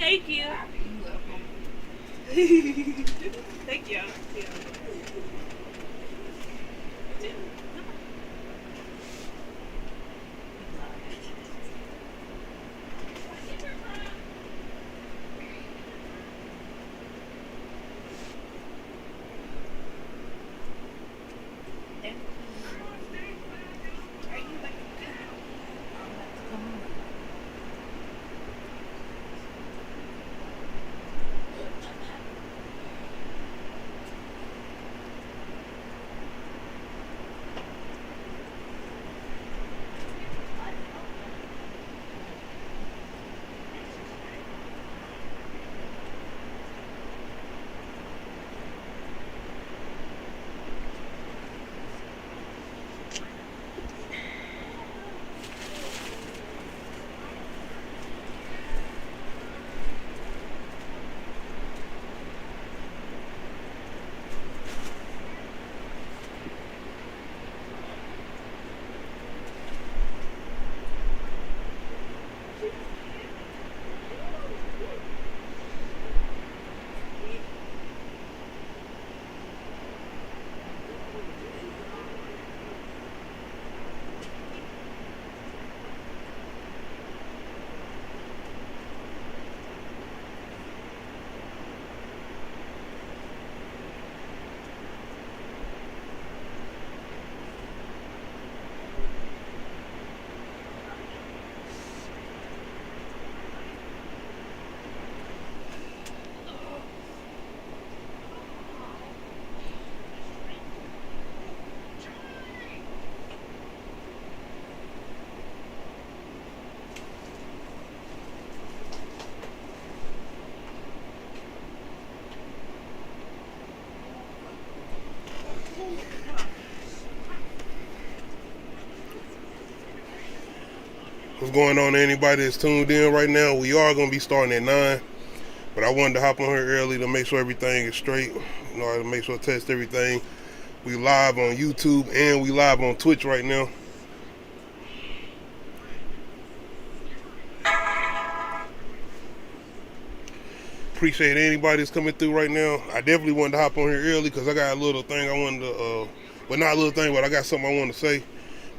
Thank you. Thank you. Yeah. What's going on to anybody that's tuned in right now? We are going to be starting at 9, but I wanted to hop on here early to make sure everything is straight, to make sure I test everything. We live on YouTube and we live on Twitch right now. Appreciate anybody that's coming through right now. I definitely wanted to hop on here early because I got a little thing I wanted to, well, not a little thing, but I got something I want to say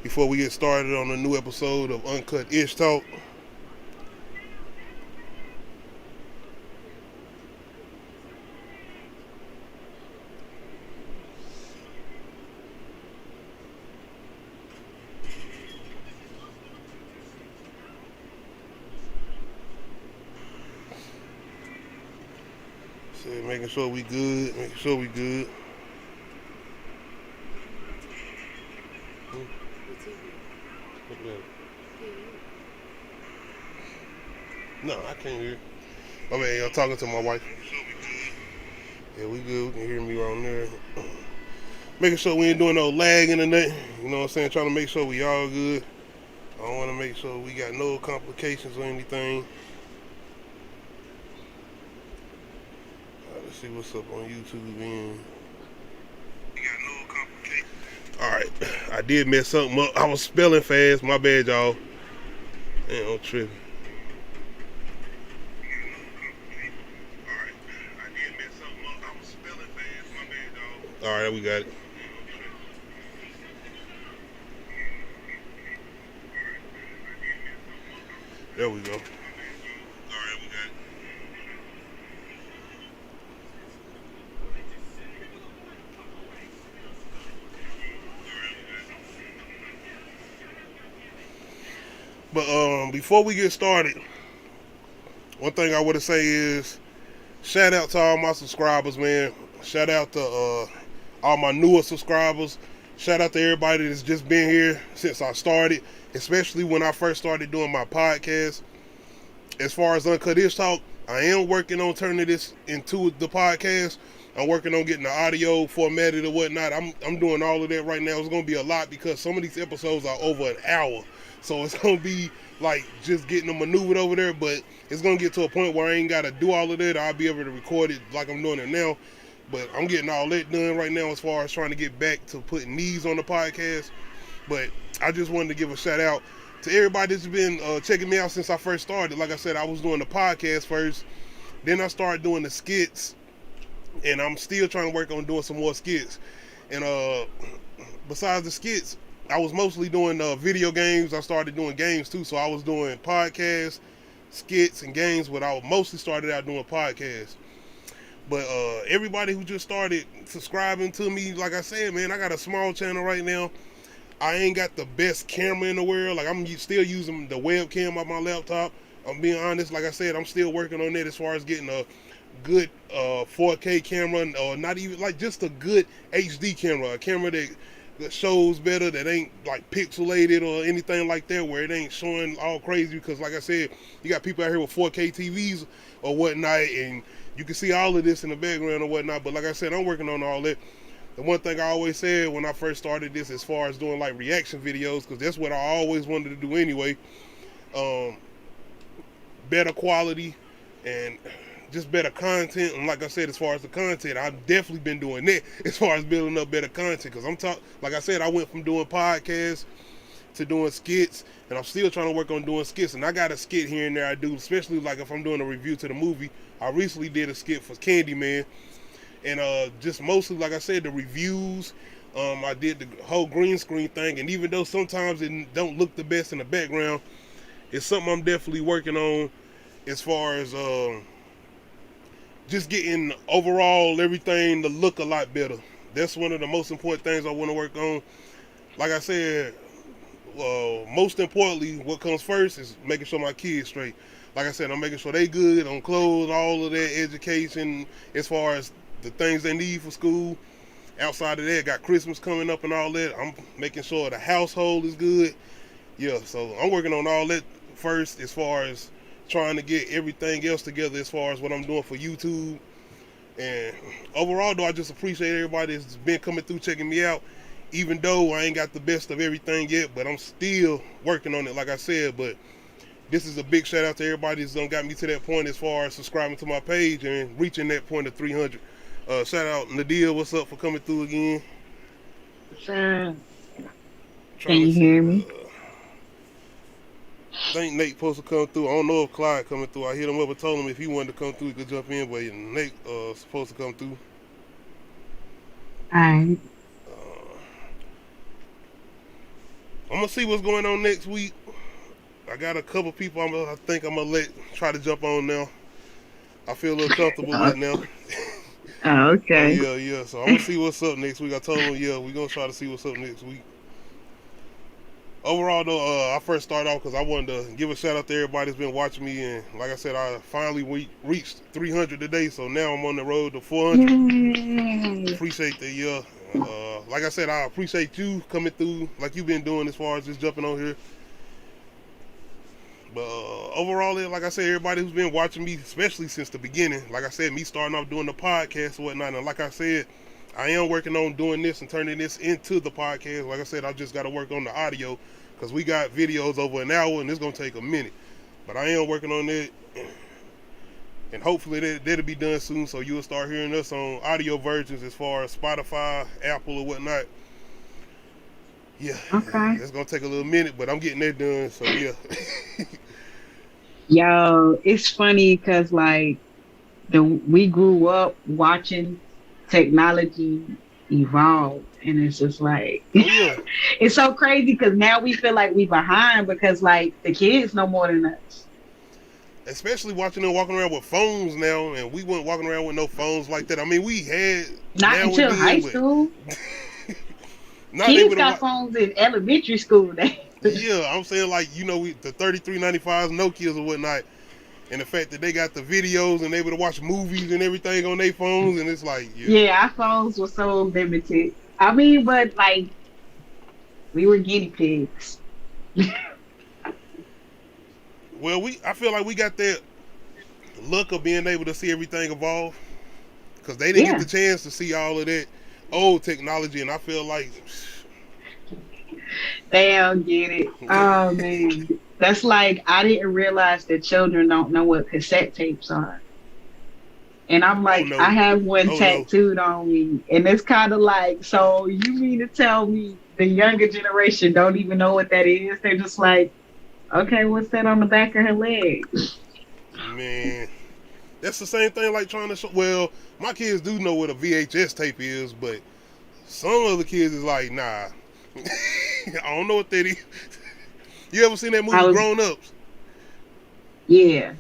before we get started on a new episode of Uncut Ishhh Talk. So making sure we good, making sure we good. No, I can't hear. I mean, I'm talking to my wife. Yeah, we good. We can hear me around there. Making sure we ain't doing no lagging and that. You know what I'm saying? Trying to make sure we all good. I want to make sure we got no complications or anything. Let's see what's up on YouTube. And we got no complications. All right, I did mess something up. I was spelling fast. My bad, y'all. Ain't no tripping. All right, we got it. There we go. All right, we got it. But before we get started, one thing I want to say is shout out to all my subscribers, man. Shout out to all my newer subscribers. Shout out to everybody that's just been here since I started, especially when I first started doing my podcast. As far as Uncut Ishhh Talk, I am working on turning this into the podcast. I'm working on getting the audio formatted or whatnot. I'm doing all of that right now. It's going to be a lot because some of these episodes are over an hour. So it's going to be like just getting them maneuvered over there. But it's going to get to a point where I ain't got to do all of that. I'll be able to record it like I'm doing it now. But I'm getting all that done right now as far as trying to get back to putting these on the podcast. But I just wanted to give a shout out to everybody that's been checking me out since I first started. Like I said, I was doing the podcast first. Then I started doing the skits, and I'm still trying to work on doing some more skits. And besides the skits, I was mostly doing video games. I started doing games too, so I was doing podcasts, skits, and games. But I mostly started out doing podcasts. But everybody who just started subscribing to me, like I said, man, I got a small channel right now. I ain't got the best camera in the world. Like, I'm still using the webcam on my laptop. I'm being honest. Like I said, I'm still working on that as far as getting a good 4K camera, or not even like just a good HD camera, a camera that shows better, that ain't like pixelated or anything like that, where it ain't showing all crazy. Because like I said, you got people out here with 4K TVs or whatnot, and you can see all of this in the background or whatnot. But like I said, I'm working on all that. The one thing I always said when I first started this, as far as doing like reaction videos, because that's what I always wanted to do anyway, better quality and just better content. And like I said, as far as the content, I've definitely been doing that as far as building up better content. Because like I said, I went from doing podcasts to doing skits, and I'm still trying to work on doing skits. And I got a skit here and there I do, especially like if I'm doing a review to the movie. I recently did a skit for Candyman. And just mostly, like I said, the reviews. I did the whole green screen thing, and even though sometimes it don't look the best in the background, it's something I'm definitely working on as far as just getting overall everything to look a lot better. That's one of the most important things I want to work on. Like I said, most importantly, what comes first is making sure my kids straight. Like I said, I'm making sure they good on clothes, all of that, education, as far as the things they need for school. Outside of that, got Christmas coming up and all that. I'm making sure the household is good. Yeah, so I'm working on all that first, as far as trying to get everything else together as far as what I'm doing for YouTube. And overall, though, I just appreciate everybody that's been coming through, checking me out. Even though I ain't got the best of everything yet, but I'm still working on it, like I said. But this is a big shout out to everybody that's done got me to that point as far as subscribing to my page and reaching that point of 300. Shout out Nadia, what's up, for coming through again. Sure. Can you hear me? I think Nate supposed to come through. I don't know if Clyde coming through. I hit him up and told him if he wanted to come through, he could jump in. But Nate supposed to come through. Alright. I'm gonna see what's going on next week. I got a couple people I think I'm gonna try to jump on now. I feel a little comfortable with now. Oh, okay. Yeah. So I'm gonna see what's up next week. I told him, we're gonna try to see what's up next week. Overall, though, I first started off because I wanted to give a shout out to everybody that's been watching me, and like I said, I finally reached 300 today. So now I'm on the road to 400. Yay. Appreciate that, yeah. Like I said, I appreciate you coming through like you've been doing as far as just jumping on here. But overall, like I said, everybody who's been watching me, especially since the beginning, like I said, me starting off doing the podcast and whatnot, and like I said, I am working on doing this and turning this into the podcast. Like I said, I just got to work on the audio, because we got videos over an hour, and it's going to take a minute. But I am working on that, and hopefully that'll be done soon, so you'll start hearing us on audio versions as far as Spotify, Apple, or whatnot. Yeah, Okay. it's going to take a little minute, but I'm getting that done, so yeah. Yo, it's funny because like we grew up watching technology evolve, and it's just like Oh, yeah. it's so crazy because now we feel like we behind because like the kids know more than us. Especially watching them walking around with phones now, and we weren't walking around with no phones like that. I mean, we had Not now until and high then, but school. not able Kids to got phones in elementary school now. Yeah, I'm saying, like, the 3395s, Nokias or whatnot, and the fact that they got the videos and able to watch movies and everything on their phones, and it's like, Yeah, our phones were so limited. I mean, but like we were guinea pigs. Well, I feel like we got that luck of being able to see everything evolve, because they didn't get the chance to see all of that old technology, and I feel like They don't get it. Oh man. That's like I didn't realize that children don't know what cassette tapes are. And I'm like, no. I have one Oh, tattooed on me. And it's kind of like, so you mean to tell me the younger generation don't even know what that is? They're just like, Okay, what's that on the back of her leg? Man, that's the same thing like trying to show. Well, my kids do know what a VHS tape is, but some other kids is like, nah. I don't know what that is. You ever seen that movie Grown Ups? Yeah.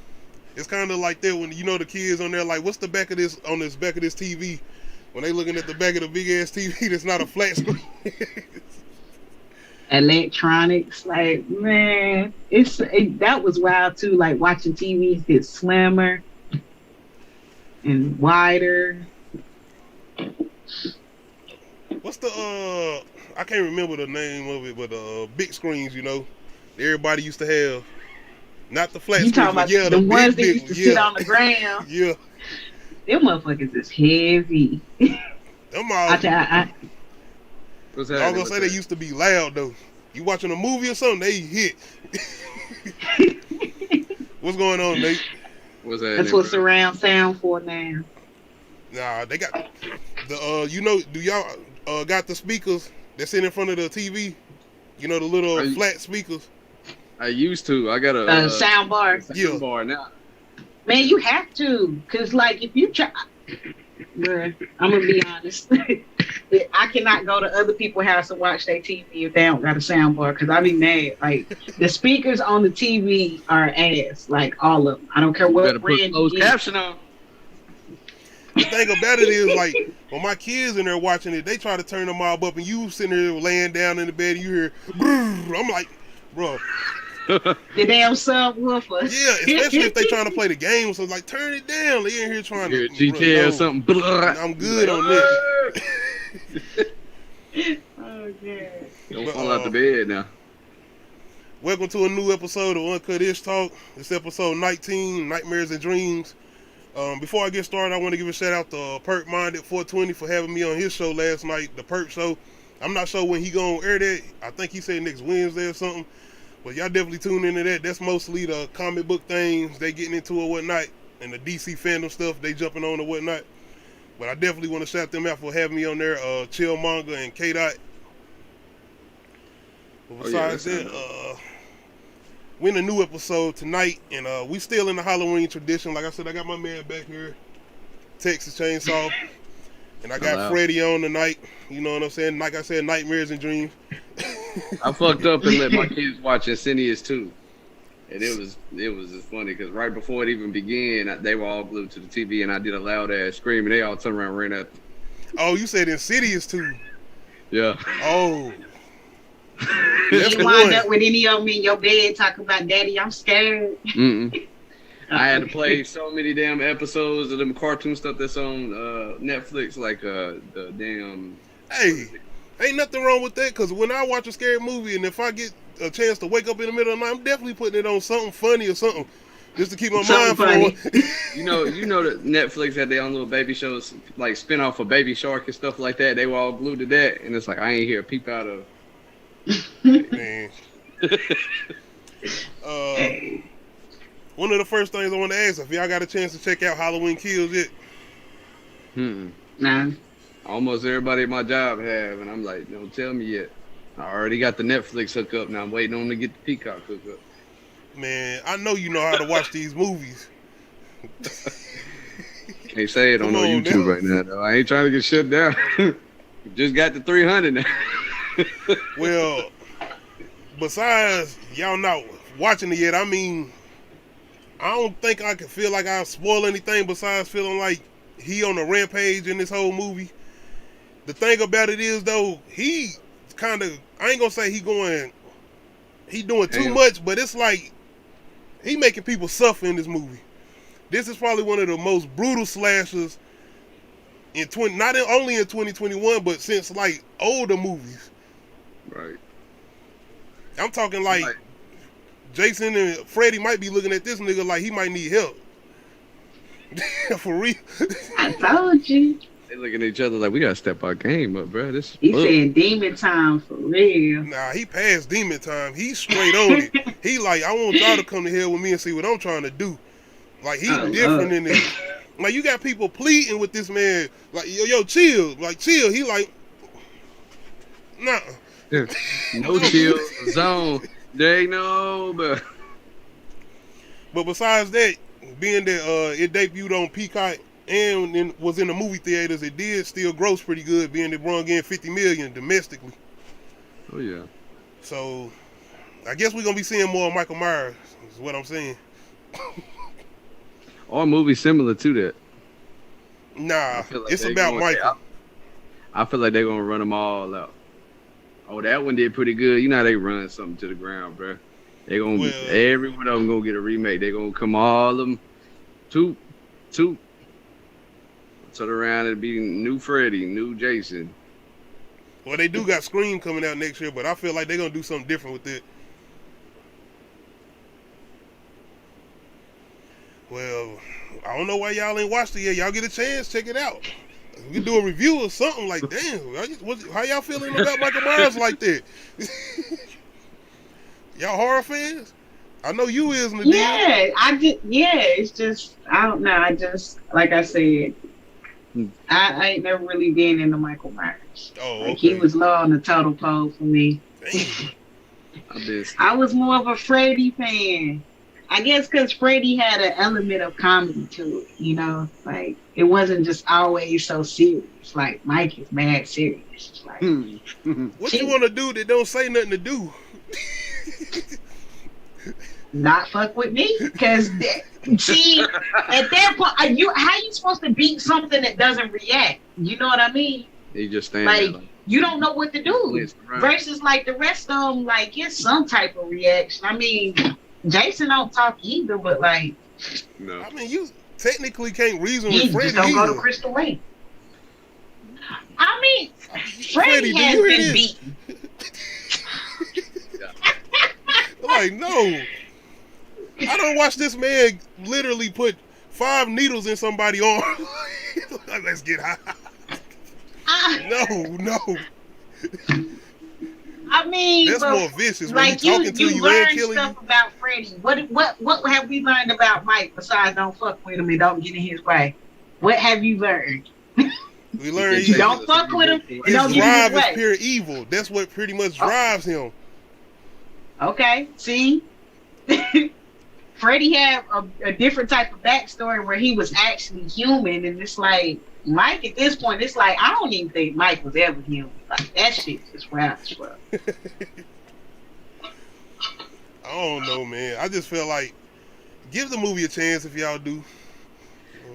It's kind of like that when you know the kids on there like, what's the back of this on this back of this TV? When they looking at the back of the big ass TV, that's not a flat screen. Electronics, like man, that was wild too. Like watching TVs get slimmer and wider. What's the I can't remember the name of it, but big screens, you know, everybody used to have. Not the flat You screens, talking about yeah, the ones big, that used to sit on the ground? Yeah. Them motherfuckers is heavy. Them all. What's I was happening gonna with say that? they used to be loud though. You watching a movie or something, they hit. What's going on, Nate? What's that? That's what surround sound for now. Nah, they got the you know, do y'all got the speakers that sit in front of the TV? You know the little flat speakers? I used to. I got a sound bar. Sound bar now. Man, you have to, cause like if you try, bruh, I'm gonna be honest. I cannot go to other people's house and watch their TV if they don't got a sound bar, cause I be mad. Like the speakers on the TV are ass, like all of them. I don't care what Better put brand closed you get. caption on. The thing about it is, like, when my kids in there watching it, they try to turn the mob up, and you sitting there laying down in the bed, and you hear, brrr. I'm like, bro. The damn subwoofer. Yeah, especially if they trying to play the game, so like, turn it down. They in here trying to GTA or something. I'm good on this. Oh god. Don't fall out the bed now. Welcome to a new episode of Uncut Ishhh Talk. It's episode 19, Nightmares and Dreams. Before I get started, I want to give a shout out to Perp Minded 420 for having me on his show last night, the Perp Show. I'm not sure when he gonna air that. I think he said next Wednesday or something. But y'all definitely tune into that. That's mostly the comic book things they getting into or whatnot, and the DC fandom stuff they jumping on or whatnot. But I definitely want to shout them out for having me on there. Chill Manga and K Dot. But besides that, we're in a new episode tonight, and we still in the Halloween tradition. Like I said, I got my man back here, Texas Chainsaw, and I got Freddie on tonight. You know what I'm saying? Like I said, Nightmares and Dreams. I fucked up and let my kids watch Insidious too, and it was just funny because right before it even began, they were all glued to the TV, and I did a loud ass scream, and they all turned around and ran at them. Oh, you said Insidious too? Yeah. Oh. Did you wind up with any of them in your bed talking about Daddy, I'm scared? Mm-mm. I had to play so many damn episodes of them cartoon stuff that's on Netflix, like the damn. Hey, ain't nothing wrong with that, because when I watch a scary movie, and if I get a chance to wake up in the middle of the night, I'm definitely putting it on something funny or something, just to keep my mind flowing. You know that Netflix had their own little baby shows, like spin-off of Baby Shark and stuff like that. They were all glued to that, and it's like I ain't hear a peep out of. Man. One of the first things I want to ask, if y'all got a chance to check out Halloween Kills yet? Nah. Almost everybody at my job have, and I'm like, don't tell me yet. I already got the Netflix hookup. Now I'm waiting on to get the Peacock hookup. Man, I know you know how to watch these movies. Can't say it on no YouTube right now, though. I ain't trying to get shut down. Just got the 300 now. Well, besides y'all not watching it yet, I mean, I don't think I can feel like I spoil anything besides feeling like he on a rampage in this whole movie. The thing about it is, though, he kind of, I ain't gonna say he doing too much, but it's like he making people suffer in this movie. This is probably one of the most brutal slashers in not only in 2021, but since like older movies. Right. I'm talking like Jason and Freddy might be looking at this nigga like he might need help. For real. I told you. They looking at each other like we gotta step our game up, bro. This He said demon time for real. Nah, he passed demon time. He's straight on it. He like, I want y'all to come to hell with me and see what I'm trying to do. Like he different in this. Like you got people pleading with this man, like yo, chill, like chill. He like, nah. No chill zone. They know, but But besides that, being that it debuted on Peacock and was in the movie theaters, it did still gross pretty good, being it brung in 50 million domestically. oh yeah. So I guess we're gonna be seeing more of Michael Myers, is what I'm saying. Or movies similar to that. Nah, I feel like it's they about going- Michael. I feel like they're gonna run them all out. Oh, that one did pretty good. You know how they run something to the ground, bro. They gonna every one of them gonna get a remake. They gonna come all of them, two, turn around and be new Freddy, new Jason. Well, they do got Scream coming out next year, but I feel like they're gonna do something different with it. Well, I don't know why y'all ain't watched it yet. Y'all get a chance, check it out. We can do a review or something. Like, damn, how y'all feeling about Michael Myers like that? Y'all horror fans? I know you is, Nadia. It's just, I don't know. I just, like I said, I ain't never really been into Michael Myers. Oh, okay. Like, he was low on the total pole for me. Damn. I was more of a Freddy fan. I guess because Freddy had an element of comedy to it, you know? Like, it wasn't just always so serious. Like, Mike is mad serious. It's like, What you want to do that don't say nothing to do? not fuck with me, because see, at that point, how you supposed to beat something that doesn't react? You know what I mean? They just stand Like, there you don't know what to do. Versus like the rest of them, like, it's some type of reaction. I mean, Jason don't talk either, but like, no. I mean, you technically can't reason he with Freddy just don't go to either. Crystal Lake. I mean, Freddy, Freddy do has you hear been this? beaten. Like, no. I don't watch this man literally put 5 needles in somebody's arm. Let's get high. No. I mean, That's more vicious when like, he talking to you and learn killing stuff you. about Freddy. What have we learned about Mike besides don't fuck with him and don't get in his way? What have you learned? We learned You don't fuck with him and don't his get in drive his is way. pure evil. That's what pretty much drives him. Okay, see? Freddy had a different type of backstory where he was actually human, and it's like, Mike at this point, it's like, I don't even think Mike was ever human. Like, that shit is wild as fuck. I don't know, man. I just feel like give the movie a chance if y'all do.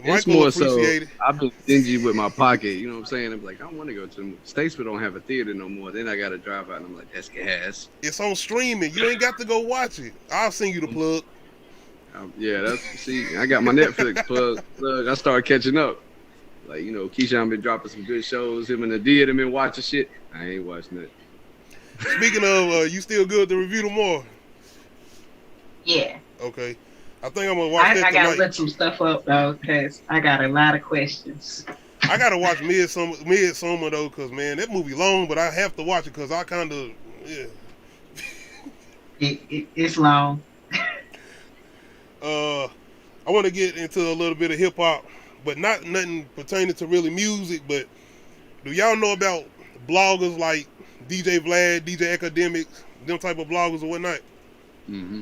It's Michael more so appreciate it. I've been stingy with my pocket. You know what I'm saying? I'm like, I want to go to Statesville. Don't have a theater no more. Then I got to drive out, and I'm like, that's gas. It's on streaming. You ain't got to go watch it. I'll send you the plug. Yeah, that's see. I got my Netflix plug. I started catching up. Like, you know, Keyshawn been dropping some good shows. Him and Nadia them been watching shit. I ain't watching it. Speaking of, you still good to review tomorrow? Yeah. Okay. I think I'm gonna watch that I gotta tonight. look some stuff up though, because I got a lot of questions. I gotta watch Midsummer though, cause man, that movie long, but I have to watch it cause I kind of It's long. I want to get into a little bit of hip hop, but not nothing pertaining to really music. But do y'all know about bloggers like DJ Vlad, DJ Academics, them type of bloggers or whatnot? Mm-hmm.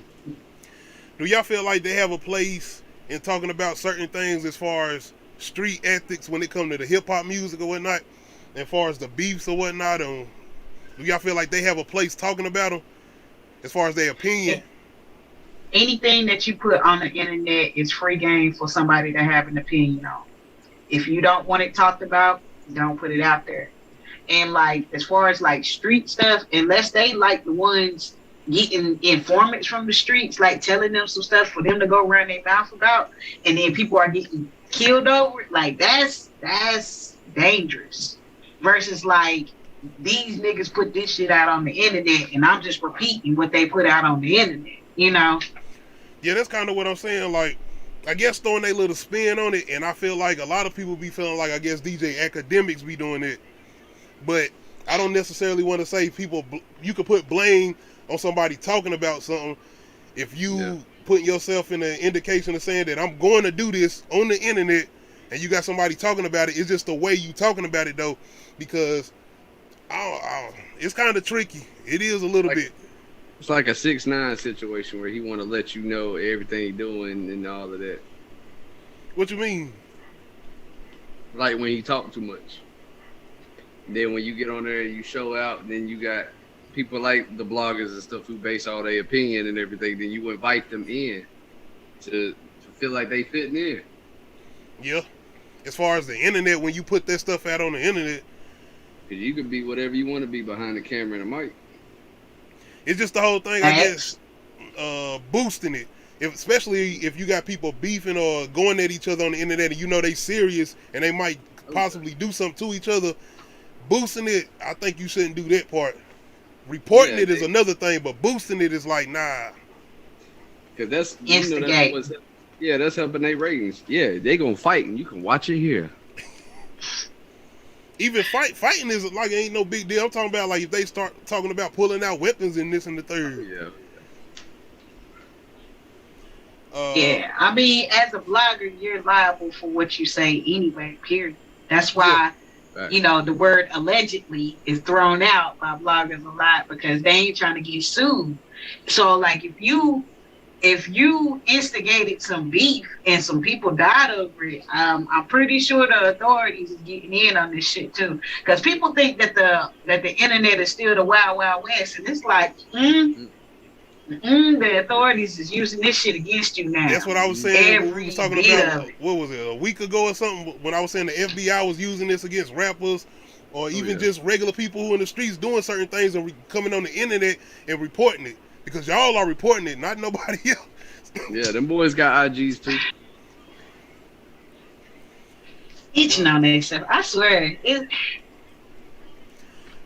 Do y'all feel like they have a place in talking about certain things as far as street ethics when it comes to the hip hop music or whatnot, as far as the beefs or whatnot? Do y'all feel like they have a place talking about them as far as their opinion? Anything that you put on the internet is free game for somebody to have an opinion on. If you don't want it talked about, don't put it out there. And like, as far as like street stuff, unless they like the ones getting informants from the streets, like telling them some stuff for them to go run their mouth about, and then people are getting killed over it, like that's dangerous. Versus like, these niggas put this shit out on the internet and I'm just repeating what they put out on the internet, you know? Yeah, that's kind of what I'm saying. Like, I guess throwing a little spin on it, and I feel like a lot of people be feeling like, I guess DJ Academics be doing it, but I don't necessarily want to say you could put blame on somebody talking about something if you putting yourself in an indication of saying that I'm going to do this on the internet and you got somebody talking about it. It's just the way you talking about it though, because it's kind of tricky. It is a little bit. It's like a 6ix9ine situation where he want to let you know everything he doing and all of that. What you mean? Like when he talk too much. Then when you get on there and you show out, then you got people like the bloggers and stuff who base all their opinion and everything. Then you invite them in to feel like they fitting in. Yeah. As far as the internet, when you put that stuff out on the internet, Because you could be whatever you want to be behind the camera and the mic. it's just the whole thing, I guess, boosting it. Especially if you got people beefing or going at each other on the internet and you know they serious and they might possibly do something to each other. Boosting it, I think you shouldn't do that part. Reporting it is another thing, but boosting it is like, nah. Because that's, you know, that's helping their ratings. Yeah, they gonna fight and you can watch it here. Even fighting is like, ain't no big deal. I'm talking about like if they start talking about pulling out weapons and this and the third. Yeah. Yeah, I mean, as a blogger, you're liable for what you say anyway, period. That's why, you know, the word allegedly is thrown out by bloggers a lot because they ain't trying to get sued. So, like, if you instigated some beef and some people died over it, I'm pretty sure the authorities is getting in on this shit too. Because people think that the internet is still the wild, wild west, and it's like, the authorities is using this shit against you now. That's what I was saying when we was talking about, what was it, a week ago or something, when I was saying the FBI was using this against rappers or even just regular people who in the streets doing certain things and coming on the internet and reporting it. Because y'all are reporting it, not nobody else. Yeah, them boys got IGs too. Each on themselves. I swear.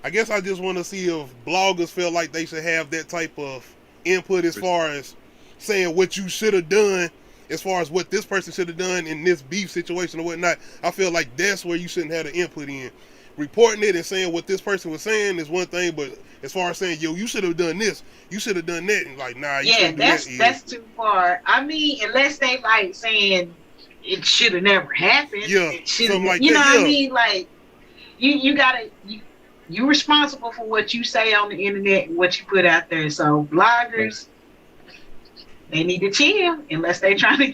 I guess I just want to see if bloggers feel like they should have that type of input as far as saying what you should have done, as far as what this person should have done in this beef situation or whatnot. I feel like that's where you shouldn't have the input in. Reporting it and saying what this person was saying is one thing, but as far as saying, yo, you should have done this, you should have done that, and like, nah, you shouldn't do that. That's too far. I mean, unless they like saying it should have never happened. Yeah, something like you that. know what I mean? Like, you gotta. You're responsible for what you say on the internet and what you put out there. So bloggers, they need to chill unless they're trying to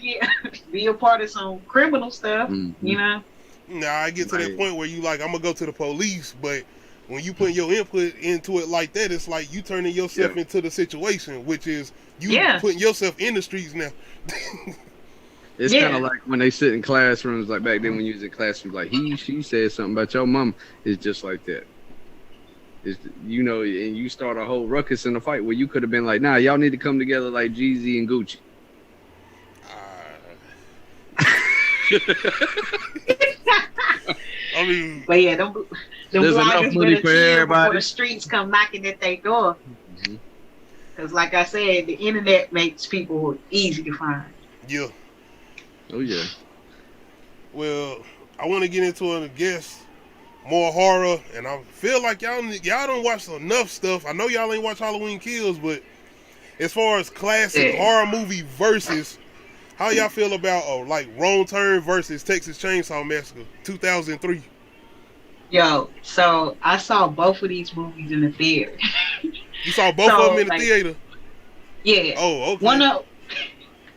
be a part of some criminal stuff, you know? Nah, I get to that point where you like, I'm gonna go to the police, but when you put your input into it like that, it's like you turning yourself into the situation, which is you putting yourself in the streets now. It's kind of like when they sit in classrooms, like back then when you was in classrooms, like she said something about your mom. It's just like that. It's, you know, and you start a whole ruckus in a fight where you could have been like, nah, y'all need to come together like Jeezy and Gucci. I mean, but yeah, them bloggers better chill before the streets come knocking at their door. Because like I said, the internet makes people easy to find. Yeah. Oh yeah. Well, I want to get into it, I guess, more horror, and I feel like y'all don't watch enough stuff. I know y'all ain't watch Halloween Kills, but as far as classic horror movie versus, how y'all feel about like Wrong Turn versus Texas Chainsaw Massacre 2003? Yo, so I saw both of these movies in the theater. You saw both of them in the theater? Yeah. Oh, okay. One of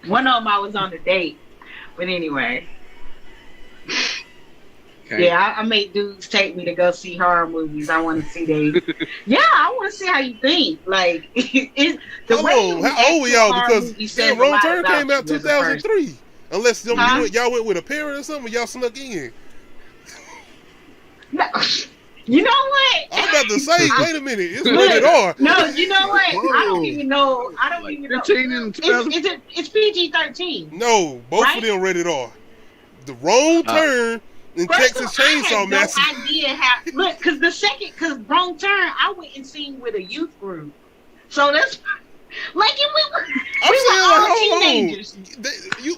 them I was on a date, but anyway. Okay. Yeah, I make dudes take me to go see horror movies. I want to see I want to see how you think. Like, how old were y'all? Because Wrong Turn came out 2003. Unless y'all went with a parent or something, y'all snuck in. No. You know what? I'm about to say, wait a minute, it's rated R. No, you know what? Whoa. I don't even know. It's PG-13. No, both of them rated R. The Wrong Turn and Texas Chainsaw Massacre. I had no idea how. Look, because Wrong Turn, I went and seen with a youth group. So that's like we were all teenagers.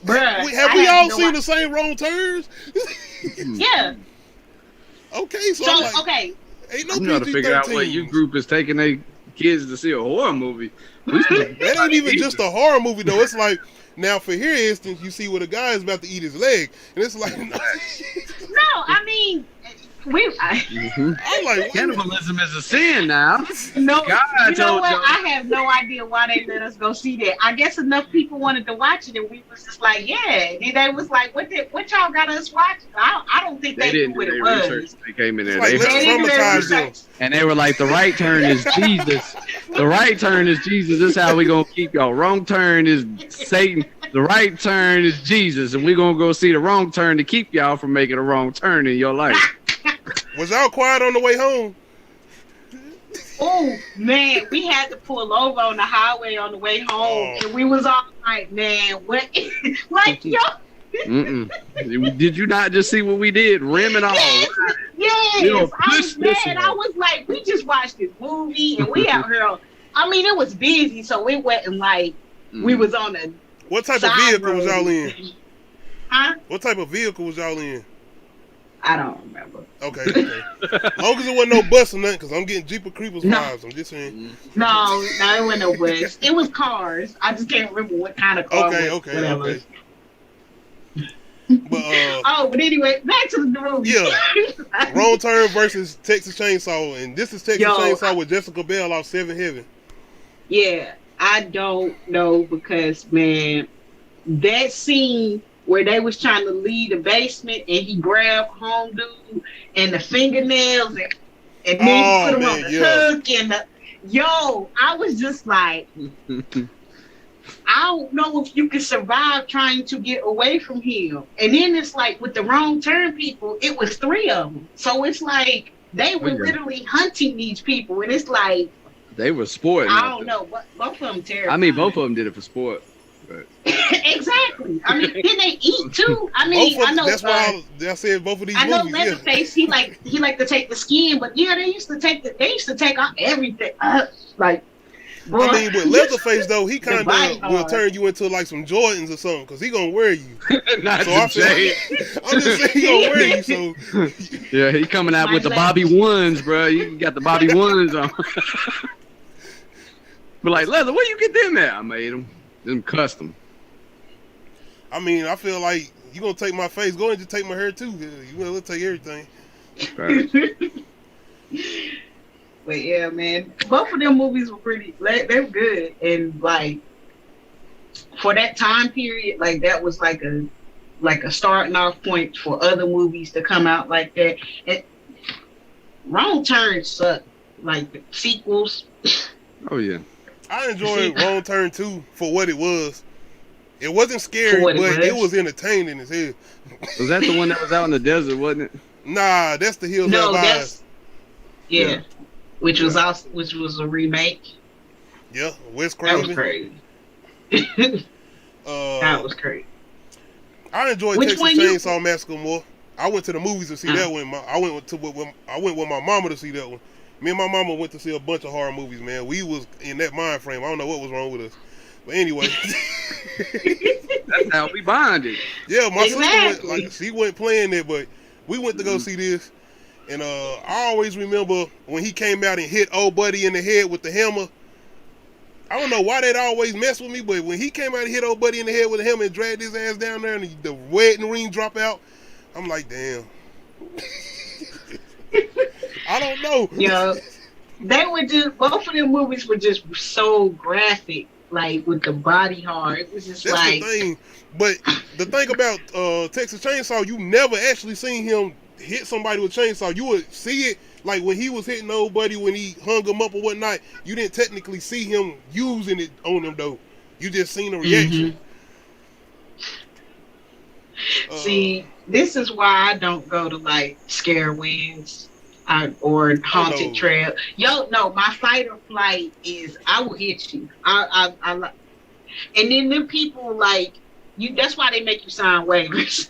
Have we all seen the same Wrong Turns? Yeah. Okay, so okay. Ain't no I'm trying to figure out what youth group is taking their kids to see a horror movie. That ain't even just a horror movie though. It's like, now for here instance, you see where the guy is about to eat his leg, and it's like no, I mean, Mhm. I'm like, what? Cannibalism is a sin now. No, God you know told what? y'all. I have no idea why they let us go see that. I guess enough people wanted to watch it, and we was just like, yeah. And they was like, what y'all got us watching? I don't think They they knew didn't what do it their was. research. They came in It's there. like, They let's They didn't do their traumatize them. research. And they were like, the right turn is Jesus. The right turn is Jesus. This is how we gonna keep y'all. Wrong turn is Satan. The right turn is Jesus. And we're gonna go see the wrong turn to keep y'all from making a wrong turn in your life. Was y'all quiet on the way home? Oh man, we had to pull over on the highway on the way home, Oh. and we was all like, man, what? Like, yo, Mm-mm. Did you not just see what we did? Rim and all. yes, You know, I push was this mad. one. I was like, we just watched this movie, and we out here. I mean, it was busy, so it wasn't like we was on a What type of side vehicle was y'all in? road. Huh? What type of vehicle was y'all in? I don't remember. Okay. Long as it wasn't no bus or nothing, because I'm getting Jeepers Creepers No. vibes. I'm just saying. No, it wasn't no bus. It was cars. I just can't remember what kind of car. Okay. Whatever. But Oh, but anyway, back to the movie. Yeah. Wrong Turn versus Texas Chainsaw, and this is Texas Yo, Chainsaw with Jessica Biel off Seven Heaven. Yeah, I don't know because, man, that scene where they was trying to leave the basement and he grabbed home dude and the fingernails and then he put him on the hook and I was just like, I don't know if you can survive trying to get away from him. And then it's like with the Wrong Turn people, it was 3 of them. So it's like they were literally hunting these people, and it's like They were sporting. I don't know, but both of them terrible. I mean, both of them did it for sport. But Exactly. I mean, didn't they eat too? I mean, I know. That's why I said both of these I know movies. Leatherface. He like to take the skin, but yeah, they used to take off everything. Like, boy, I mean, with Leatherface though, he kind body of will hard. turn you into like some Jordans or something, because he gonna wear you. not So I the feel Jay. I'm just saying he gonna wear you. So Yeah, he coming out My with the leg. Bobby ones, bro. You got the Bobby ones on. But like, Leather, where you get them at? I made them custom. I mean, I feel like you gonna take my face. Go ahead and just take my hair too. You will take everything. Right. But yeah, man, both of them movies were pretty. They're good, and like for that time period, like that was like a starting off point for other movies to come out like that. And Wrong Turn sucked. Like the sequels. Oh yeah. I enjoyed Wrong Turn 2 for what it was. It wasn't scary, For what but it it was. was entertaining as hell. Was that the one that was out in the desert, wasn't it? Nah, that's the Hills No, Have that's Eyes. yeah. Which was a remake. Yeah, Wes That was Craven. crazy. That was crazy. I enjoyed Which Texas one you- Chainsaw Massacre more. I went to the movies to see that one. I went with my mama to see that one. Me and my mama went to see a bunch of horror movies, man. We was in that mind frame. I don't know what was wrong with us. But anyway. That's how we bonded. Yeah, my Exactly. sister went, she wasn't playing it, but we went to go see this. And I always remember when he came out and hit old buddy in the head with the hammer. I don't know why that always mess with me, but when he came out and hit old buddy in the head with the hammer and dragged his ass down there and the wedding ring drop out, I'm like, damn. I don't know. Yo, they were just both of them movies were just so graphic, like with the body hard. It was just That's like the thing. But the thing about Texas Chainsaw, you never actually seen him hit somebody with a chainsaw. You would see it like when he was hitting old buddy when he hung him up or whatnot. You didn't technically see him using it on him though. You just seen a reaction. See, this is why I don't go to like scare wins or haunted no. trail. Yo, no, my fight or flight is I will hit you. I and then them people like you. That's why they make you sign waivers.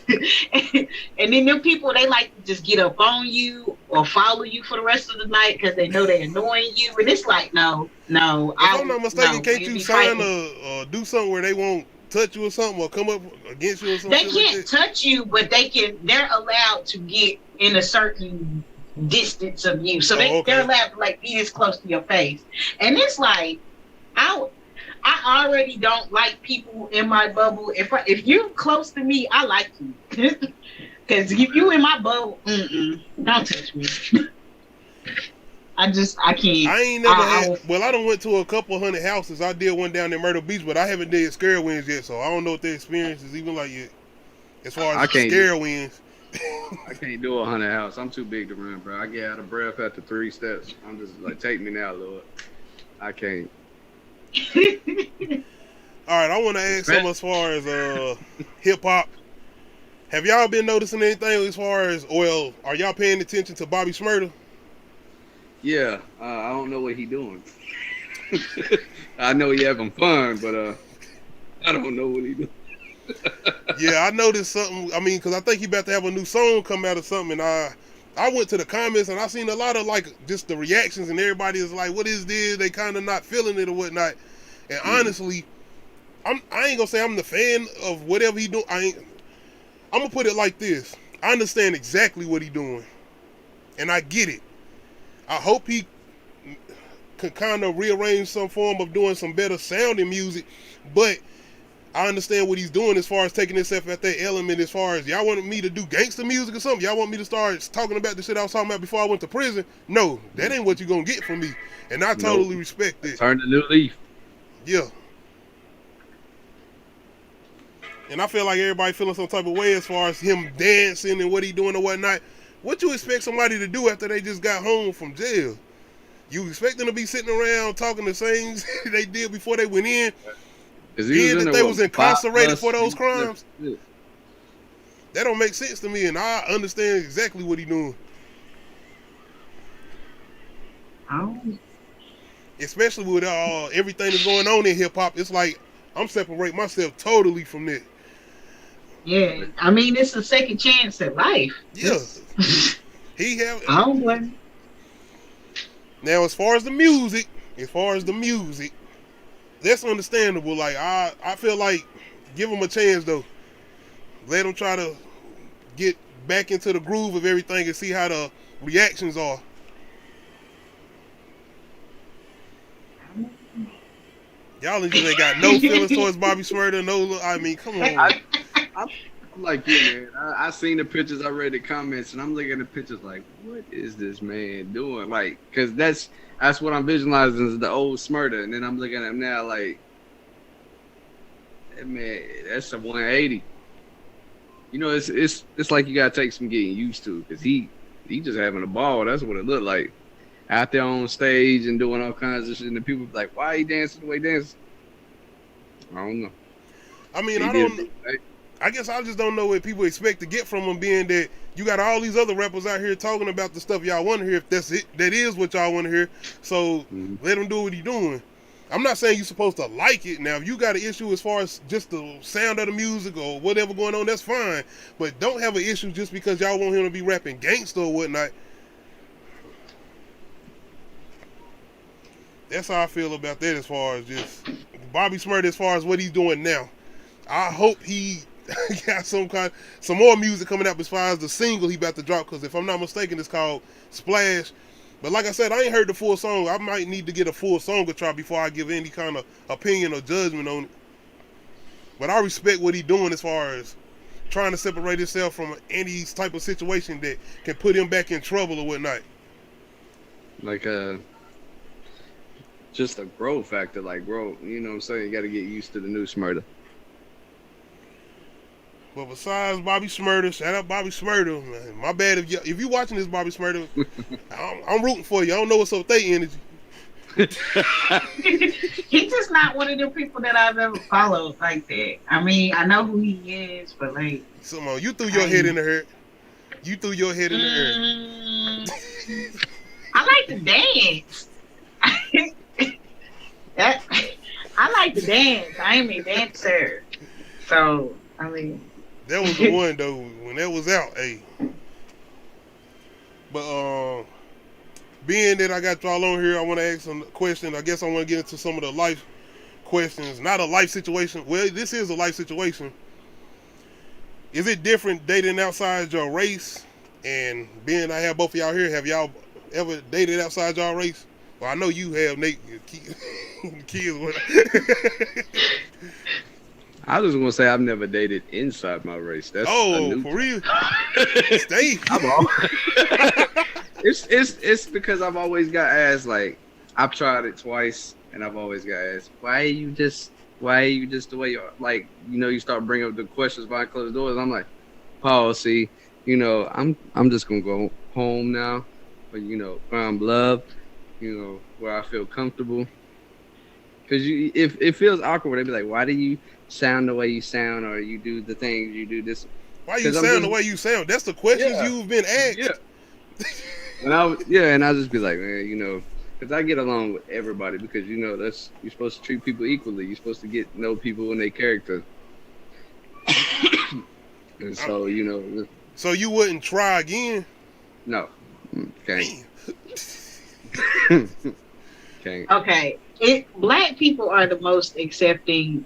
and then them people they like to just get up on you or follow you for the rest of the night because they know they're annoying you. And it's like no. If I'm not mistaken, can't we you be sign fighting. or do something where they won't touch you or something or come up against you or something? They can't touch you, but they're allowed to get in a certain distance of you. So they're allowed to like be this close to your face. And it's like I already don't like people in my bubble. If you're close to me, I like you. Because if you in my boat, don't touch me. I can't. I ain't never I had. will- Well, I done went to a couple hundred houses. I did one down in Myrtle Beach, but I haven't did scare winds yet, so I don't know what the experience is even like yet. As far I as can't scare winds. I can't do a 100 house. I'm too big to run, bro. I get out of breath after 3 steps. I'm just like, take me now, Lord. I can't. All right, I want to ask something as far as hip hop. Have y'all been noticing anything as far as, well, are y'all paying attention to Bobby Shmurda? Yeah, I don't know what he doing. I know he having fun, but I don't know what he doing. Yeah, I noticed something. I mean, because I think he about to have a new song come out or something. And I went to the comments and I seen a lot of like just the reactions, and everybody is like, "What is this?" They kind of not feeling it or whatnot. And honestly, I ain't gonna say I'm the fan of whatever he do. I'm gonna put it like this: I understand exactly what he doing, and I get it. I hope he could kind of rearrange some form of doing some better sounding music, but I understand what he's doing as far as taking himself at that element. As far as y'all wanted me to do gangster music or something, y'all want me to start talking about the shit I was talking about before I went to prison. No, that ain't what you're gonna get from me, and I totally respect it. Turn the new leaf. Yeah. And I feel like everybody feeling some type of way as far as him dancing and what he doing or whatnot. What you expect somebody to do after they just got home from jail? You expect them to be sitting around talking the same they did before they went in, being that they was incarcerated for those crimes? Yeah. That don't make sense to me, and I understand exactly what he doing. Especially with everything that's going on in hip hop, it's like I'm separating myself totally from that. Yeah, I mean, it's a second chance at life. Yeah, he have. I don't blame him. Now, as far as the music, that's understandable. Like I feel like give him a chance though. Let him try to get back into the groove of everything and see how the reactions are. Y'all just ain't got no feelings towards Bobby Shmurda. No, I mean, come on. I'm like you, man. I seen the pictures, I read the comments, and I'm looking at the pictures like, what is this man doing? Like, because that's what I'm visualizing is the old Smurda, and then I'm looking at him now like, that man, that's a 180. You know, it's like you gotta take some getting used to, because he just having a ball. That's what it looked like. Out there on stage and doing all kinds of shit, and the people be like, why he dancing the way he dances? I don't know. I mean, I guess I just don't know what people expect to get from him, being that you got all these other rappers out here talking about the stuff y'all want to hear. If that's it, that is what y'all want to hear. So let him do what he doing. I'm not saying you're supposed to like it. Now, if you got an issue as far as just the sound of the music or whatever going on, that's fine. But don't have an issue just because y'all want him to be rapping gangster or whatnot. That's how I feel about that as far as just Bobby Shmurda as far as what he's doing now. I hope he got some more music coming out as far as the single he about to drop, because if I'm not mistaken, it's called Splash. But like I said, I ain't heard the full song. I might need to get a full song to try before I give any kind of opinion or judgment on it. But I respect what he's doing as far as trying to separate himself from any type of situation that can put him back in trouble or whatnot. Like just a growth factor, like, bro, you know what I'm saying? You got to get used to the new Smurda. But besides Bobby Shmurda, shout out Bobby Shmurda, man. My bad if you watching this, Bobby Shmurda, I'm rooting for you. I don't know what's up with their energy. He's just not one of them people that I've ever followed like that. I mean, I know who he is, but like, come on, you threw your head in the air. You threw your head in the air. I like to dance. I like to dance. I am a dancer. So, I mean. That was the one, though, when that was out, hey. But, being that I got y'all on here, I want to ask some questions. I guess I want to get into some of the life questions. Not a life situation. Well, this is a life situation. Is it different dating outside your race? And being I have both of y'all here, have y'all ever dated outside y'all race? Well, I know you have, Nate. Kids. I was gonna say I've never dated inside my race. That's for real? Stay. I'm all. It's because I've always got asked, like, I've tried it twice and I've always got asked, why are you just the way you are? Like, you start bringing up the questions behind closed doors. I'm like, Paul, see, I'm just gonna go home now, but where I'm loved, where I feel comfortable. Cause if it feels awkward, they'd be like, why do you sound the way you sound, or you do the things you do this? Why you sound the way you sound? That's the questions you've been asked. Yeah. And I just be like, man, because I get along with everybody, because you're supposed to treat people equally. You're supposed to get to know people and their character. And so So you wouldn't try again? No, can't. Can't. Okay, black people are the most accepting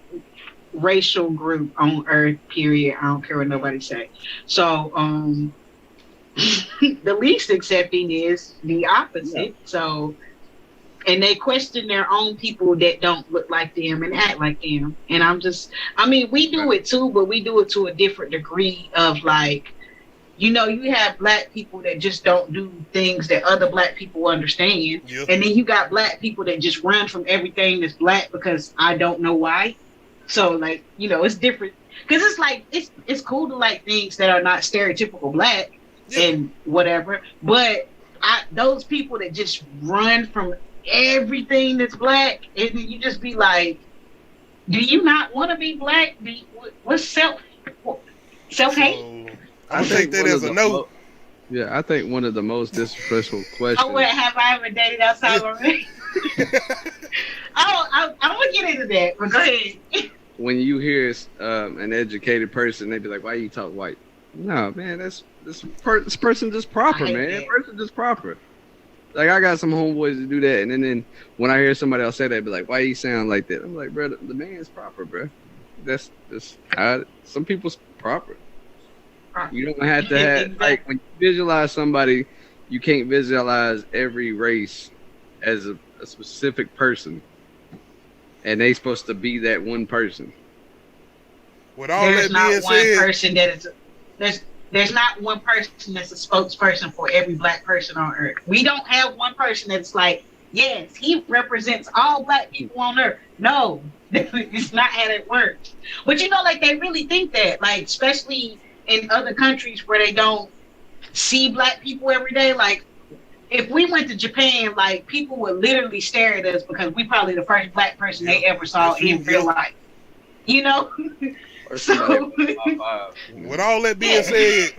racial group on earth, period. I don't care what nobody say. So the least accepting is the opposite. Yeah. So, and they question their own people that don't look like them and act like them. And we do it too, but we do it to a different degree of, like, you have black people that just don't do things that other black people understand. Yep. And then you got black people that just run from everything that's black because I don't know why. So, like, it's different. Because it's like, it's cool to like things that are not stereotypical black. Yeah. And whatever, but those people that just run from everything that's black, and then you just be like, do you not want to be black? What's self-hate? So, I take that as a no. I think one of the most disrespectful questions. Oh, what, have I ever dated outside my race? I'm gonna get into that, but go ahead. When you hear an educated person, they be like, why you talk white? No, man, this person just proper, man. That person just proper. Like, I got some homeboys to do that, and then when I hear somebody else say that, be like, why you sound like that? I'm like, bro, the man's proper, bro. That's how some people's proper. You don't have to have, like, when you visualize somebody, you can't visualize every race as a specific person, and they supposed to be that one person. With all that being said, there's not one person that's a spokesperson for every black person on earth. We don't have one person that's like, yes, he represents all black people on earth. No, it's not how it works. But like, they really think that, like, especially in other countries where they don't see black people every day. Like, if we went to Japan, like, people would literally stare at us because we probably the first black person they ever saw in real life. So, with all that being said,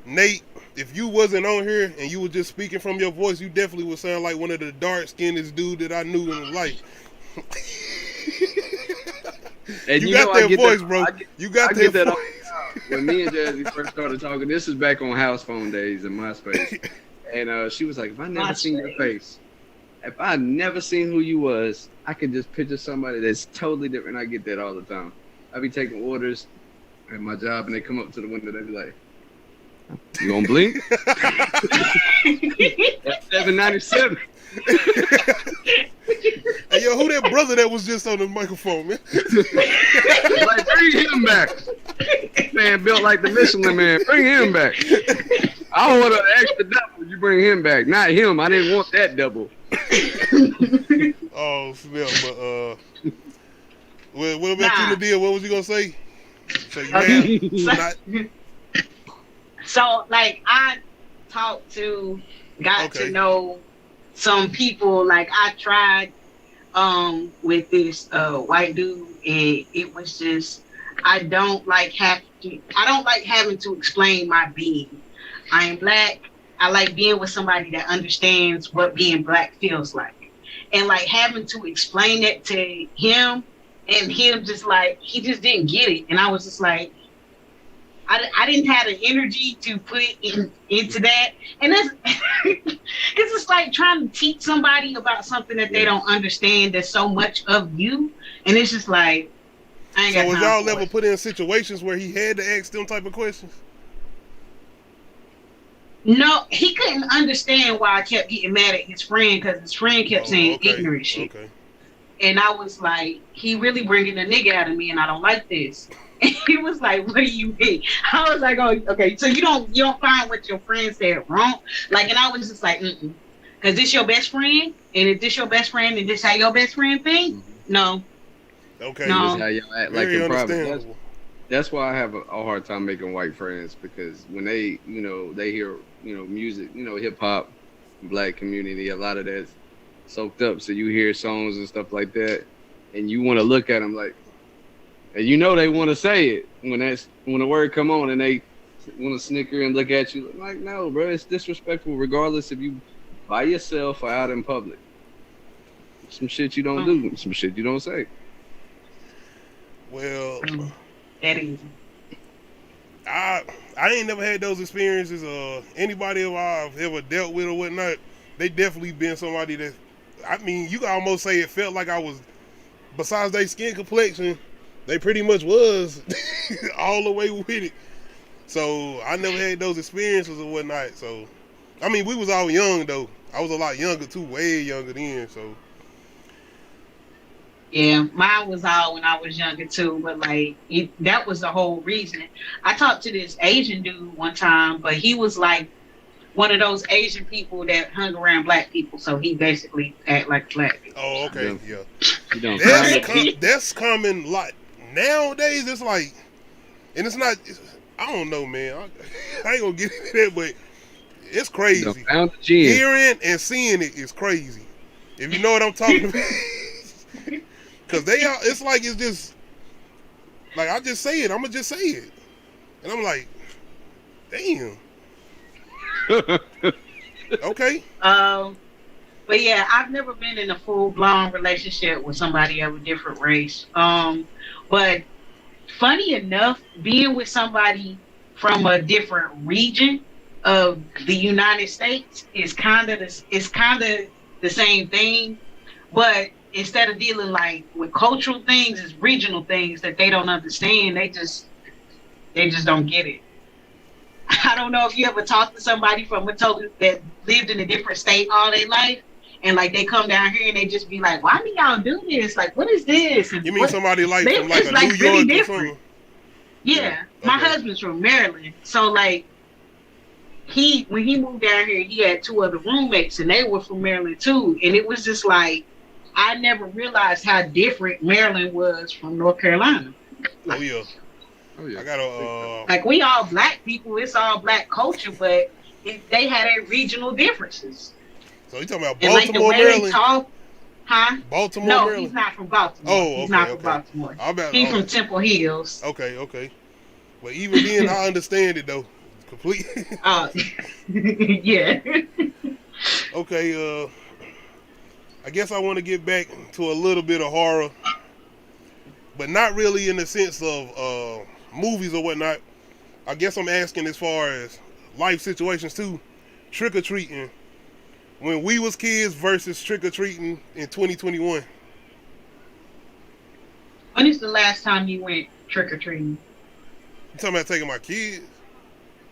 Nate, if you wasn't on here and you were just speaking from your voice, you definitely would sound like one of the dark-skinned dude that I knew in life. And you got that voice, bro. You got that voice. When me and Jazzy first started talking, this is back on house phone days in MySpace. And she was like, if I never seen your face, if I never seen who you was, I could just picture somebody that's totally different. I get that all the time. I be taking orders at my job, and they come up to the window. They be like, "You gonna blink?" That's 797. Hey, yo, who that brother that was just on the microphone, man? Like, bring him back. Man, built like the Michelin Man. Bring him back. I want an extra double. You bring him back, not him. I didn't want that double. Oh, smell, but what about you, Nadia? What was you gonna say? So, like, I got to know some people. Like, I tried with this white dude, and it was just, I don't like having to explain my being. I am black. I like being with somebody that understands what being black feels like, and like having to explain it to him. And him just like, he just didn't get it. And I was just like, I didn't have the energy to put into that. And it's just like trying to teach somebody about something that they don't understand that's so much of you. And it's just like, I ain't got time. So was y'all ever put in situations where he had to ask them type of questions? No, he couldn't understand why I kept getting mad at his friend, because his friend kept saying ignorant shit. Okay. And I was like, he really bringing a nigga out of me, and I don't like this. And he was like, what do you mean? I was like, oh, okay. So you don't find what your friend said wrong? Like, and I was just like, because this your best friend, and if this your best friend, and this how your best friend think? No. Okay. No. This how y'all act like Very in private. understandable. That's why I have a hard time making white friends, because when they, they hear, music, hip hop, black community, a lot of that's soaked up. So you hear songs and stuff like that, and you want to look at them like, and they want to say it when the word come on, and they want to snicker and look at you like, no, bro, it's disrespectful regardless if you by yourself or out in public. Some shit you don't do, some shit you don't say. Well, That is. I ain't never had those experiences. Anybody I've ever dealt with or whatnot, they definitely been somebody that, I mean, you can almost say it felt like I was, besides their skin complexion, they pretty much was all the way with it. So I never had those experiences or whatnot. So, I mean, we was all young though. I was a lot younger too, way younger then. So. Yeah, mine was all when I was younger too, but like that was the whole reason. I talked to this Asian dude one time, but he was like one of those Asian people that hung around black people, so he basically act like black people. Oh, okay, yeah. That's common. Like nowadays, it's like, and it's not. I don't know, man. I ain't gonna get into that, but it's crazy. Hearing and seeing it is crazy. If you know what I'm talking about. Cause it's like, it's just like, I just say it. I'ma just say it, and I'm like, damn. Okay. But yeah, I've never been in a full blown relationship with somebody of a different race. But funny enough, being with somebody from a different region of the United States is kind of the same thing, but instead of dealing like with cultural things, it's regional things that they don't understand. They just don't get it. I don't know if you ever talked to somebody from that lived in a different state all their life, and like they come down here and they just be like, "Why do y'all do this? Like, what is this?" And you mean somebody like from like a like New really York different. or something? Yeah, my Okay. husband's from Maryland, so like when he moved down here, he had two other roommates, and they were from Maryland too, and it was just like, I never realized how different Maryland was from North Carolina. Oh yeah. I got like we all black people, it's all black culture, but they had their regional differences. So you talking about And like the Baltimore, way Maryland? they talk, huh? Baltimore, No, Maryland? he's not from Baltimore. Oh, He's okay, not from okay. Baltimore. I bet- He's oh. from Temple Hills. Okay. But even then, I understand it though, completely. Yeah. Okay. I guess I want to get back to a little bit of horror, but not really in the sense of movies or whatnot. I guess I'm asking as far as life situations too. Trick or treating when we was kids versus trick or treating in 2021. When is the last time you went trick or treating? You talking about taking my kids?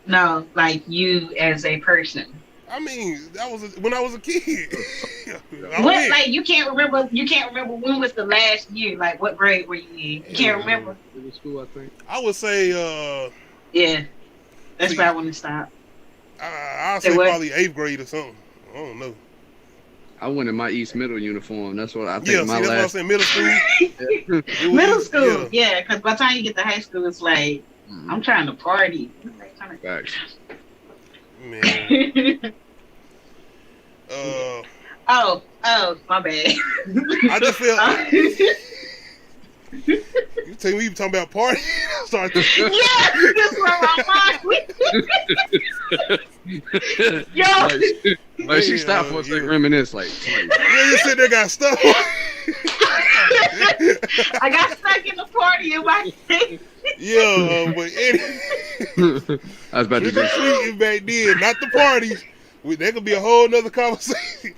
No, like you as a person. I mean, that was when I was a kid. What, like you can't remember when was the last year? Like what grade were you in? You can't remember? Middle school, I think. I would say Yeah. That's where I want to stop. I'll say what? probably 8th grade or something. I don't know. I went in my East Middle uniform. That's what I think. Yeah, see, my that's what I'm last. saying. Middle school. It was- Middle school, yeah, because by the time you get to high school, it's like I'm trying to party. Facts. Man. Oh, my bad. I just feel. You tell me you talking about party? Start to, Yeah, that's where my mind. Yo, Like she stopped for a second, reminisce like. yeah, you sit there got stuff. I got stuck in the party in my face. Yeah, but anyway, I was about to trick or do. treating back then, not the parties. That could be a whole nother conversation.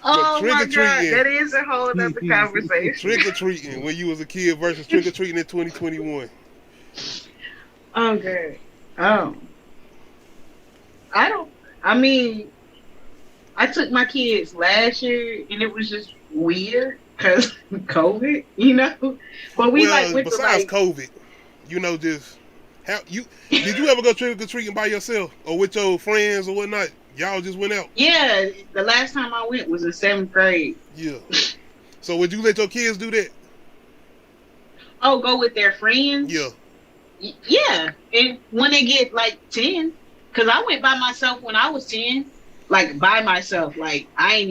Oh my God, trick-or-treating. that is a whole other conversation. Trick or treating when you was a kid versus trick or treating in 2021. Oh, good. Oh. I took my kids last year and it was just weird because COVID, you know. But we well, like went to besides like COVID, you know, just how you did you ever go trick or treating by yourself or with your friends or whatnot? Y'all just went out. yeah. The last time I went was in 7th grade. Yeah. So would you let your kids do that? Oh, go with their friends. Yeah. Yeah, and when they get like 10, because I went by myself when I was 10, like by myself. Like I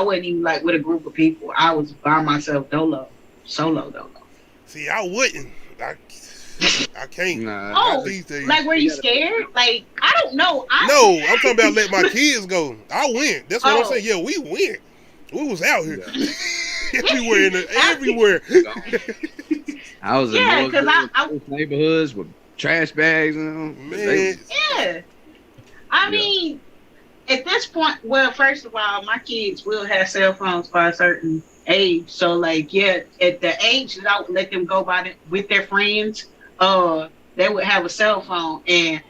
wasn't even like with a group of people. I was by myself, solo. See, I wouldn't. I can't. Nah. Oh, These days. like were you scared? Like I don't know. No, I'm talking about let my kids go. I went. That's what I'm Oh. saying. Yeah, we went. We was out here. Yeah. everywhere. I was Yeah, in 'cause those neighborhoods with trash bags and Man. Yeah, I mean, at this point, well, first of all, my kids will have cell phones by a certain age. So, like, yeah, at the age that I would let them go with their friends, they would have a cell phone. And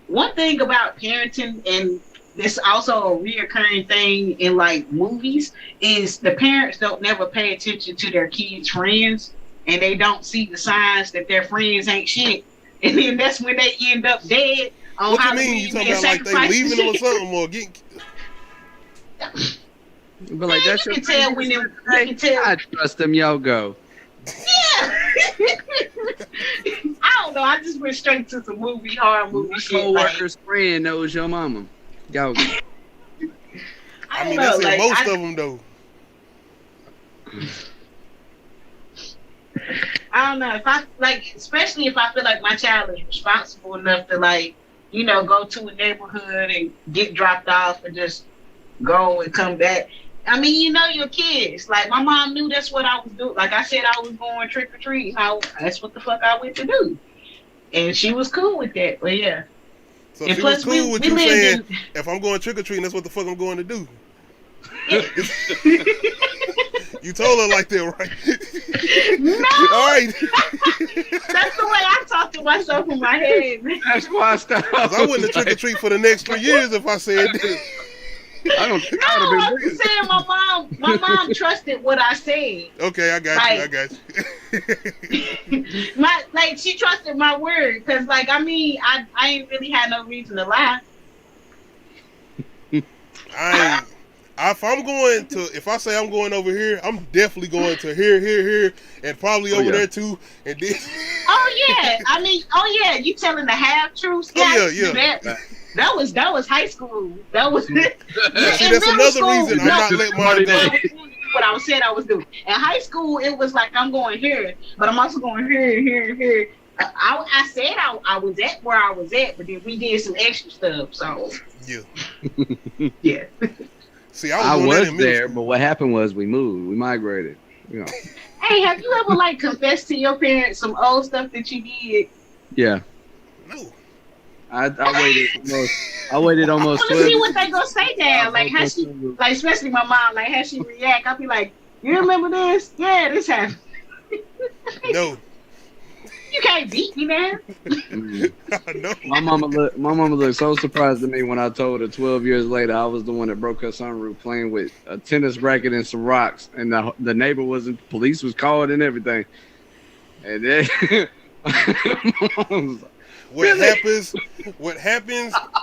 one thing about parenting, and this also a reoccurring thing in like movies, is the parents don't never pay attention to their kids' friends, and they don't see the signs that their friends ain't shit. And then that's when they end up dead. On What you Halloween, mean? You talking being about like they sacrificed leaving and them or shit. something or getting? But like, Man, that's you your can tell when them. You can tell. I trust them, y'all go. Yeah. I don't know. I just went straight to some horror movie My shit. Like, co-worker's friend knows your mama. Y'all go. I I mean, don't know. that's in Like, most of them though. I don't know if I like, especially if I feel like my child is responsible enough to like, you know, go to a neighborhood and get dropped off and just go and come back. I mean, you know, your kids. Like my mom knew that's what I was doing. Like I said, I was going trick or treat. That's what the fuck I went to do, and she was cool with that. But yeah, So and she was plus cool with we you lived saying, in. if I'm going trick or treating, that's what the fuck I'm going to do. You told her like that, right? No, All right. that's the way I talk to myself in my head. That's why I stopped. 'Cause I wouldn't have trick or treat for the next 3 years if I said that. I don't think No, I would have I'm been just saying my mom trusted what I said. Okay, I got you. I got you. She trusted my word, because like I mean I ain't really had no reason to lie. If I say I'm going over here, I'm definitely going to here, and probably over there too. And then, Oh yeah, I mean, oh yeah, you telling the half truths? Oh, yeah. That was high school. That was. see, that's another reason I'm not letting mine go. What I said I was doing. In high school, it was like I'm going here, but I'm also going here. I said I was at where I was at, but then we did some extra stuff. So Yeah. yeah. See, I doing that was in middle there, school. but what happened was we moved. We migrated. You know. Hey, have you ever like confessed to your parents some old stuff that you did? Yeah. No. I waited almost I want to 12 see what they gonna say now. Like how she, like especially my mom, like how she react. I'll be like, you remember this? Yeah, this happened. No. You can't beat me, man. No. My mama looked so surprised at me when I told her 12 years later I was the one that broke her sunroof playing with a tennis racket and some rocks, and the neighbor police was called and everything. And then what happens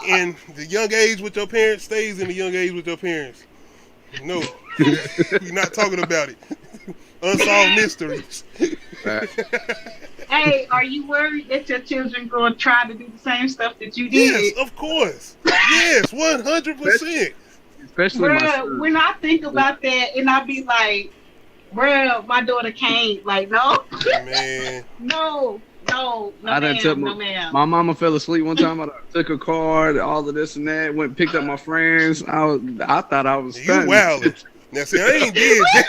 in the young age with your parents stays in the young age with your parents. No. We're not talking about it. Unsolved mysteries. Hey, are you worried that your children going to try to do the same stuff that you did? Yes, of course. Yes, 100%. especially my Bruh, son. when I think about that, and I be like, bruh, my daughter can't. Like, no, Man. no, I done took ma'am. my mama fell asleep one time. I took her card, all of this and that. Went and picked up my friends. I thought I was You stunning. wildin'. Now see, I ain't did that.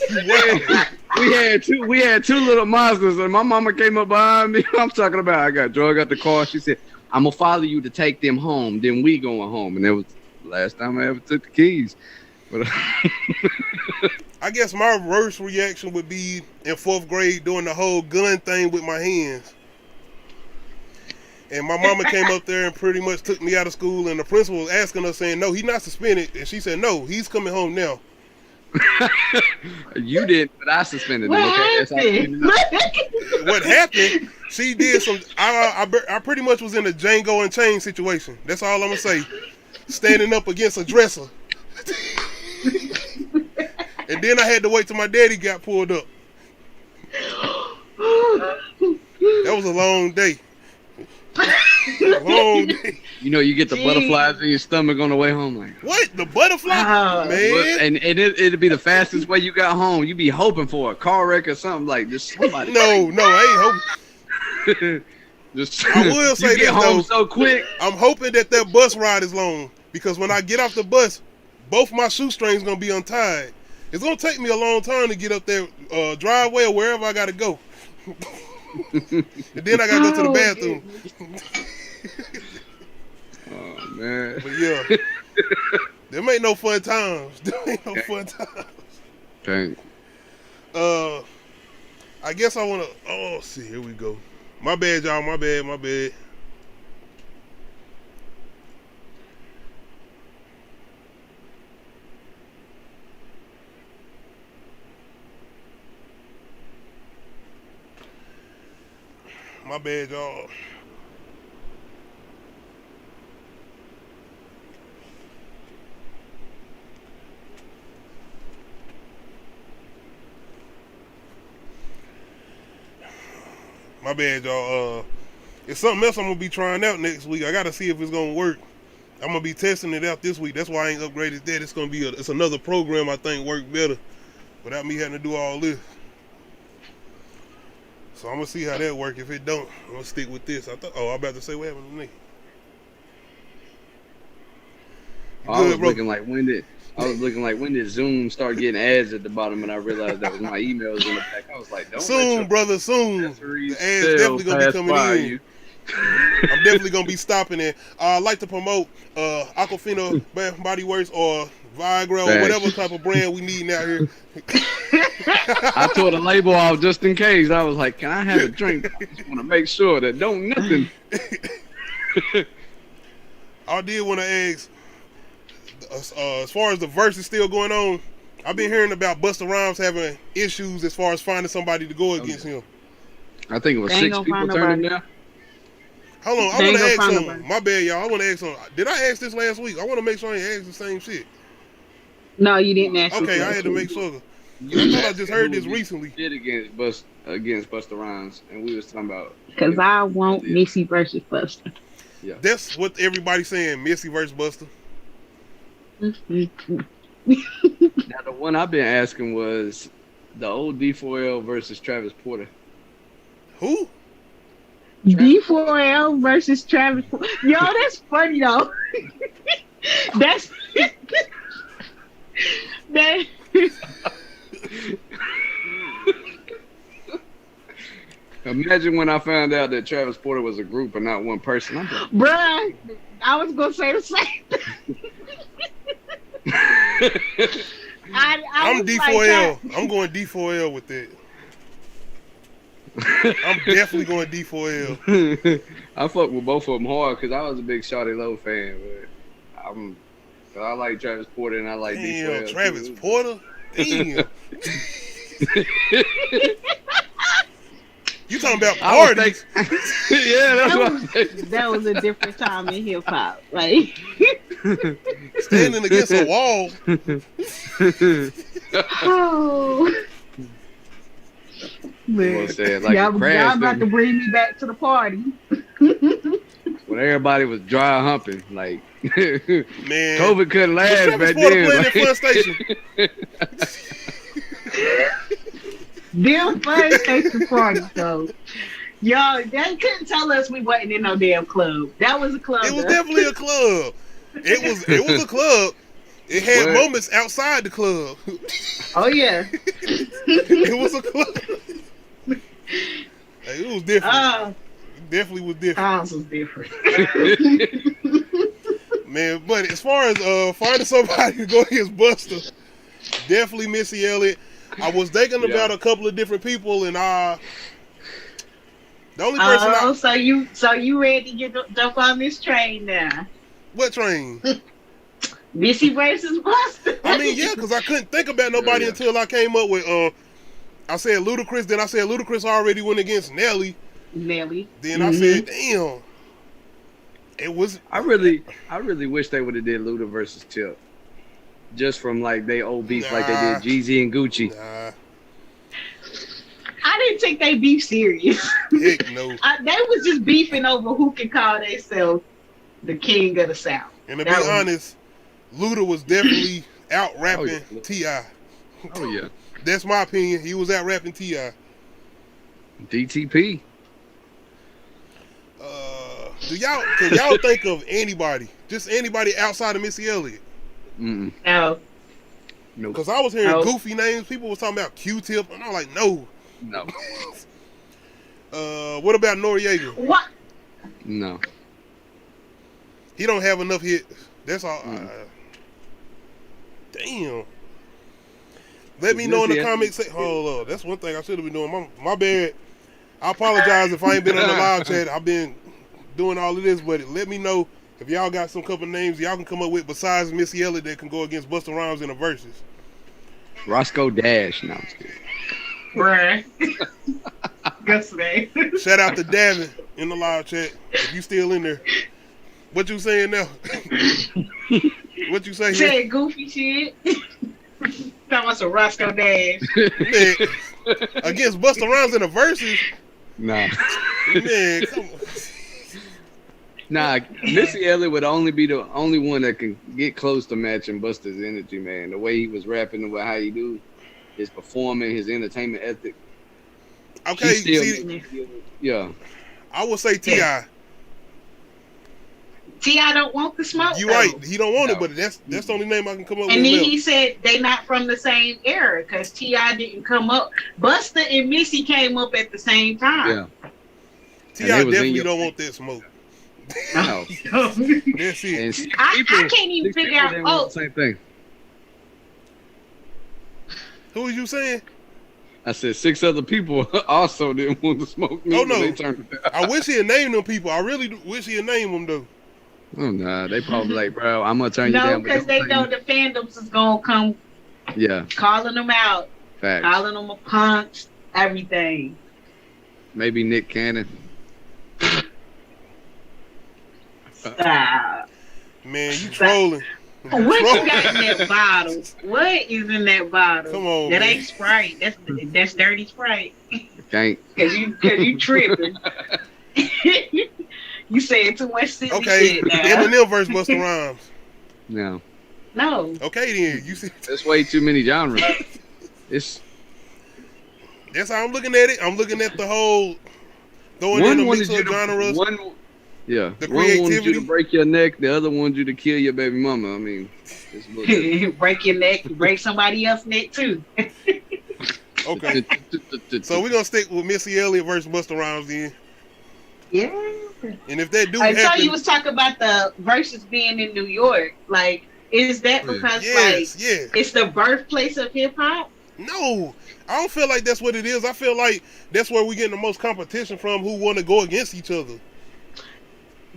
You wildin'. We had two little monsters, and my mama came up behind me. I'm talking about I got drug out the car. She said, "I'm gonna follow you to take them home. Then we going home." And that was the last time I ever took the keys. But I guess my worst reaction would be in 4th grade doing the whole gun thing with my hands. And my mama came up there and pretty much took me out of school, and the principal was asking us saying, no, he's not suspended. And she said, no, he's coming home now. You didn't, but I suspended What him. Okay, that's how you happened? know. What happened? She did some. I pretty much was in a Django and chain situation. That's all I'm gonna say. Standing up against a dresser, and then I had to wait till my daddy got pulled up. That was a long day. Long day. You know, you get the Jeez. butterflies in your stomach on the way home, like. What? The butterfly? Oh. Man. And it'd be the fastest way you got home. You be hoping for a car wreck or something like just somebody. No, I ain't hoping. Just I will say you get this, home though. so quick. I'm hoping that bus ride is long, because when I get off the bus, both my shoestrings gonna be untied. It's gonna take me a long time to get up there, driveway or wherever I gotta go. And then I gotta go to the bathroom. Oh man. But yeah, them ain't no fun times. Them ain't no fun times. Dang. I guess I wanna. Oh, see, here we go. My bad, y'all. My bad. My bad. My bad, y'all. My bad, y'all. It's something else I'm gonna be trying out next week. I gotta see if it's gonna work. I'm gonna be testing it out this week. That's why I ain't upgraded that. It's gonna be it's another program I think work better without me having to do all this. So I'm gonna see how that work. If it don't, I'm gonna stick with this. I'm about to say what happened to me. I was looking like when did Zoom start getting ads at the bottom, and I realized that was my emails in the back. I was like, don't soon, brother, soon. The ads definitely gonna be coming in. You. I'm definitely gonna be stopping it. I like to promote Aquafina Body Works or Viagra or whatever type of brand we need out here. I tore the label off just in case. I was like, can I have a drink? I just want to make sure that don't nothing. I did want to ask, as far as the verse is still going on, I've been hearing about Busta Rhymes having issues as far as finding somebody to go against him. I think it was They ain't 6 gonna people find turning nobody. down. Hold on, I They want ain't to gonna ask find something. nobody. My bad, y'all. I want to ask something. Did I ask this last week? I want to make sure I ain't asked the same shit. No, you didn't ask. Okay, I had to make sure. I thought I just heard this recently. Did against Busta Rhymes, and we was talking about Because I want Missy versus Busta. Yeah. That's what everybody's saying. Missy versus Busta. Now the one I've been asking was the old D4L versus Travis Porter. Who? D4L versus Travis. Yo, that's funny though. That's that. Imagine when I found out that Travis Porter was a group and not one person. I'm like, Bruh, I was gonna say the same thing. I'm was D4L. like, I'm going D4L with that. I'm definitely going D4L. I fuck with both of them hard because I was a big Shawty Low fan, but I like Travis Porter and I like Damn, D4L. Travis too. Porter? Damn. You talking about I was parties? Yeah, that's what I'm saying. that was a different time in hip hop. Like Standing against a wall. oh. Man. Saying, like y'all crash about to them. bring me back to the party. When everybody was dry humping, like Man. COVID couldn't Was last Travis back Porter then. playing like- at Fun Station? Damn fun station party though. Y'all, they couldn't tell us we wasn't in no damn club. That was a club. It was though. definitely a club. It was a club. It had What? moments outside the club. Oh yeah. It was a club. Hey, it was different. It definitely was different. Ours was different. Man, but as far as finding somebody to go against Busta, definitely Missy Elliott. I was thinking about a couple of different people, and the only person so you ready to jump on this train now? what train? Missy versus Busta. I mean, yeah, because I couldn't think about nobody until I came up with I said Ludacris, then I said Ludacris already went against Nelly. Nelly. Then I said, damn. It was I really wish they would have did Luda versus Tip. Just from like they old beef like they did Jeezy and Gucci. Nah. I didn't take they beef serious. Heck no. They was just beefing over who can call themselves the king of the South. And to be honest, Luda was definitely out rapping T.I. Oh yeah. That's my opinion. He was out rapping T.I. DTP. Can y'all think of anybody? Just anybody outside of Missy Elliott? Mm-mm. No. Nope. Because I was hearing goofy names. People was talking about Q-Tip, and I'm like, no. No. What about Noriega? What? No. He don't have enough hits. That's all. Damn. Let me know in the comments. Hold on. That's one thing I should have been doing. My bad. I apologize if I ain't been on the live chat. I've been doing all of this, but let me know if y'all got some couple names y'all can come up with besides Missy Elliott that can go against Busta Rhymes in the verses. Roscoe Dash. No, I'm just kidding. Bruh. Guess name. Shout out to Davin in the live chat. If you still in there. What you saying now? What you say here? Said goofy shit. Talking about some Roscoe Dash. Man, against Busta Rhymes in the verses? Nah. Man, come on. Nah, Missy Elliott would only be the only one that can get close to matching Busta's energy, man. The way he was rapping, the way how he do his performing, his entertainment ethic. Okay, yeah. I would say T.I. T.I. don't want the smoke. You right. He don't want it, but that's the only name I can come up with. And then he said they not from the same era because T.I. didn't come up. Busta and Missy came up at the same time. Yeah. T.I. definitely don't want that smoke. No. That's it. I can't even figure out. Same thing. Who are you saying? I said 6 other people also didn't want to smoke me. Oh no! They turned it down. I wish he'd name them people. I really wish he'd name them though. Oh nah, they probably like, bro, I'm gonna turn you down. No, because they know the fandoms is gonna come. Yeah. Calling them out. Facts. Calling them a punch. Everything. Maybe Nick Cannon. Stop. Man, you trolling. What you got in that bottle? What is in that bottle? Come on, that man. ain't Sprite. That's dirty Sprite. Can't. Cause you tripping. You saying too much silly Okay, shit now. Eminem versus Busta Rhymes. No. No. Okay then, you see. There's way too many genres. It's That's how I'm looking at it. I'm looking at the whole throwing in a mix of genres. Yeah. The One wanted you creativity. to break your neck, the other wanted you to kill your baby mama. I mean, it's a little Break your neck, break somebody else's neck too. Okay. So we're gonna stick with Missy Elliott versus Busta Rhymes then. Yeah. And if that do I saw happen, you was talking about the verses being in New York. Like, is that because it's the birthplace of hip hop? No, I don't feel like that's what it is. I feel like that's where we getting the most competition from. Who want to go against each other?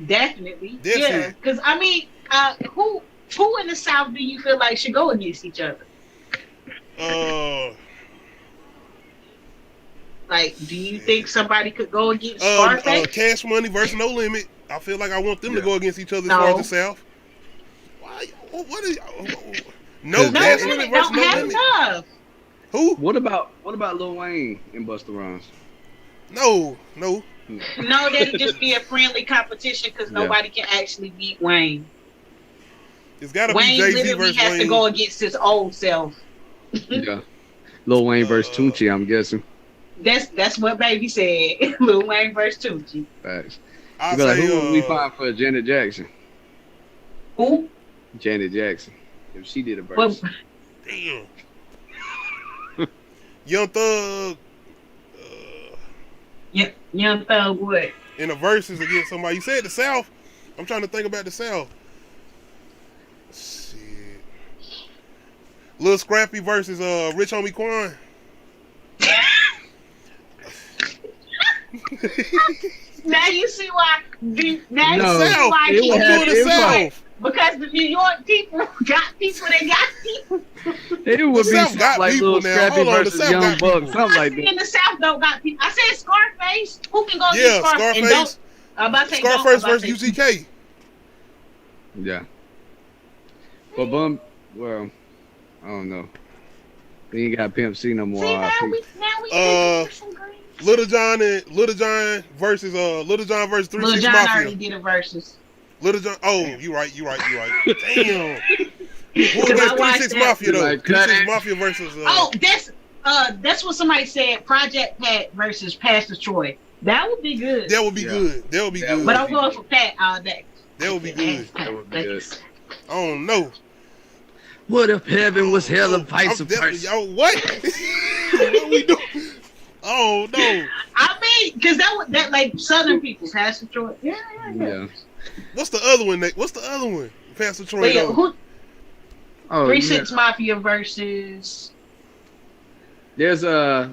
Definitely. Yeah. Because I mean, who in the South do you feel like should go against each other? Like, do you think somebody could go against Scarface? Cash Money versus No Limit. I feel like I want them to go against each other as far as the South. Why? What is? No Cash Money versus No Limit. Enough. Who? What about Lil Wayne and Busta Rhymes? No. No, that'd just be a friendly competition because nobody can actually beat Wayne. It's got to be Wayne Jay-Z literally versus has Wayne. to go against his old self. Yeah. Lil Wayne versus Tunechi, I'm guessing. That's what Baby said. Lil Wayne versus Tunechi. Facts. I like, say, who would we find for Janet Jackson? Who? Janet Jackson. If she did a verse. Damn. Young Thug. Young Thug what? In the verses against somebody. You said the South. I'm trying to think about the South. Shit. Lil Scrappy versus Rich Homie Quan. Now you see why. South. I'm doing the South. because the New York people got people that got people. It would The be South something got like people Little now. Scrappy Hold on, the versus South Young got Buck, people. something like In that. the South don't got people. I said Scarface. Who can go Yeah, get Scarface? And Scarface. don't, I'm about to say Scarface don't, I'm about versus to say- UGK. Yeah. But Bum, well, I don't know. We ain't got Pimp C no more. See, now RIP. we Uh, can some green. Little John versus 3 Lil 6 Jon Mafia. already did a versus. Little John. Oh, you right. Damn. Who Because against I 3 watched 6 that. Mafia though? Like, 3 cut 6 it. Mafia versus. Oh, that's what somebody said. Project Pat versus Pastor Troy. That would be good. That would be Yeah. good. That would be That good. would But I'm going for Pat all day. That would be good. That would be good. I don't know. What if heaven was hell Oh, and vice I'm versa? definitely- Yo, what? What we doing? Oh no. I mean, because that like Southern people, Pastor Troy. Yeah. Yeah. What's the other one? Nate? What's the other one? Pastor Troy. But yeah, though. who Oh, 3 yeah. 6 Mafia versus There's that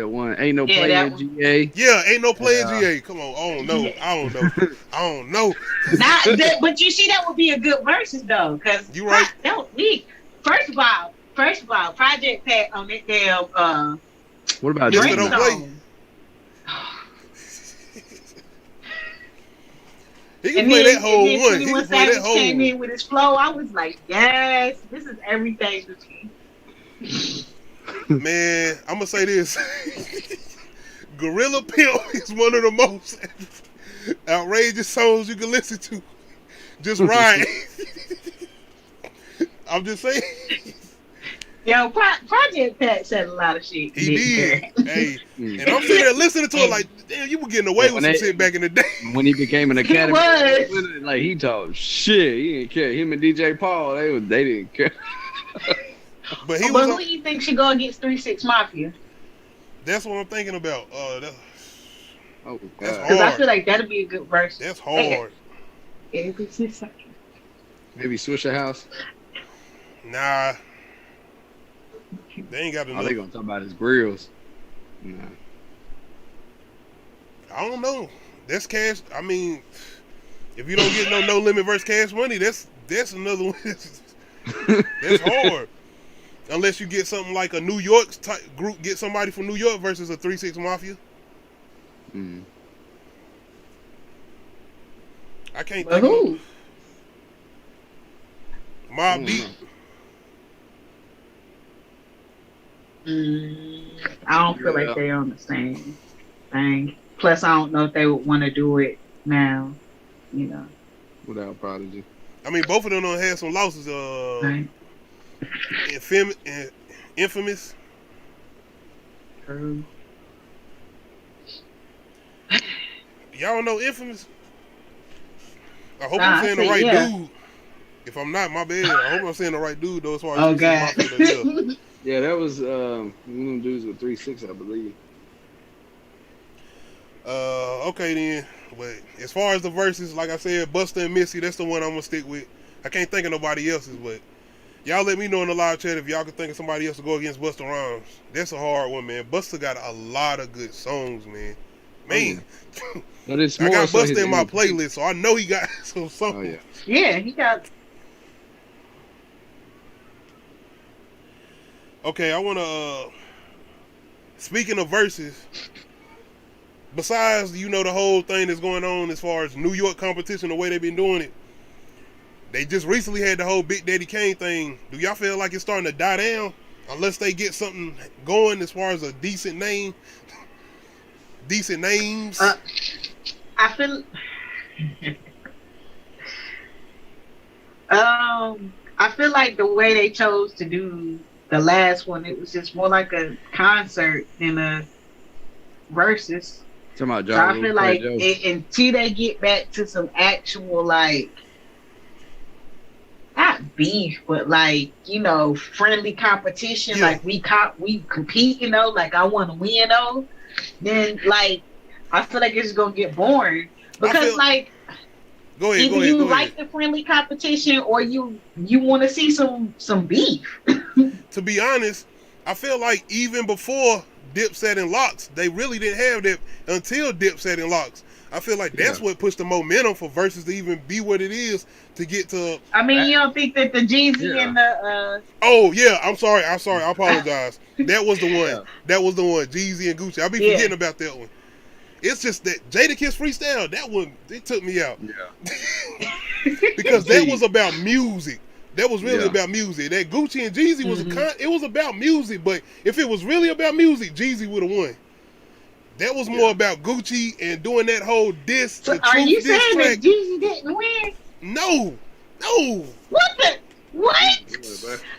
one ain't no Yeah, play that in one. GA. Yeah, ain't no play in Yeah. GA. Come on. I don't know. not that, but you see that would be a good versus though, because You right. That would be first of all, Project Pat on that damn What about Yes, Drake? they don't play. He can And play then, that whole and then one. He 21 can play that Savage came whole. in with his flow. I was like, yes, this is everything with me. Man, I'm gonna say this. Gorilla Pimp is one of the most outrageous songs you can listen to. Just ride. I'm just saying. Yo, Project Pat said a lot of shit. He did. Hey, and I'm sitting there listening to it like, damn, you were getting away with some shit back in the day. When he became an He academy, was. like he talked shit. He didn't care. Him and DJ Paul, they didn't care. But he But was. who do you think should go against 3 6 Mafia? That's what I'm thinking about. Oh That's God. Because I hard. feel like that'd be a good verse. That's hard. Every 6 seconds. Maybe Swisher House. Nah. They ain't got Oh, enough. they gonna talk about his grills. Nah. I don't know. That's cash. I mean, if you don't get no limit versus Cash Money, that's another one. That's hard. Unless you get something like a New York type group, get somebody from New York versus a 3 6 Mafia. Mm. I can't But think who? of Mob Deep. I don't feel Yeah. like they're on the same thing. Plus, I don't know if they would want to do it now. You know, Without Prodigy. I mean, both of them done had some losses. right? Infamous. True. Y'all don't know Infamous? I hope Nah, I'm I saying the say right yeah. dude. If I'm not, my bad. I hope I'm saying the right dude though. As far as Oh 3 6 God. Mafia, though, yeah. Yeah, that was one of them dudes with 3-6, I believe. Okay then. But as far as the verses, like I said, Busta and Missy, that's the one I'm gonna stick with. I can't think of nobody else's, but y'all let me know in the live chat if y'all can think of somebody else to go against Busta Rhymes. That's a hard one, man. Busta got a lot of good songs, man. Man, But it's I more got so Busta his in my energy. playlist, so I know he got some songs. Oh yeah. Yeah, he got. Okay, I wanna. Speaking of verses, besides the whole thing that's going on as far as New York competition, the way they've been doing it, they just recently had the whole Big Daddy Kane thing. Do y'all feel like it's starting to die down unless they get something going as far as a decent name, decent names? I feel. I feel like the way they chose to do the last one, it was just more like a concert than a versus. Talking about So Ja I Rule, feel Fat like Joe. until they get back to some actual not beef, but friendly competition, Yeah. like we compete, like I want to win, then I feel like it's gonna get boring because Go ahead, either go ahead, you go like ahead. the friendly competition or you want to see some beef. To be honest, I feel like even before Dipset and Locks, they really didn't have that until Dipset and Locks. I feel like that's what pushed the momentum for Versus to even be what it is to get to. I mean, you don't think that the Jeezy and the Oh yeah, I'm sorry. I apologize. That was the one. That was the one. Jeezy and Gucci. I be forgetting about that one. It's just that Jadakiss freestyle. That one, it took me out. Yeah. Because that was about music. That was really about music. That Gucci and Jeezy was it was about music. But if it was really about music, Jeezy would have won. That was more about Gucci and doing that whole diss. So are you saying that Jeezy didn't win? No. What the? What?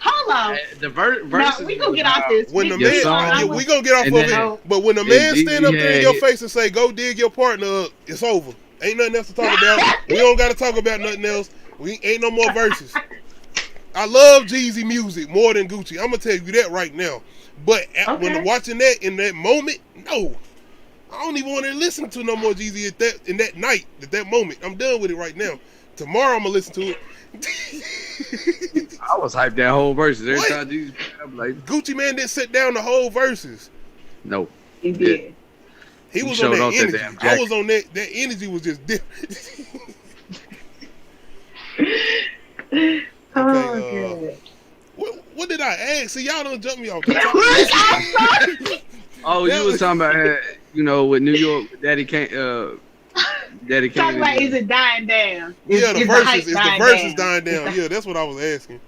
Hold on. The verse. No, we gonna get off this. When the man, we gonna get off of it. But when the man stand up there in your face and say, "Go dig your partner up," it's over. Ain't nothing else to talk about. We don't got to talk about nothing else. We ain't no more verses. I love Jeezy music more than Gucci. I'm gonna tell you that right now. But when watching that in that moment, no. I don't even want to listen to no more Jeezy in that night, at that moment. I'm done with it right now. Tomorrow I'm gonna listen to it. I was hyped that whole verses every time Jeezy. I'm like, Gucci Man didn't sit down the whole verses. No, he did. He was on that energy. I was on that. That energy was just different. Okay. What did I ask? See, y'all don't jump me off the top. Oh, you was talking about, with New York, Daddy Kane. Talking about, is it dying down? The verses dying down. Yeah, that's what I was asking.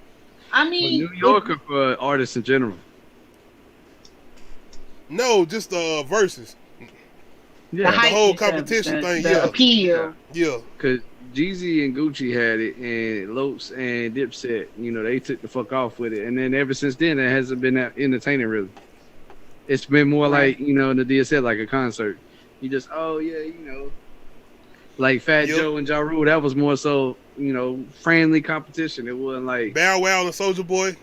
I mean, for New York or for artists in general? No, just verses. Yeah, the whole competition thing. The appeal. Yeah, because Jeezy and Gucci had it, and Lopes and Dipset, they took the fuck off with it, and then ever since then, it hasn't been that entertaining really. It's been more like, in the DSL, like a concert. You just, like Fat Joe and Ja Rule, that was more so, friendly competition. It wasn't like Bow Wow and Soulja Boy.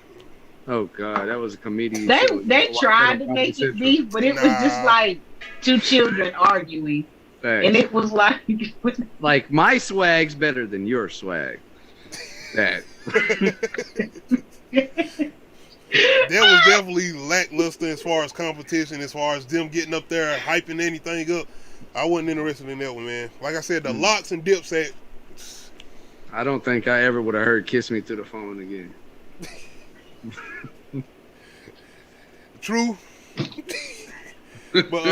Oh God, that was a comedian. They tried to make it beef, but it was just like two children arguing. Facts. And it was like my swag's better than your swag. That. That was definitely lackluster as far as competition, as far as them getting up there hyping anything up. I wasn't interested in that one, man. Like I said, the Locks and Dipset. I don't think I ever would have heard "Kiss Me Through the Phone" again. True. But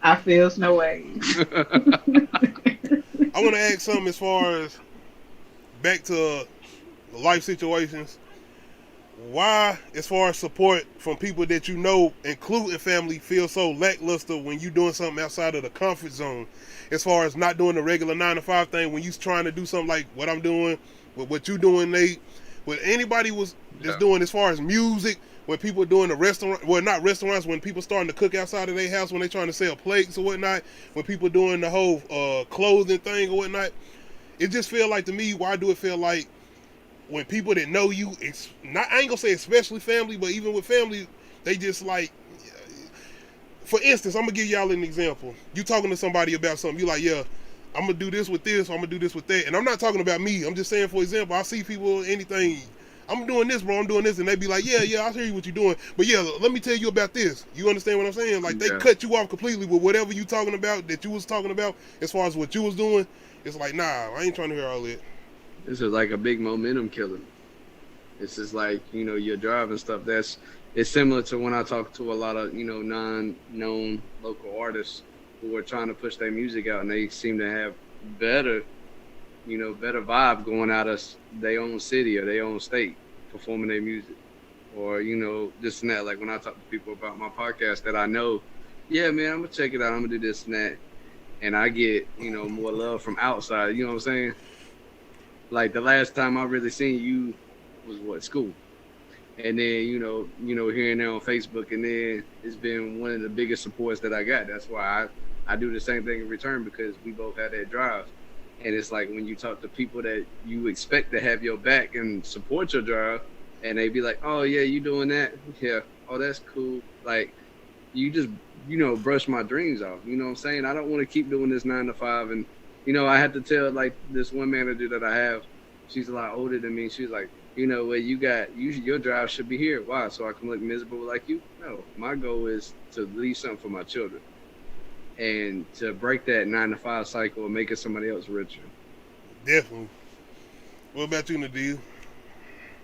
I feel no way. I want to ask something as far as back to life situations. Why, as far as support from people that you know, including family, feel so lackluster when you doing something outside of the comfort zone? As far as not doing the regular 9 to 5 thing, when you trying to do something like what I'm doing, with what you doing, Nate, what anybody was just doing as far as music, when people are doing the restaurant, well, not restaurants, when people starting to cook outside of their house, when they trying to sell plates or whatnot, when people doing the whole clothing thing or whatnot, it just feel like to me, why do it feel like when people that know you, it's not, I ain't gonna say especially family, but even with family, they just like, for instance, I'm gonna give y'all an example. You talking to somebody about something, you like, yeah, I'm gonna do this with this, I'm gonna do this with that, and I'm not talking about me. I'm just saying, for example, I see people, anything, I'm doing this, bro, I'm doing this, and they be like, yeah, I hear you what you're doing, but yeah, let me tell you about this. You understand what I'm saying? Like, they cut you off completely with whatever you talking about, that you was talking about, as far as what you was doing. It's like, nah, I ain't trying to hear all that. This is like a big momentum killer. It's just like, your drive and stuff. It's similar to when I talk to a lot of, non-known local artists who are trying to push their music out, and they seem to have better vibe going out of their own city or their own state performing their music. Or, this and that. Like when I talk to people about my podcast that I know, yeah, man, I'm going to check it out. I'm going to do this and that. And I get, more love from outside. You know what I'm saying? Like the last time I really seen you was school. And then, here and there on Facebook, and then it's been one of the biggest supports that I got. That's why I do the same thing in return, because we both had that drive. And it's like when you talk to people that you expect to have your back and support your drive, and they be like, oh yeah, you doing that? Yeah. Oh, that's cool. Like, you just, brush my dreams off. You know what I'm saying? I don't want to keep doing this 9 to 5. And, I had to tell like this one manager that I have, she's a lot older than me. She's like, well, your drive should be here. Why? So I can look miserable like you? No, my goal is to leave something for my children. and to break that 9 to 5 cycle and making somebody else richer. Definitely. What about you, Nadia?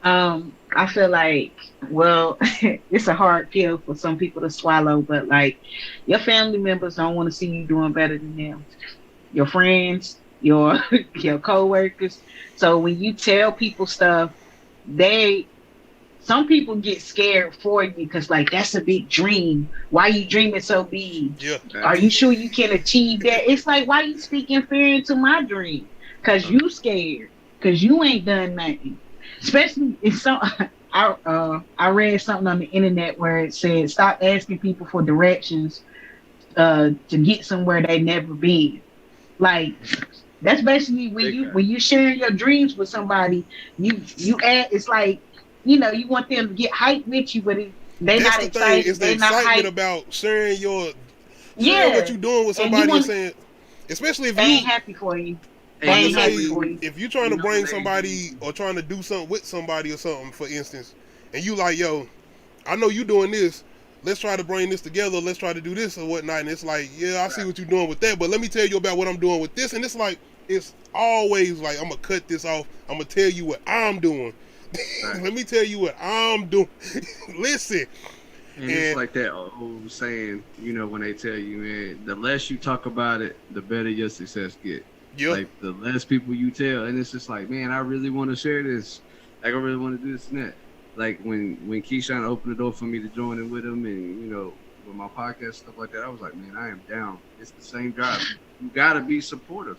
I feel like, well, it's a hard pill for some people to swallow, but like your family members don't want to see you doing better than them. Your friends, your your coworkers. So when you tell people stuff, they some people get scared for you because like that's a big dream. Why you dreaming so big? Yeah. Are you sure you can achieve that? It's like, why you speaking fear into my dream? Cause you scared. Cause you ain't done nothing. Especially if some I read something on the internet where it said stop asking people for directions to get somewhere they never been. Like that's basically when you share your dreams with somebody, you add it's like, you know, you want them to get hyped with you, but they That's not the excited. thing. It's the They not excitement hyped. about sharing what Yeah, you're doing with and somebody you and want, saying, especially if they you ain't happy for you. They I'm ain't gonna happy say, for you. if you're trying to bring somebody or trying to do something with somebody or something, for instance, and you like, yo, I know you doing this. Let's try to bring this together. Let's try to do this or whatnot. And it's like, yeah, I see what you're doing with that, but let me tell you about what I'm doing with this. And it's like, it's always like, I'm gonna cut this off. I'm gonna tell you what I'm doing. Let me tell you what I'm doing. Listen. And it's like that old saying, you know, when they tell you, man, the less you talk about it, the better your success get. Yep. Like the less people you tell, and it's just like, man, I really want to share this. Like I really want to do this and that. Like when Keyshawn opened the door for me to join in with him, and you know, with my podcast stuff like that, I was like, man, I am down. It's the same drive. You gotta be supportive,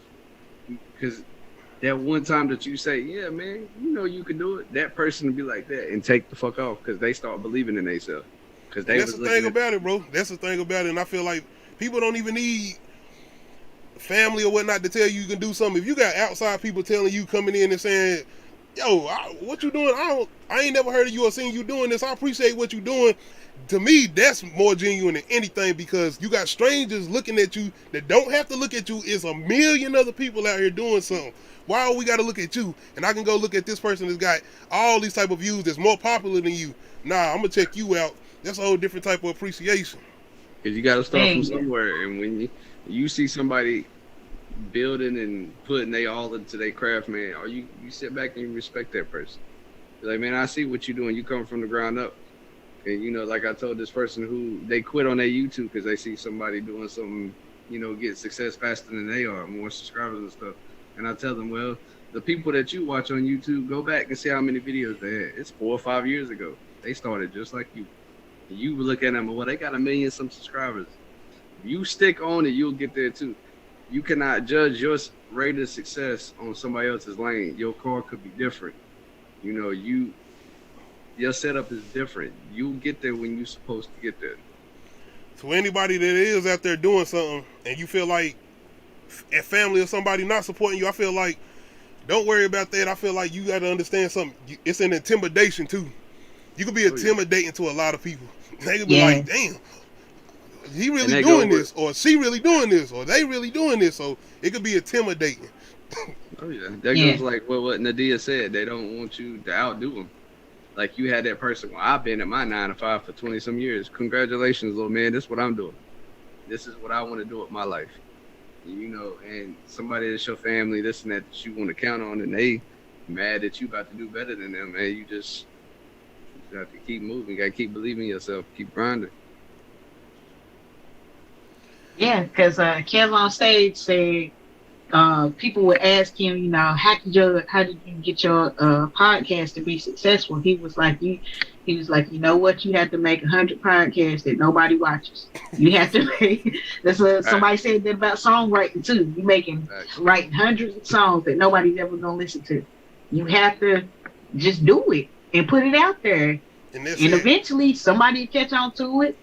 because that one time that you say, yeah, man, you know you can do it, that person will be like that and take the fuck off because they start believing in themselves. Because that's the thing about it, bro. That's the thing about it, and I feel like people don't even need family or whatnot to tell you can do something. If you got outside people telling you, coming in and saying, yo, what you doing? I ain't never heard of you or seen you doing this. I appreciate what you doing. To me, that's more genuine than anything, because you got strangers looking at you that don't have to look at you. It's a million other people out here doing something. Why we got to look at you? And I can go look at this person that's got all these type of views that's more popular than you. Nah, I'm going to check you out. That's a whole different type of appreciation. Because you got to start from somewhere. And when you see somebody building and putting they all into their craft, man, or you sit back and you respect that person. You're like, man, I see what you're doing. You come from the ground up. And, you know, like I told this person who they quit on their YouTube because they see somebody doing something, you know, get success faster than they are, more subscribers and stuff. And I tell them, well, the people that you watch on YouTube, go back and see how many videos they had. It's 4 or 5 years ago. They started just like you. And you look at them, well, they got 1 million some subscribers. If you stick on it, you'll get there too. You cannot judge your rate of success on somebody else's lane. Your car could be different. You know, your setup is different. You'll get there when you're supposed to get there. So anybody that is out there doing something and you feel like a family or somebody not supporting you, I feel like don't worry about that. I feel like you got to understand something. It's an intimidation too. You could be intimidating to a lot of people. They could be like, damn, he really doing this, or she really doing this, or they really doing this. So it could be intimidating. Oh yeah, that goes like what Nadia said. They don't want you to outdo them. Like you had that person. Well, I've been at my 9 to 5 for 20 some years. Congratulations, little man. This is what I'm doing. This is what I want to do with my life. You know, and somebody that's your family, this and that you want to count on, and they mad that you about to do better than them, man. You just have to keep moving. You got to keep believing in yourself. Keep grinding. Yeah, because Kev on stage said people would ask him, you know, how did you get your podcast to be successful? He was like, you know what? You have to make 100 podcasts that nobody watches. You have to make. That's what somebody said that about songwriting too. You writing hundreds of songs that nobody's ever gonna listen to. You have to just do it and put it out there, and eventually somebody will catch on to it.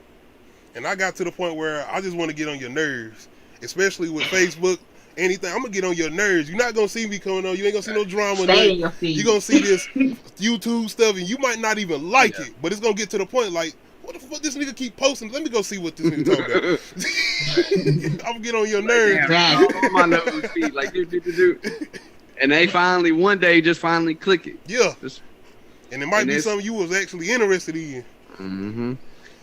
And I got to the point where I just want to get on your nerves, especially with Facebook. Anything, I'm gonna get on your nerves. You're not gonna see me coming on. You ain't gonna see no drama. You're gonna see this YouTube stuff, and you might not even like it, but it's gonna get to the point like, what the fuck this nigga keep posting? Let me go see what this nigga talking about. I'm gonna get on your nerves. On my nose feet, like do. And they finally one day just finally click it. Yeah. And it might be something you was actually interested in. Mm-hmm.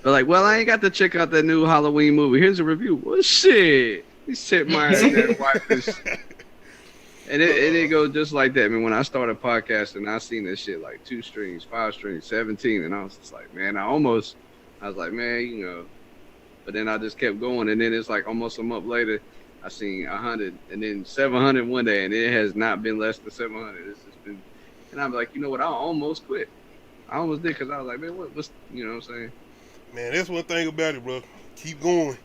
They're like, well, I ain't got to check out that new Halloween movie. Here's a review. Well, shit. He set my ass down and watched this. And it goes just like that. I mean, when I started podcasting, I seen this shit like 2 streams, 5 streams, 17. And I was just like, man, I was like, man, you know. But then I just kept going. And then it's like almost a month later, I seen 100 and then 700 one day. And it has not been less than 700. It's just been, and I'm like, you know what? I almost quit. I almost did because I was like, man, what's, you know what I'm saying? Man, that's one thing about it, bro. Keep going.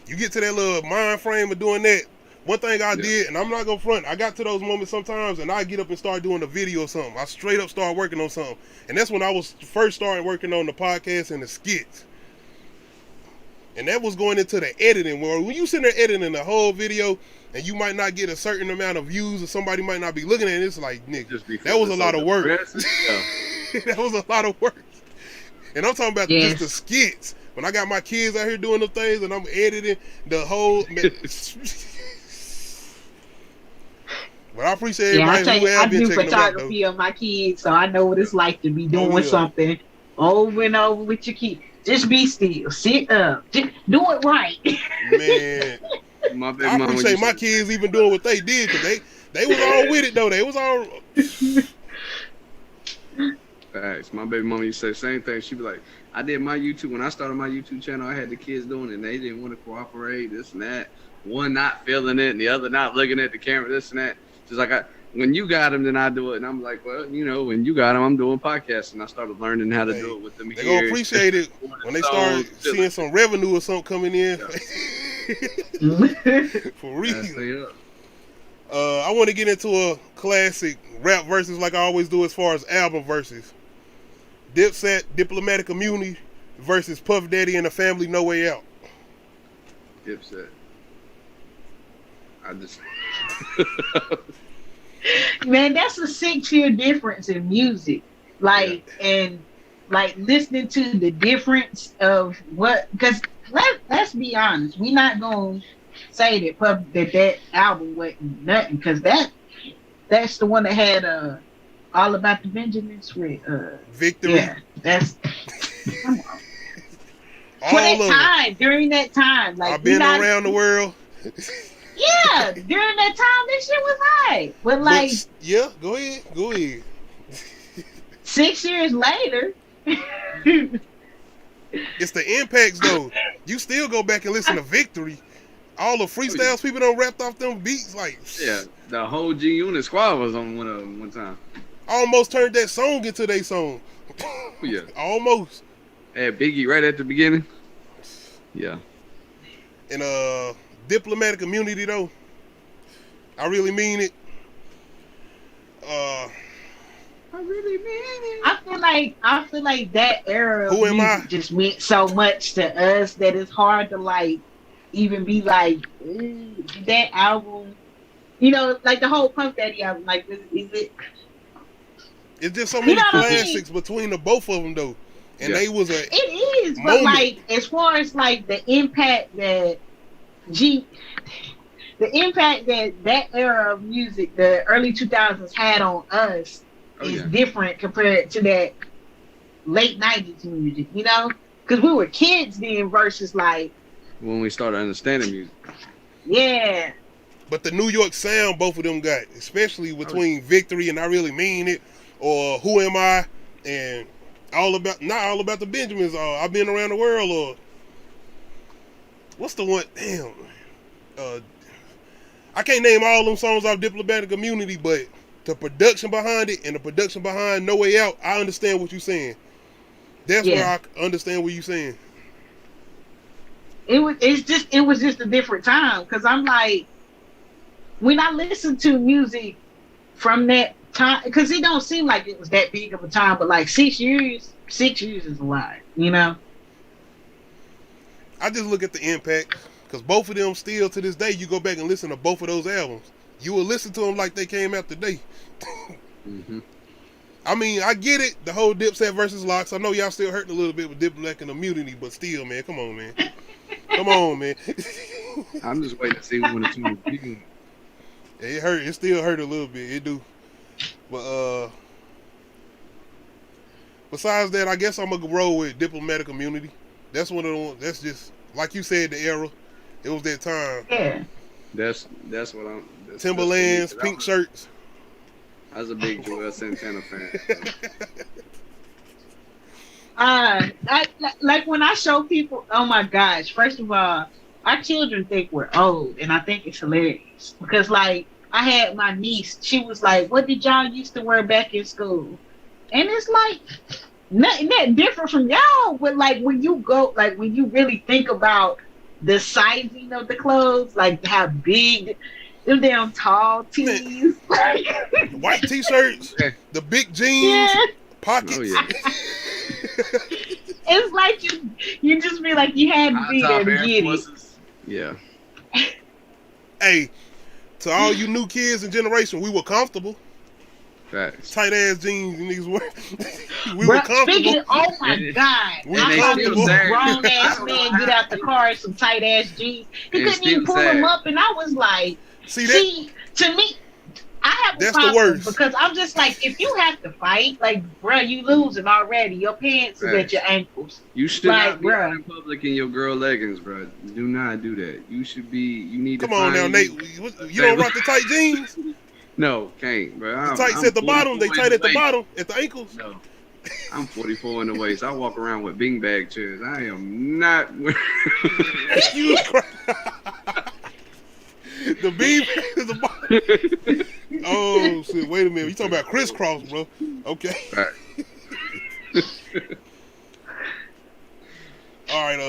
You get to that little mind frame of doing that. One thing I did, and I'm not gonna front, I got to those moments sometimes, and I get up and start doing a video or something. I straight up start working on something, and that's when I was first starting working on the podcast and the skits. And that was going into the editing. Where when you sit there editing the whole video, and you might not get a certain amount of views, or somebody might not be looking at it, it's like, nigga, that was a lot of work. That was a lot of work. And I'm talking about just the skits. When I got my kids out here doing the things, and I'm editing the whole. But I appreciate everybody who have been checking them out, though. I do photography of my kids, so I know what it's like to be doing something over and over with your kids. Just be still, sit up, just do it right. Man, I appreciate my kids even doing what they did, because they was all with it, though. They was all. Facts. My baby mama used to say the same thing. She'd be like, I did my YouTube, when I started my YouTube channel, I had the kids doing it, and they didn't want to cooperate, this and that. One not feeling it, and the other not looking at the camera, this and that. Just like, when you got them, then I do it. And I'm like, well, you know, when you got them, I'm doing podcasts. And I started learning how to do it with them. They're going to appreciate it when they start seeing some revenue or something coming in. For real. I want to get into a classic rap versus like I always do as far as album versus. Dipset, Diplomatic Immunity versus Puff Daddy and the Family No Way Out. Dipset. I just... Man, that's a 6-year difference in music. Like, and like listening to the difference of what, because let's be honest, we not gonna say that that album wasn't nothing, because that's the one that had All About the Benjamins with Victory. Yeah, that's come on. For that time, during that time, like I've been around the world. Yeah, during that time, this shit was high. But like, yeah, go ahead. 6 years later, it's the impacts though. You still go back and listen to Victory. All the freestyles people done rapped off them beats, like the whole G Unit squad was on one of them one time. Almost turned that song into their song. Yeah, almost. Had Biggie right at the beginning. Yeah, and Diplomatic Immunity though, I really mean it. I really mean it. I feel like that era of music just meant so much to us that it's hard to like even be like that album. You know, like the whole Puff Daddy album. Like, is it? It's just so many classics between the both of them though, and they was a. It is, but like as far as like the impact that. The impact that era of music, the early 2000s, had on us is different compared to that late 90s music, you know? Because we were kids then versus like... when we started understanding music. Yeah. But the New York sound both of them got, especially between Victory and I Really Mean It, or Who Am I, and not All About the Benjamins, or I've Been Around the World, or... What's the one? Damn. I can't name all them songs off Diplomatic Immunity, but the production behind it and the production behind No Way Out, I understand what you're saying. That's where I understand what you're saying. It was just a different time, because I'm like, when I listen to music from that time, because it don't seem like it was that big of a time, but like 6 years is a lot, you know? I just look at the impact, because both of them still to this day, you go back and listen to both of those albums, you will listen to them like they came out today. Mm-hmm. I mean, I get it, the whole Dipset versus Locks. I know y'all still hurting a little bit with Diplomatic and Immunity, but still, man, come on, man. Come on, man. I'm just waiting to see when it's going to be. It hurt. It still hurt a little bit. It do. But besides that, I guess I'm gonna roll with Diplomatic Immunity. That's one of the ones. That's just like you said, the era. It was that time. Yeah. That's what I'm. Timberlands, that's pink shirts. I was a big Joel Santana fan. Like when I show people, oh my gosh, first of all, our children think we're old, and I think it's hilarious because, like, I had my niece, she was like, what did y'all used to wear back in school? And it's like, nothing that different from y'all, but like when you go, like when you really think about the sizing of the clothes, like how big, them damn tall tees, like, White t-shirts, the big jeans, yeah. pockets. Oh yeah. It's like you just be like you had to be there to get it. Yeah. Hey, to all you new kids and generation, we were comfortable. Facts. Tight ass jeans and niggas wear. We were comfortable. Speaking, oh my God, We I saw this comfortable. grown ass man get out the car in some tight ass jeans. He And couldn't even still pull them sad. up, and I was like, See, to me, I have a That's the problem worst. because I'm just like, if you have to fight, like, bro, you losing already. Your pants is at your ankles. You should Like, not be bruh. out in public in your girl leggings, bro. Do not do that. You should be. You need come to. on now, find Nate. You don't rock the tight jeans. No, can't, bro. The tights at the bottom. They tight at the bottom, at the ankles. No. I'm 44 in the waist. I walk around with beanbag chairs. I am not. Excuse Christ. The beam is the bottom. Oh shit! Wait a minute. You talking about crisscross, bro? Okay. Right. All right.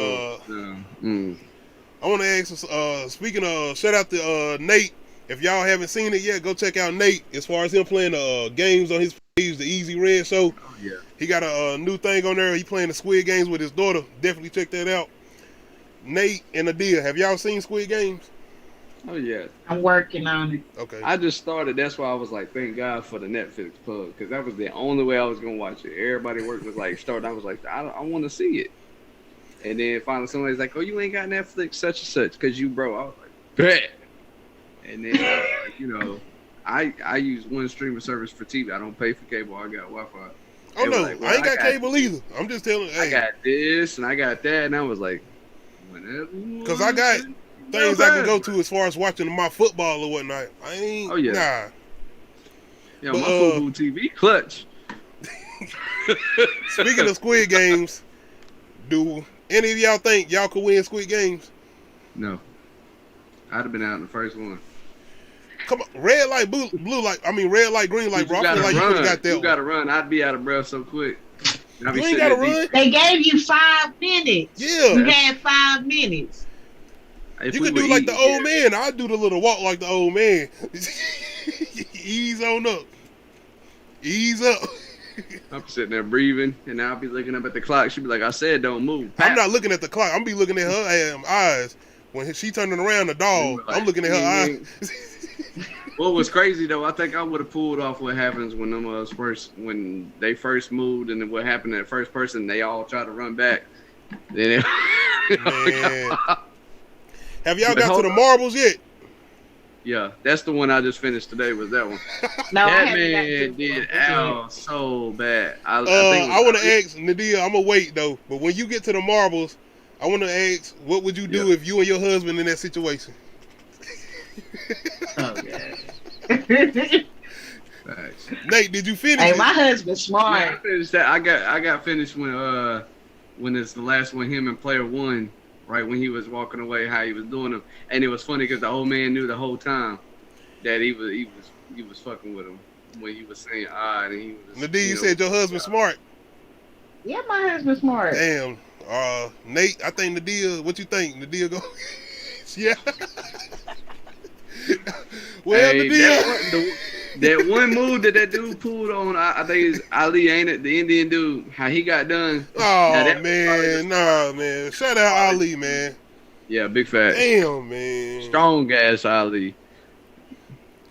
I want to ask. Speaking of, shout out to Nate. If y'all haven't seen it yet, go check out Nate. As far as him playing games on his page, the Easy Red Show. Oh yeah. He got a new thing on there. He playing the Squid Games with his daughter. Definitely check that out. Nate and Adia, have y'all seen Squid Games? Oh yeah. I'm working on it. Okay. I just started. That's why I was like, thank God for the Netflix plug, because that was the only way I was gonna watch it. Everybody work was like starting. I was like, I want to see it. And then finally somebody's like, oh, you ain't got Netflix, such and such, because you broke. I was like, bet. And then I was like, you know, I use one streaming service for TV. I don't pay for cable. I got Wi-Fi. Oh They no, were like, well, I ain't got cable either. I'm just telling. I got this and I got that, and I was like, whenever. Because I got things I can go to as far as watching my football or whatnot. I ain't. Oh, yeah. Nah. Yeah, But, my football TV clutch. Speaking of Squid Games, do any of y'all think y'all could win Squid Games? No, I'd have been out in the first one. Come on, red light, blue light. I mean, red light, green light, bro. I feel like you could have got that You one. gotta run. I'd be out of breath so quick. I'd be You ain't sitting gotta there run. deep. They gave you 5 minutes. Yeah. You had 5 minutes. If You we can do would like eat, the old yeah. man. I do the little walk like the old man. Ease on up. Ease up. I'm sitting there breathing, and I'll be looking up at the clock. She'd be like, I said don't move. I'm not looking at the clock. I'm be looking at her eyes. When she turning around the dog, I'm looking at her eyes. What was crazy though, I think I would have pulled off what happens when them when they first moved, and then what happened to the first person, they all try to run back. Then Man. Have y'all But got to hold the on. marbles yet? yeah, that's the one I just finished today. Was that one? No, I That haven't got man to did it. Al so bad. I think it was I want to ask Nadia. I'm gonna wait though. But when you get to the marbles, I want to ask, what would you do Yeah. if you and your husband in that situation? Oh, yeah. Facts. Nate, did you finish Hey, it? my husband's Yeah, I smart. finished that. I got finished when it's the last one, him and player one, right when he was walking away, how he was doing them, and it was funny because the old man knew the whole time that he was fucking with him when he was saying and he was. Nadia, you know, said your husband's smart. Yeah, my husband's smart. Damn. Nate, I think Nadia, what you think? Nadia go? Yeah. Well, Hey, Nadia. that one move that dude pulled on, I think it's Ali, ain't it? The Indian dude, how he got done. Oh, Now, that man. Nah, man. Shout out Ali, man. Yeah, big fat. Damn, man. Strong ass Ali.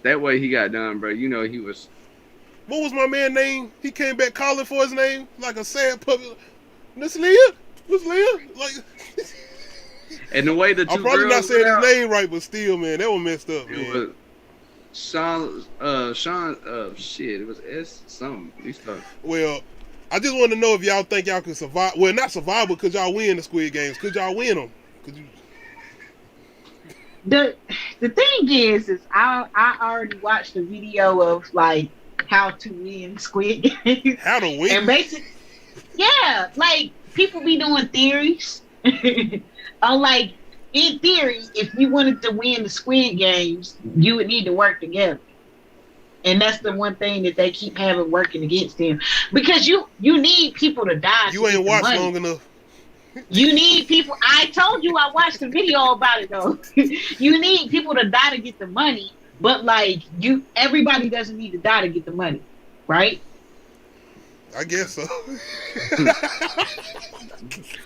That way he got done, bro. You know he was. What was my man name? He came back calling for his name like a sad puppy. Miss Leah? Miss Leah? Like, And the way the two I'm probably girls not saying went out, his name right, but still, man, that was messed up, it man. was Sean, shit, it was S something. He stuck. Well, I just want to know if y'all think y'all can survive. Well, not survive, but could y'all win the Squid Games? Could y'all win them? Could you? The thing is I already watched a video of like how to win Squid Games. How to win? And basically, yeah, like people be doing theories. Like in theory, if you wanted to win the Squid Games, you would need to work together. And that's the one thing that they keep having working against them. Because you need people to die. You ain't watched long enough. You need people. I told you I watched a video about it though. You need people to die to get the money, but like everybody doesn't need to die to get the money, right? I guess so.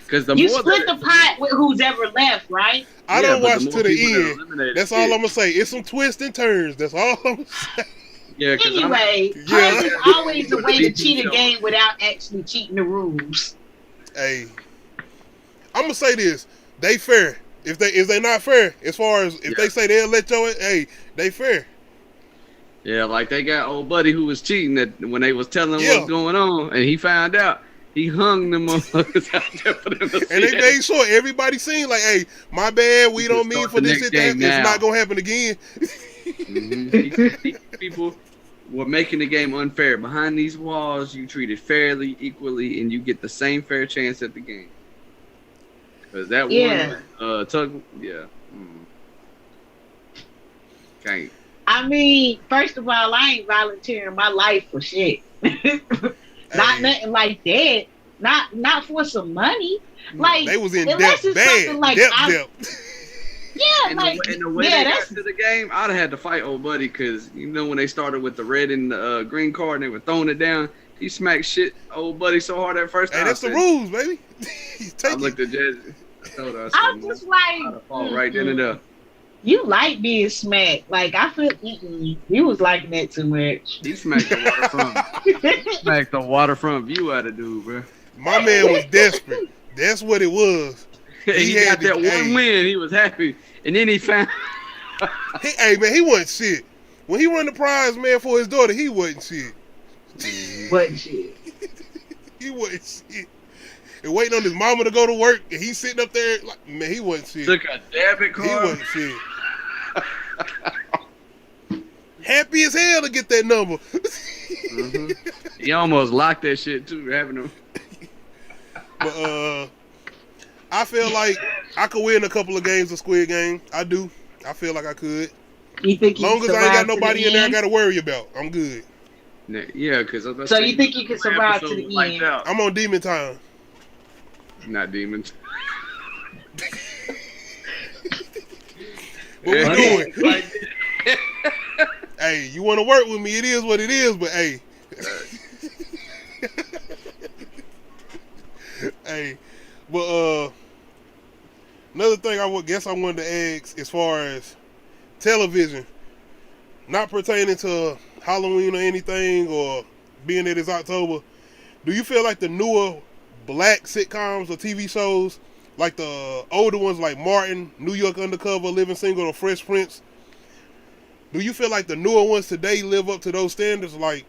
Because you split the pot with who's ever left, right? I don't watch to the end. That's all I'm gonna say. It's some twists and turns. That's all I'm gonna say. Yeah. Anyway, there's always a way to cheat a game without actually cheating the rules. Hey, I'm gonna say this: they fair. If they not fair, as far as if they say they'll let you, hey, they fair. Yeah, like they got old buddy who was cheating that when they was telling him what's going on, and he found out. He hung them motherfuckers out there for them to see. And they made sure everybody seen like, hey, my bad, we don't mean for this shit to happen. It's not gonna happen again. These people were making the game unfair. Behind these walls, you treat it fairly, equally, and you get the same fair chance at the game. Because that one, Tug, can't. I mean, first of all, I ain't volunteering my life for shit. Not nothing like that. Not for some money. Like they was in depth, bad like depth. Yeah, and like the way they got to the game, I'd have had to fight old buddy because you know when they started with the red and the green card and they were throwing it down, he smacked shit old buddy so hard that first time. Hey, that's the rules, baby. I looked at Jazzy. I told her, I'm just like, I'd fall right then and there. You like being smacked. Like, I feel you was liking that too much. He smacked the waterfront. Smacked the waterfront view out of dude, bro. My man was desperate. That's what it was. He got that one win. He was happy. And then he found... Hey, man, he wasn't shit. When he won the prize, man, for his daughter, he wasn't shit. Wasn't shit. He wasn't shit. And waiting on his mama to go to work, and he's sitting up there like, man, he wasn't shit. Took a debit card. He wasn't shit. Happy as hell to get that number. He almost locked that shit too, having him. But I feel like I could win a couple of games of Squid Game. I do. I feel like I could. You think? As long as I ain't got nobody in there I got to worry about, I'm good. Yeah, because so you think you can survive to the end? I'm on demon time. Not demons. What we doing? Hey, you want to work with me? It is what it is, but hey. Hey, but another thing I would guess I wanted to ask as far as television, not pertaining to Halloween or anything, or being that it's October, do you feel like the newer black sitcoms or TV shows, like the older ones like Martin, New York Undercover, Living Single, or Fresh Prince, do you feel like the newer ones today live up to those standards? Like,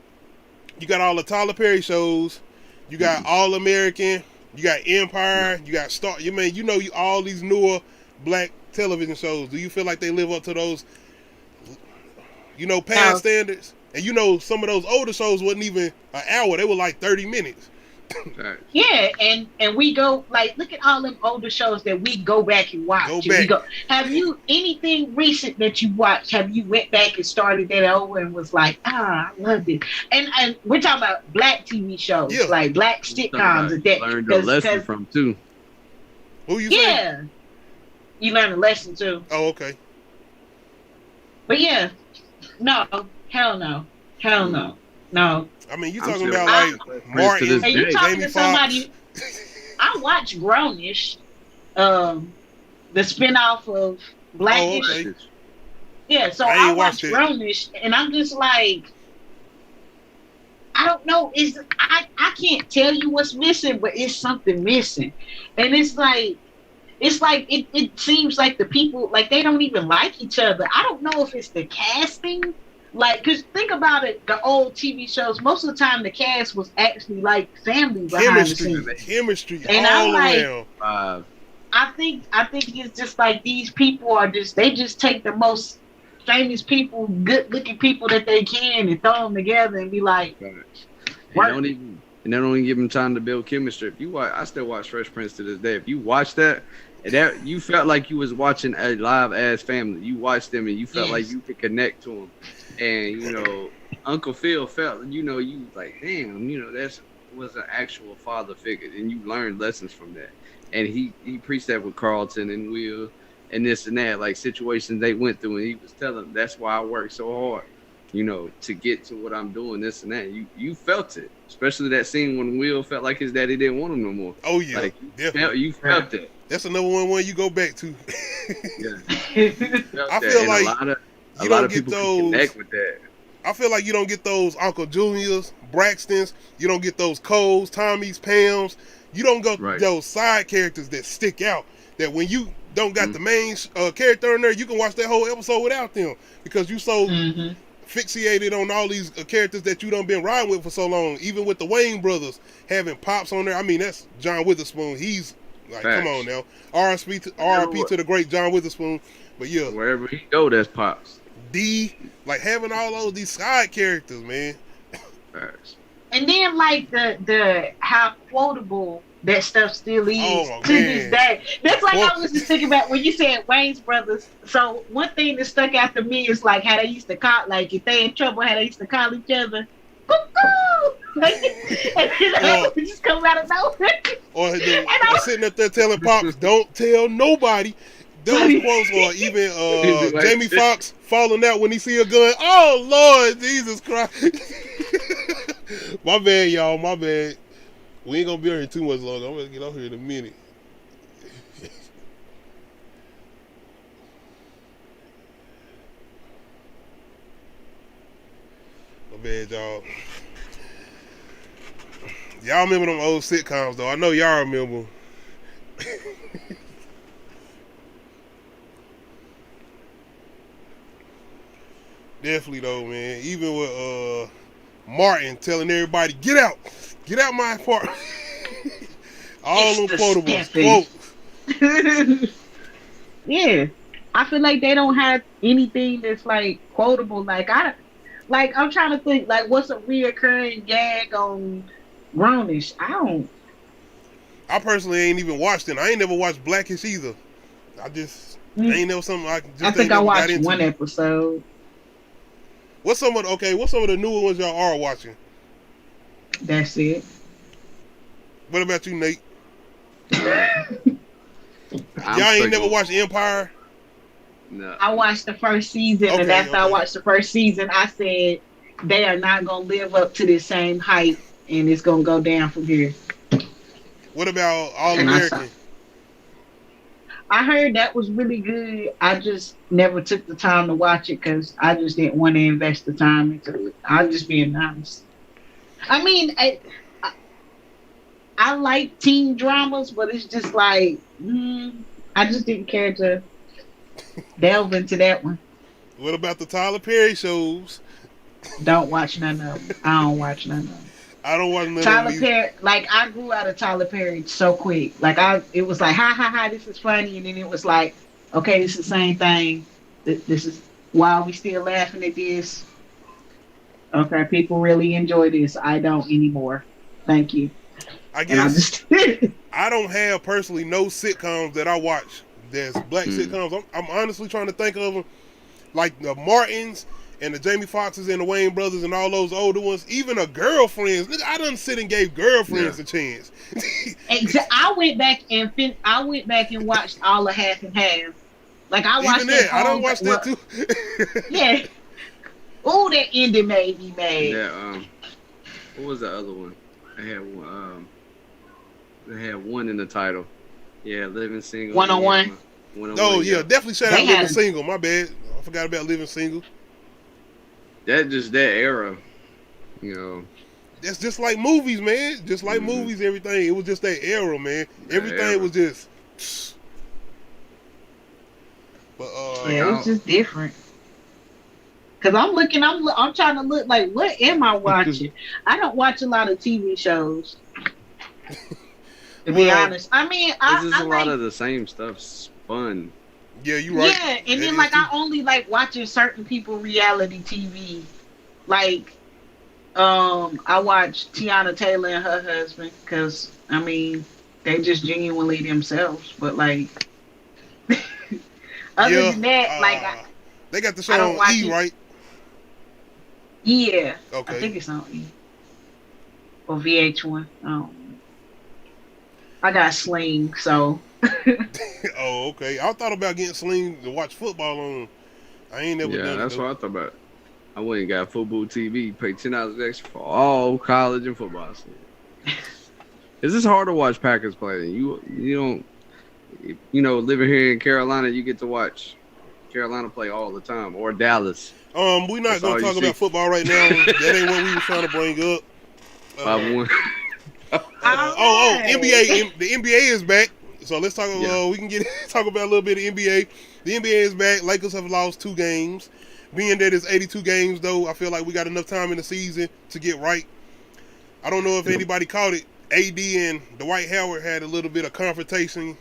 you got all the Tyler Perry shows, you got All American, you got Empire, you got Star. All these newer black television shows. Do you feel like they live up to those, past standards? And some of those older shows wasn't even an hour; they were like 30 minutes. Yeah, and we go like look at all them older shows that we go back and watch. Have you anything recent that you watched? Have you went back and started that over and was like, I loved it? And we're talking about black TV shows, like black sitcoms and that. Learned a lesson from too. Who you saying? Yeah, you learned a lesson too. Oh, okay. But yeah, no, hell no, no. I mean, you talking about like Martin, and you talking Jamie to somebody. I watched Grownish, the spinoff of Blackish. Oh, okay. Yeah, so I watched Grownish, and I'm just like, I don't know. I can't tell you what's missing, but it's something missing, and it seems like the people like they don't even like each other. I don't know if it's the casting Like, cause think about it, the old TV shows, most of the time the cast was actually like family behind the Chemistry, scenes. chemistry And I'm all like, around. I think it's just like these people are just they just take the most famous people, good looking people that they can and throw them together and be like, And work. they don't even give them time to build chemistry. If you watch, I still watch Fresh Prince to this day. If you watch that, and that you felt like you was watching a live ass family. You watched them and you felt like you could connect to them. And you know, Uncle Phil felt, you know, you like, damn, you know, that's was an actual father figure, and you learned lessons from that. And he preached that with Carlton and Will and this and that, like situations they went through, and he was telling them that's why I work so hard, you know, to get to what I'm doing, this and that. You felt it, especially that scene when Will felt like his daddy didn't want him no more. Oh yeah, like definitely. You felt it. That's another one you go back to. Yeah. I feel like a lot of people can connect with that. I feel like you don't get those Uncle Juniors, Braxtons. You don't get those Coles, Tommies, Pams. You don't go those side characters that stick out. That when you don't got the main character in there, you can watch that whole episode without them because you so fixated on all these characters that you done been riding with for so long. Even with the Wayne brothers having Pops on there. I mean, that's John Witherspoon. He's like, come on now. R.I.P. to the great John Witherspoon. But yeah, wherever he go, that's Pops. Like having all these side characters, man. Facts. And then like the how quotable that stuff still is to this day. That's like I was just thinking about when you said Wayne's brothers. So one thing that stuck out to me is like how they used to call, like if they in trouble, how they used to call each other cuckoo. Like, and that would just come out of nowhere. Or sitting up there telling Pops, don't tell nobody. Those quotes, or even Jamie Foxx falling out when he see a gun. Oh Lord Jesus Christ! My bad, y'all. My bad. We ain't gonna be here too much longer. I'm gonna get off here in a minute. My bad, y'all. Y'all remember them old sitcoms, though? I know y'all remember. Definitely though, man. Even with Martin telling everybody, get out my apartment. All them quotables, quotes. Yeah, I feel like they don't have anything that's like quotable. Like I'm trying to think, like what's a reoccurring gag on Grownish? I personally ain't even watched it. I ain't never watched Blackish either. I just ain't never something I just. I think I watched one episode. What's some of the newer ones y'all are watching? That's it. What about you, Nate? Y'all ain't never watched Empire? No. I watched the first season, and after I watched the first season, I said they are not gonna live up to this same hype, and it's gonna go down from here. What about All American? I heard that was really good. I just never took the time to watch it because I just didn't want to invest the time into it. I'm just being honest. I mean, I like teen dramas, but it's just like, I just didn't care to delve into that one. What about the Tyler Perry shows? Don't watch none of them. I don't watch none of them. I don't watch none of them. Tyler Perry, like I grew out of Tyler Perry so quick. Like it was like, ha ha ha, this is funny, and then it was like, okay, this is the same thing. This is why are we still laughing at this? Okay, people really enjoy this. I don't anymore. Thank you. I guess I don't have personally no sitcoms that I watch that's black sitcoms. I'm honestly trying to think of them, like the Martins and the Jamie Foxxes and the Wayne brothers and all those older ones. Even the Girlfriends. Nigga, I done sit and gave Girlfriends a chance. I went back and watched all of Half and Half. Like I watched even that. I don't watch that too. Yeah. Oh, that ending made me mad. Yeah. What was the other one? I had one. They had one in the title. Yeah, Living Single. 101. Oh yeah, definitely shout out Living Single. My bad. I forgot about Living Single. That era, you know. That's just like movies, man. Just like movies, everything. It was just that era, man. Everything was just. But yeah, it was just different. Cause I'm trying to look like what am I watching? I don't watch a lot of TV shows. To be honest, I mean, This is I a like, lot of the same stuff's fun. Yeah, you right. yeah, and That then is like true. I only like watching certain people reality TV. Like, I watch Tiana Taylor and her husband because I mean they just genuinely themselves. But like, other Yeah, than that, like they got the I show don't on watch E, it. right? Yeah, I Okay. think it's on E or VH1. I got Sling, so Oh, okay. I thought about getting Sling to watch football on. I ain't never Yeah, done that's it what though. I thought about. I went and got football TV, paid $10 extra for all college and football. Is this hard to watch Packers play? You don't, living here in Carolina, you get to watch Carolina play all the time, or Dallas. We're not That's all gonna you talk see. about football right now. That ain't what we were trying to bring up. 5-1. NBA. The NBA is back. So let's talk. Yeah. We can talk about a little bit of NBA. The NBA is back. Lakers have lost 2 games. Being that it's 82 games, though, I feel like we got enough time in the season to get right. I don't know if anybody caught it. AD and Dwight Howard had a little bit of confrontation.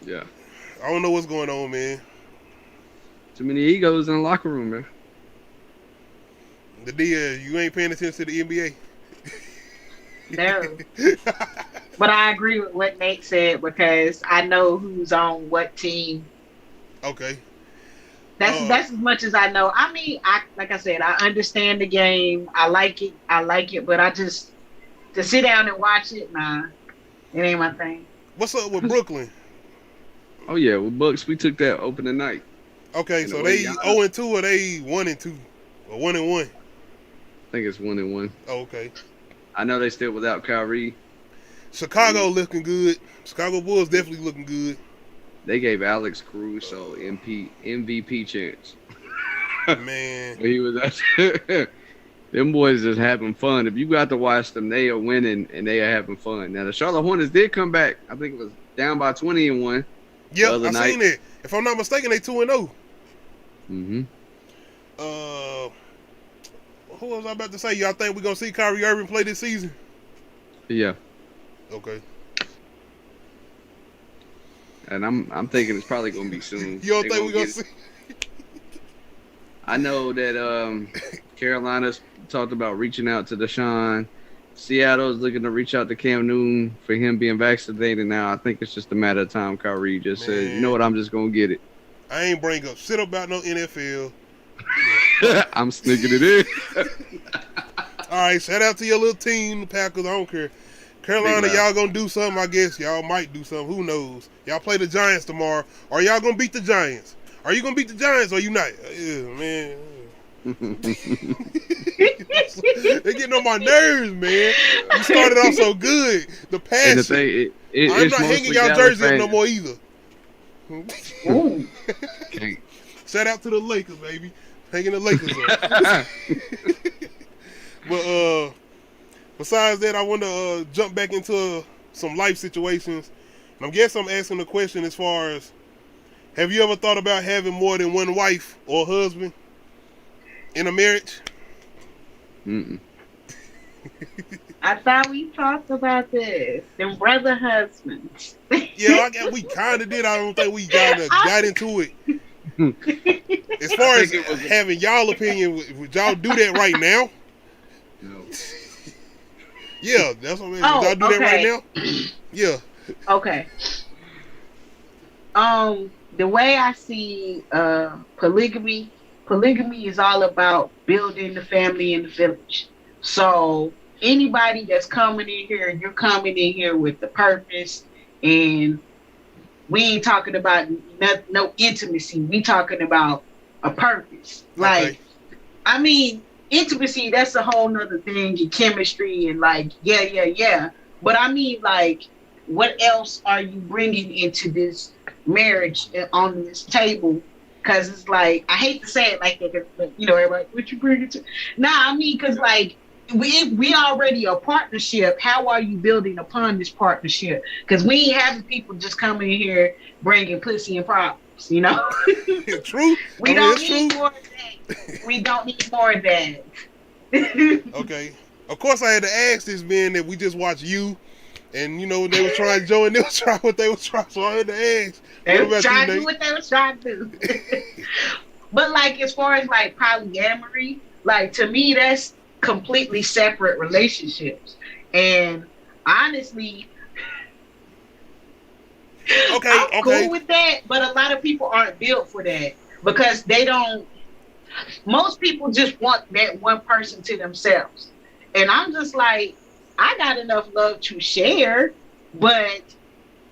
Yeah. I don't know what's going on, man. Too many egos in the locker room, man. The deal, you ain't paying attention to the NBA. no. But I agree with what Nate said because I know who's on what team. Okay. That's as much as I know. I mean, like I said, I understand the game. I like it, but I just to sit down and watch it, nah, it ain't my thing. What's up with Brooklyn? Oh yeah, with Bucks, we took that opening night. Okay, In so a way, they y'all- 0-2 or they 1-2 or 1-1? I think it's 1-1. Oh, okay. I know they still without Kyrie. Chicago looking good. Chicago Bulls definitely looking good. They gave Alex Caruso MVP chance. Man, He was them boys just having fun. If you got to watch them, they are winning and they are having fun. Now the Charlotte Hornets did come back. I think it was down by 20-1. yeah, other I seen night. it. If I'm not mistaken, they 2-0. Mm-hmm. Who was I about to say? Y'all think we gonna see Kyrie Irving play this season? Yeah, Okay. and I'm thinking it's probably gonna be soon. You don't They think we gonna get- see? I know that Carolina's talked about reaching out to Deshaun. Seattle's looking to reach out to Cam Newton for him being vaccinated now. I think it's just a matter of time. Kyrie just said, Man. you know what, I'm just gonna get it. I ain't bring up shit about no NFL. I'm sneaking it in. All right, shout out to your little team, the Packers. I don't care. Carolina, Big y'all gonna do something, I guess. Y'all might do something. Who knows? Y'all play the Giants tomorrow. Are y'all gonna beat the Giants? Are you gonna beat the Giants or you not? Man. They getting on my nerves, man. You started off so good. The And the passion. thing, I'm it's not hanging mostly y'all Dallas jerseys up fans. no more either. Ooh. Can't. Shout out to the Lakers, baby. Hanging the Lakers up. But besides that, I want to jump back into some life situations. And I guess I'm asking the question as far as, have you ever thought about having more than one wife or husband in a marriage? Mm-mm. I thought we talked about this. Them brother husbands. Yeah, I guess we kind of did. I don't think we got into it. As far as think it was- having y'all opinion, would y'all do that right now? No. Yeah, that's what I mean. Oh, Would y'all do that right okay. now? Yeah. Okay. The way I see polygamy is all about building the family in the village. So anybody that's coming in here, you're coming in here with the purpose, and we ain't talking about no intimacy. We talking about a purpose. Like, Okay. I mean, intimacy, that's a whole nother thing, and chemistry, and like, yeah. But I mean, like, what else are you bringing into this marriage on this table? Because it's like, I hate to say it like that, 'cause, you know, everybody, what you bringing to? Nah, I mean, because like, we already a partnership. How are you building upon this partnership? Because we ain't having people just coming in here bringing pussy and problems, you know? True. We I mean, don't it's need true. more of that. We don't need more of that. Okay. Of course, I had to ask this being that we just watched you, and you know they were trying to join. They were trying what they were trying, so I had to ask. They What were about trying you, to do Nate? what they were trying to do. But like as far as like polyamory, like to me that's completely separate relationships. And honestly, Okay, I'm okay. cool with that, but a lot of people aren't built for that because they don't. Most people just want that one person to themselves, and I'm just like, I got enough love to share, but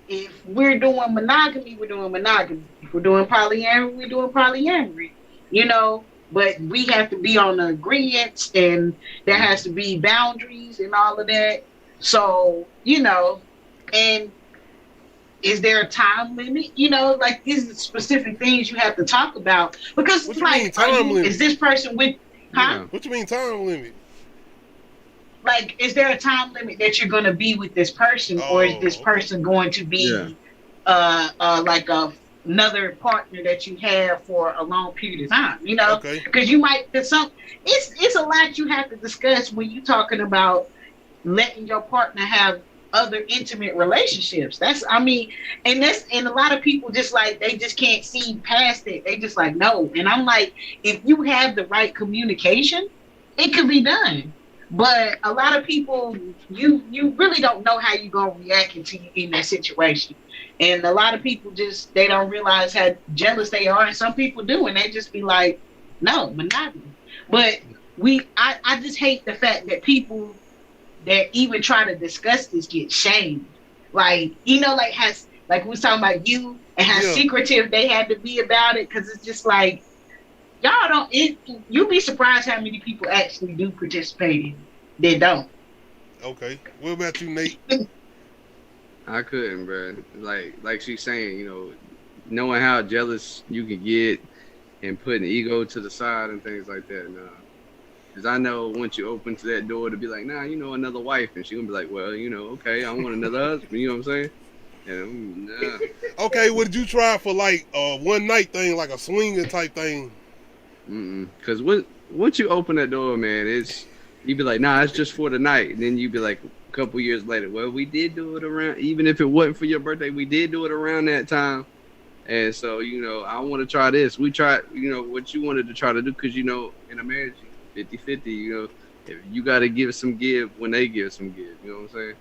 if we're doing monogamy, we're doing monogamy. If we're doing polyamory, we're doing polyamory. You know, but we have to be on the agreements, and there has to be boundaries and all of that. So you know, and is there a time limit? You know, like these are specific things you have to talk about because What it's you mean like, time limit? is this person with, huh? Yeah. What you mean time limit? Like, is there a time limit that you're going to be with this person, or is this Oh, okay. person going to Yeah. be, like another partner that you have for a long period of time? You know, Okay. because you might, cause some, it's a lot you have to discuss when you're talking about letting your partner have other intimate relationships. That's, I mean, and a lot of people just like they just can't see past it. They just like no. And I'm like, if you have the right communication, it could be done. But a lot of people, you really don't know how you're gonna react until you in that situation. And a lot of people just they don't realize how jealous they are, and some people do, and they just be like, no, monogamy. But I just hate the fact that people that even try to discuss this get shamed. Like, you know, like has like we was talking about you and how Yeah. secretive they had to be about it, because it's just like y'all don't. You'd be surprised how many people actually do participate in it. They don't. Okay. What about you, Nate? I couldn't, bro. Like she's saying, you know, knowing how jealous you can get and putting ego to the side and things like that. Nah. Because I know once you open to that door to be like, nah, you know, another wife. And she going to be like, well, you know, okay, I want another husband. You know what I'm saying? And nah. Okay, what did you try for like a one night thing, like a swinger type thing? Because once you open that door, man, you be like, nah, it's just for the night. And then you be like, a couple years later, well, we did do it around, even if it wasn't for your birthday, we did do it around that time. And so, you know, I want to try this. We tried, you know, what you wanted to try to do, because, you know, in a marriage, 50-50, you know, if you got to give some give when they give some give. You know what I'm saying?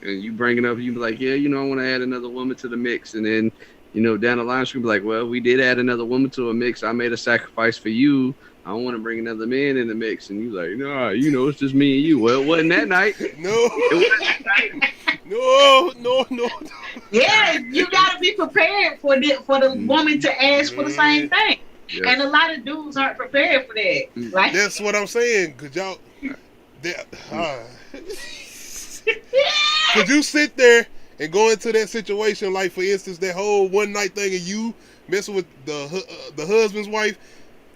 And you bring it up, you be like, yeah, you know, I want to add another woman to the mix. And then, you know, down the line, she'll be like, well, we did add another woman to a mix. I made a sacrifice for you. I don't want to bring another man in the mix. And you like, nah, you know, it's just me and you. Well, it wasn't that night. No. It wasn't that night. No. Yeah, you gotta be prepared for the woman to ask for the same thing. Yeah. And a lot of dudes aren't prepared for that. Like, That's what I'm saying. Could y'all? Could you sit there and go into that situation, like for instance, that whole one night thing, and you messing with the husband's wife,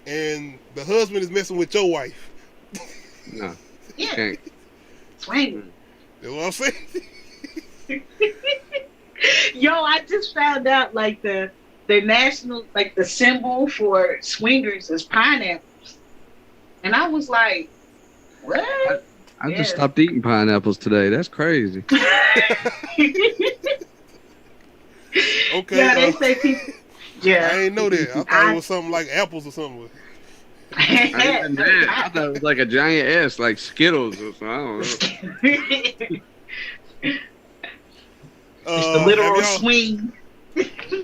and the husband is messing with your wife? No. yeah, Can't. swing. That's what I'm saying. Yo, I just found out like the national, like the symbol for swingers is pineapples, and I was like, what? I just stopped eating pineapples today. That's crazy. Okay. Yeah, they say people. Yeah, I ain't know that. I thought it was something like apples or something. I thought it was like a giant S, like Skittles or something. I don't know. It's the literal have y'all- swing.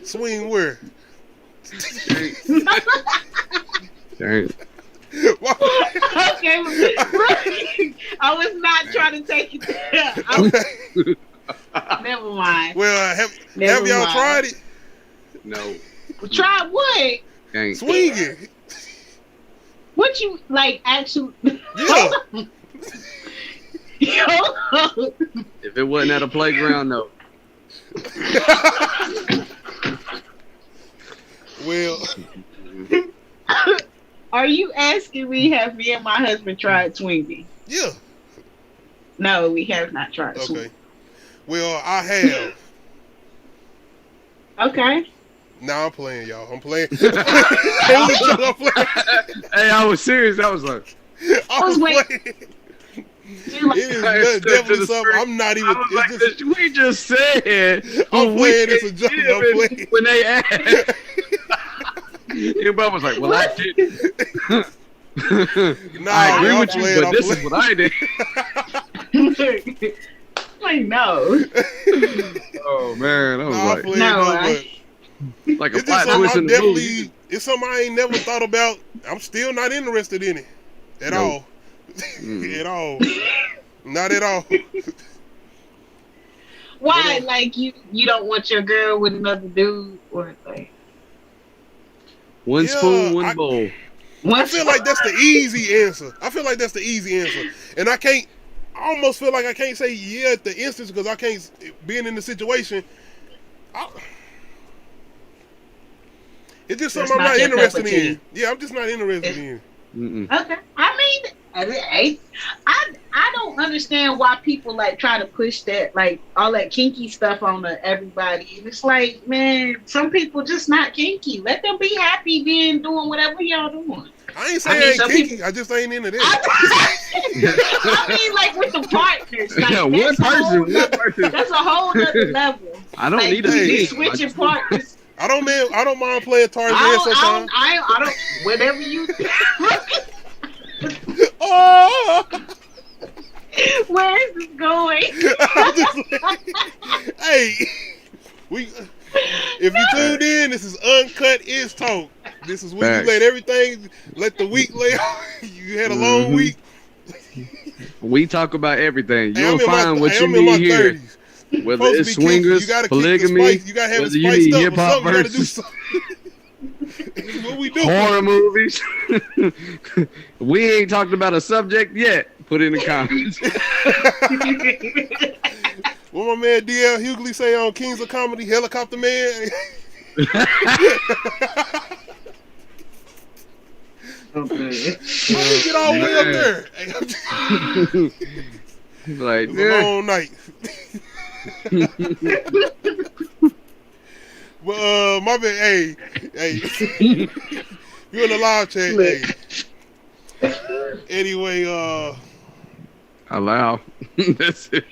Swing where? Dang. Okay, look, I was not trying to take it there. Never mind. Well, have Never y'all mind. tried it? No. Try what? Can't. Swinging. What you like? Actually, Yeah. Yo. If it wasn't at a playground, no. Well, Are you asking me have me and my husband tried swinging? yeah. No, we have not tried Okay. swinging. Well, I have. Okay. Nah, I'm playing, y'all. I'm playing. It was a joke. I'm playing. Hey, I was serious. I was like, I was wait. playing. You like, It is definitely something. I'm not even. I was like, It's just. we just said. I'm we playing. It's a joke. did I'm it playing. When they asked. Everybody was like, well, I didn't. Nah, I agree I'm with you, playing, but I'm this playing. is what I did. like no. Oh man, I was Nah, I'm like, playing, No, but like a it's just plot something twist I in the movie. definitely. It's something I ain't never thought about. I'm still not interested in it at Nope. all. At all. Not at all. Why? Like you don't want your girl with another dude or like One Yeah, spoon, one bowl. I feel like that's the easy answer. And I almost feel like I can't say yeah at the instance because I can't, being in the situation, it's just That's something I'm not not your cup interested of in. tea. Yeah, I'm just not interested in. Mm-mm. Okay. I don't understand why people like try to push that like all that kinky stuff on everybody. And it's like, man, some people just not kinky. Let them be happy being doing whatever y'all doing. I ain't saying I ain't some kinky. people- I just ain't into that. I mean, like with the partners. Like, Yeah, one person. That's a whole other level. I don't Like, need a you team. switching partners. I don't mind playing Tarzan sometimes. I don't. Whatever you. Oh! Where is this going? I'm just like, hey, if you tuned in, this is Uncut Ishhh Talk. This is when Facts. you let the week lay off. You had a long week. We talk about everything. Hey, You'll find what you I'm in my need here. 30s. Whether Supposed to it's be kinky. swingers, You gotta polygamy, kick the spice. You gotta have it whether you spiced need up hip with hop something. You gotta do versus something. This is what we do. horror movies. We ain't talked about a subject yet. Put in the comments. What my man DL Hughley say on Kings of Comedy, Helicopter Man? How you get all the way up there? Hey, Like, it's a long night. But my man, hey, you in the live chat, hey. Anyway, allow. That's it.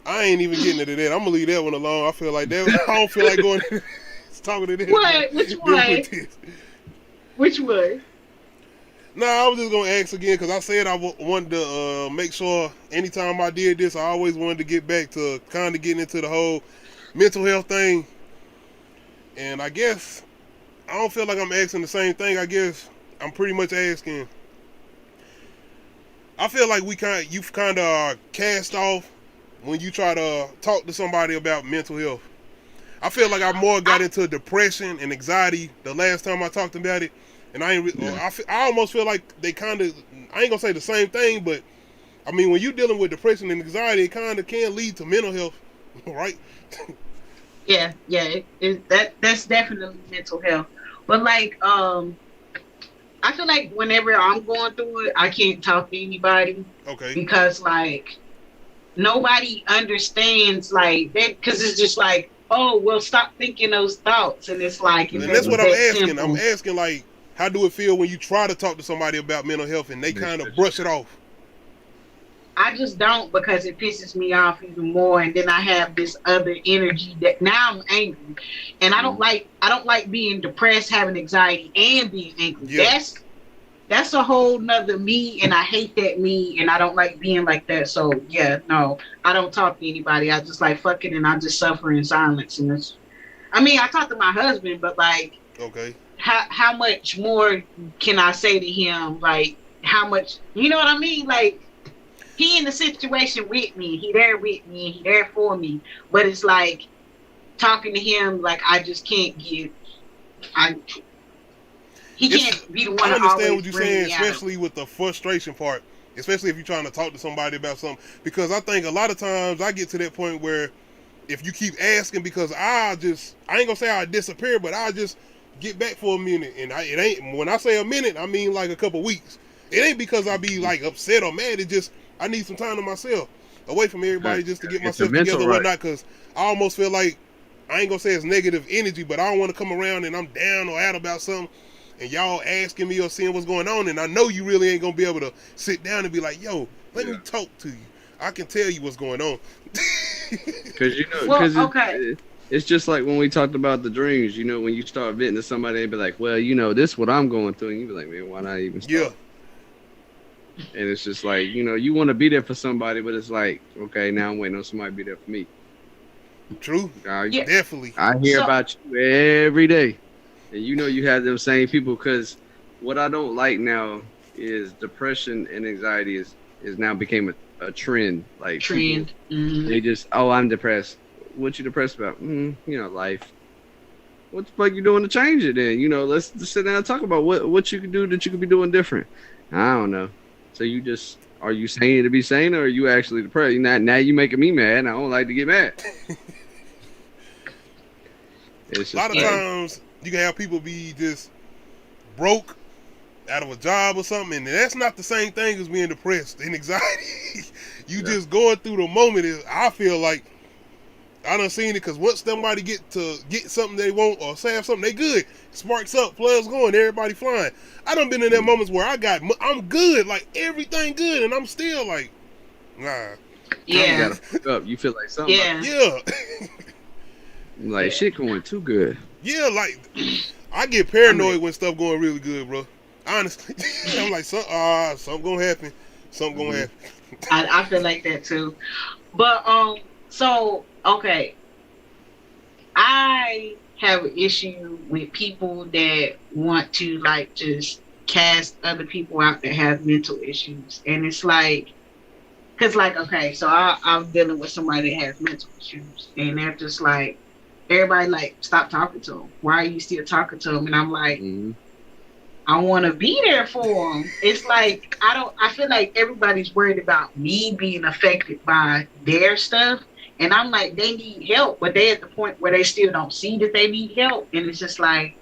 I ain't even getting into that. I'm gonna leave that one alone. I feel like that. I don't feel like going talking to this. What? Which one? Which one? Nah, I was just gonna ask again because I said I wanted to make sure anytime I did this, I always wanted to get back to kind of getting into the whole mental health thing. And I guess I don't feel like I'm asking the same thing. I guess I'm pretty much asking. I feel like you've kind of cast off when you try to talk to somebody about mental health. I feel like I more got into depression and anxiety the last time I talked about it, and I almost feel like they kind of, I ain't gonna say the same thing, but I mean when you're dealing with depression and anxiety, it kind of can lead to mental health, right? Yeah, that's definitely mental health. But like, I feel like whenever I'm going through it, I can't talk to anybody. Okay. Because like nobody understands like that, because it's just like, oh well, stop thinking those thoughts, and it's like, And that's what I'm asking. simple. I'm asking like, how do it feel when you try to talk to somebody about mental health and they kind of brush it off? I just don't, because it pisses me off even more, and then I have this other energy that now I'm angry, and I don't like being depressed, having anxiety, and being angry. Yeah. That's a whole nother me, and I hate that me, and I don't like being like that. So yeah, no, I don't talk to anybody. I just like fuck it, and I just suffer in silence. And I talk to my husband, but like, Okay. how much more can I say to him? Like, how much, you know what I mean? Like, he in the situation with me, he there with me, he there for me. But it's like talking to him, like I just can't give. He can't be the one. I to understand always what you're bring saying, me out. especially with the frustration part, especially if you're trying to talk to somebody about something. Because I think a lot of times I get to that point where if you keep asking, because I ain't gonna say I disappear, but I just get back for a minute, and it ain't, when I say a minute, I mean like a couple weeks. It ain't because I be like upset or mad. It just, I need some time to myself, away from everybody, just to get myself together and whatnot. Because I almost feel like I ain't gonna say it's negative energy, but I don't want to come around and I'm down or out about something, and y'all asking me or seeing what's going on, and I know you really ain't gonna be able to sit down and be like, yo, let me talk to you. I can tell you what's going on. Because okay. it's just like when we talked about the dreams. You know, when you start venting to somebody, they be like, well, you know, this is what I'm going through, and you be like, man, why not even start? Yeah. And it's just like, you know, you want to be there for somebody, but it's like, okay, now I'm waiting on somebody to be there for me. True. Definitely. I hear about you every day. And you know you have them same people, because what I don't like now is depression and anxiety is now became a trend. Like trend. People, they just, oh, I'm depressed. What you depressed about? You know, life. What the fuck you doing to change it then? You know, let's just sit down and talk about what you could do that you could be doing different. I don't know. So you just, are you saying it to be sane, or are you actually depressed? Now you making me mad, and I don't like to get mad. A lot of times you can have people be just broke out of a job or something, and that's not the same thing as being depressed and anxiety. You just going through the moment. I feel like I done seen it, because once somebody get something they want or say something they good, sparks up, plugs going, everybody flying. I done been in that moments where I'm good, like everything good, and I'm still like, nah. Yeah. You gotta fuck up. You feel like something. Yeah. Like shit going too good. Yeah, like I get paranoid when stuff going really good, bro. Honestly, I'm like, something gonna happen. Something gonna happen. I feel like that too. But so okay, I have an issue with people that want to like just cast other people out that have mental issues, and it's like, cause like okay, so I'm dealing with somebody that has mental issues, and they're just like, everybody like, stop talking to them. Why are you still talking to them? And I'm like, I want to be there for them. It's like I feel like everybody's worried about me being affected by their stuff. And I'm like, they need help, but they at the point where they still don't see that they need help. And it's just like,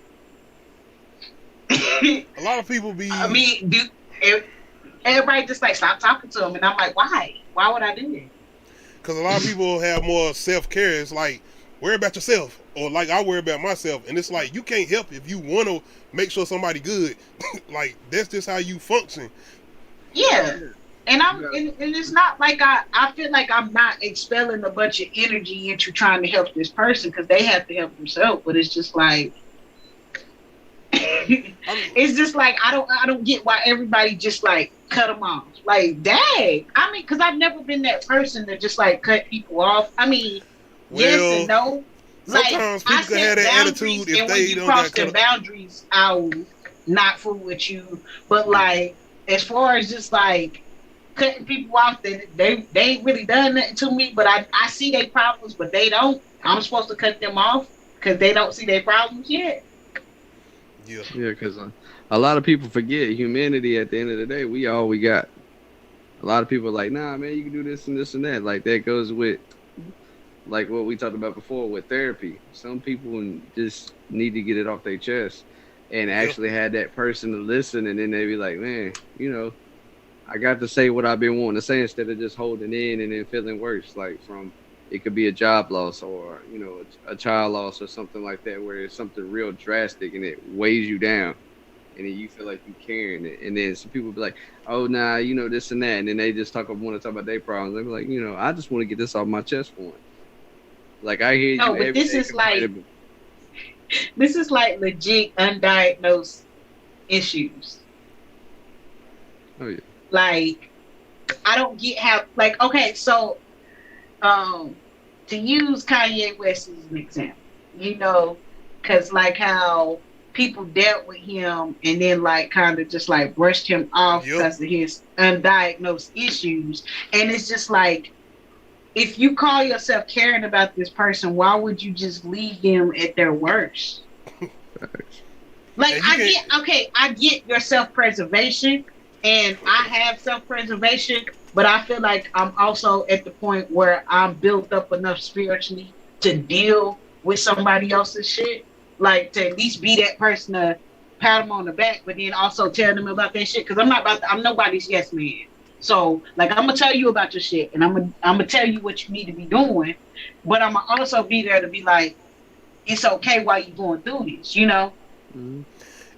a lot of people be. I mean, everybody just like, stop talking to them. And I'm like, why? Why would I do that? Because a lot of people have more self-care. It's like, worry about yourself, or like I worry about myself. And it's like, you can't help if you want to make sure somebody good. Like, that's just how you function. Yeah. And and it's not like I feel like I'm not expelling a bunch of energy into trying to help this person, because they have to help themselves. But it's just like, it's just like I don't get why everybody just like cut them off. Like, dang. I mean, because I've never been that person to just like cut people off. I mean, yes and no. Like, sometimes people can have that attitude if they don't cross got their boundaries, I will not fool with you. But like, as far as just like cutting people off, they ain't really done nothing to me. But I see their problems, but they don't. I'm supposed to cut them off because they don't see their problems yet. Yeah, because a lot of people forget humanity. At the end of the day, we all we got. A lot of people are like, nah, man, you can do this and this and that. Like, that goes with, like, what we talked about before with therapy. Some people just need to get it off their chest and actually have that person to listen, and then they be like, man, you know, I got to say what I've been wanting to say instead of just holding in and then feeling worse. Like, from, it could be a job loss or, you know, a child loss or something like that, where it's something real drastic and it weighs you down. And then you feel like you carrying it. And then some people be like, oh, nah, you know, this and that. And then they just want to talk about their problems. They be like, you know, I just want to get this off my chest for it. Like, I hear you. No, but this is like legit undiagnosed issues. Oh, yeah. Like, I don't get how, like, okay, so to use Kanye West as an example, you know, because like how people dealt with him and then like kind of just like brushed him off because of his undiagnosed issues. And it's just like, if you call yourself caring about this person, why would you just leave them at their worst? Like, I get your self-preservation, and I have self-preservation, but I feel like I'm also at the point where I'm built up enough spiritually to deal with somebody else's shit. Like, to at least be that person to pat them on the back, but then also tell them about that shit. Because I'm nobody's yes man. So, like, I'm gonna tell you about your shit, and I'm gonna tell you what you need to be doing, but I'm gonna also be there to be like, it's okay while you're going through this, you know? Mhm.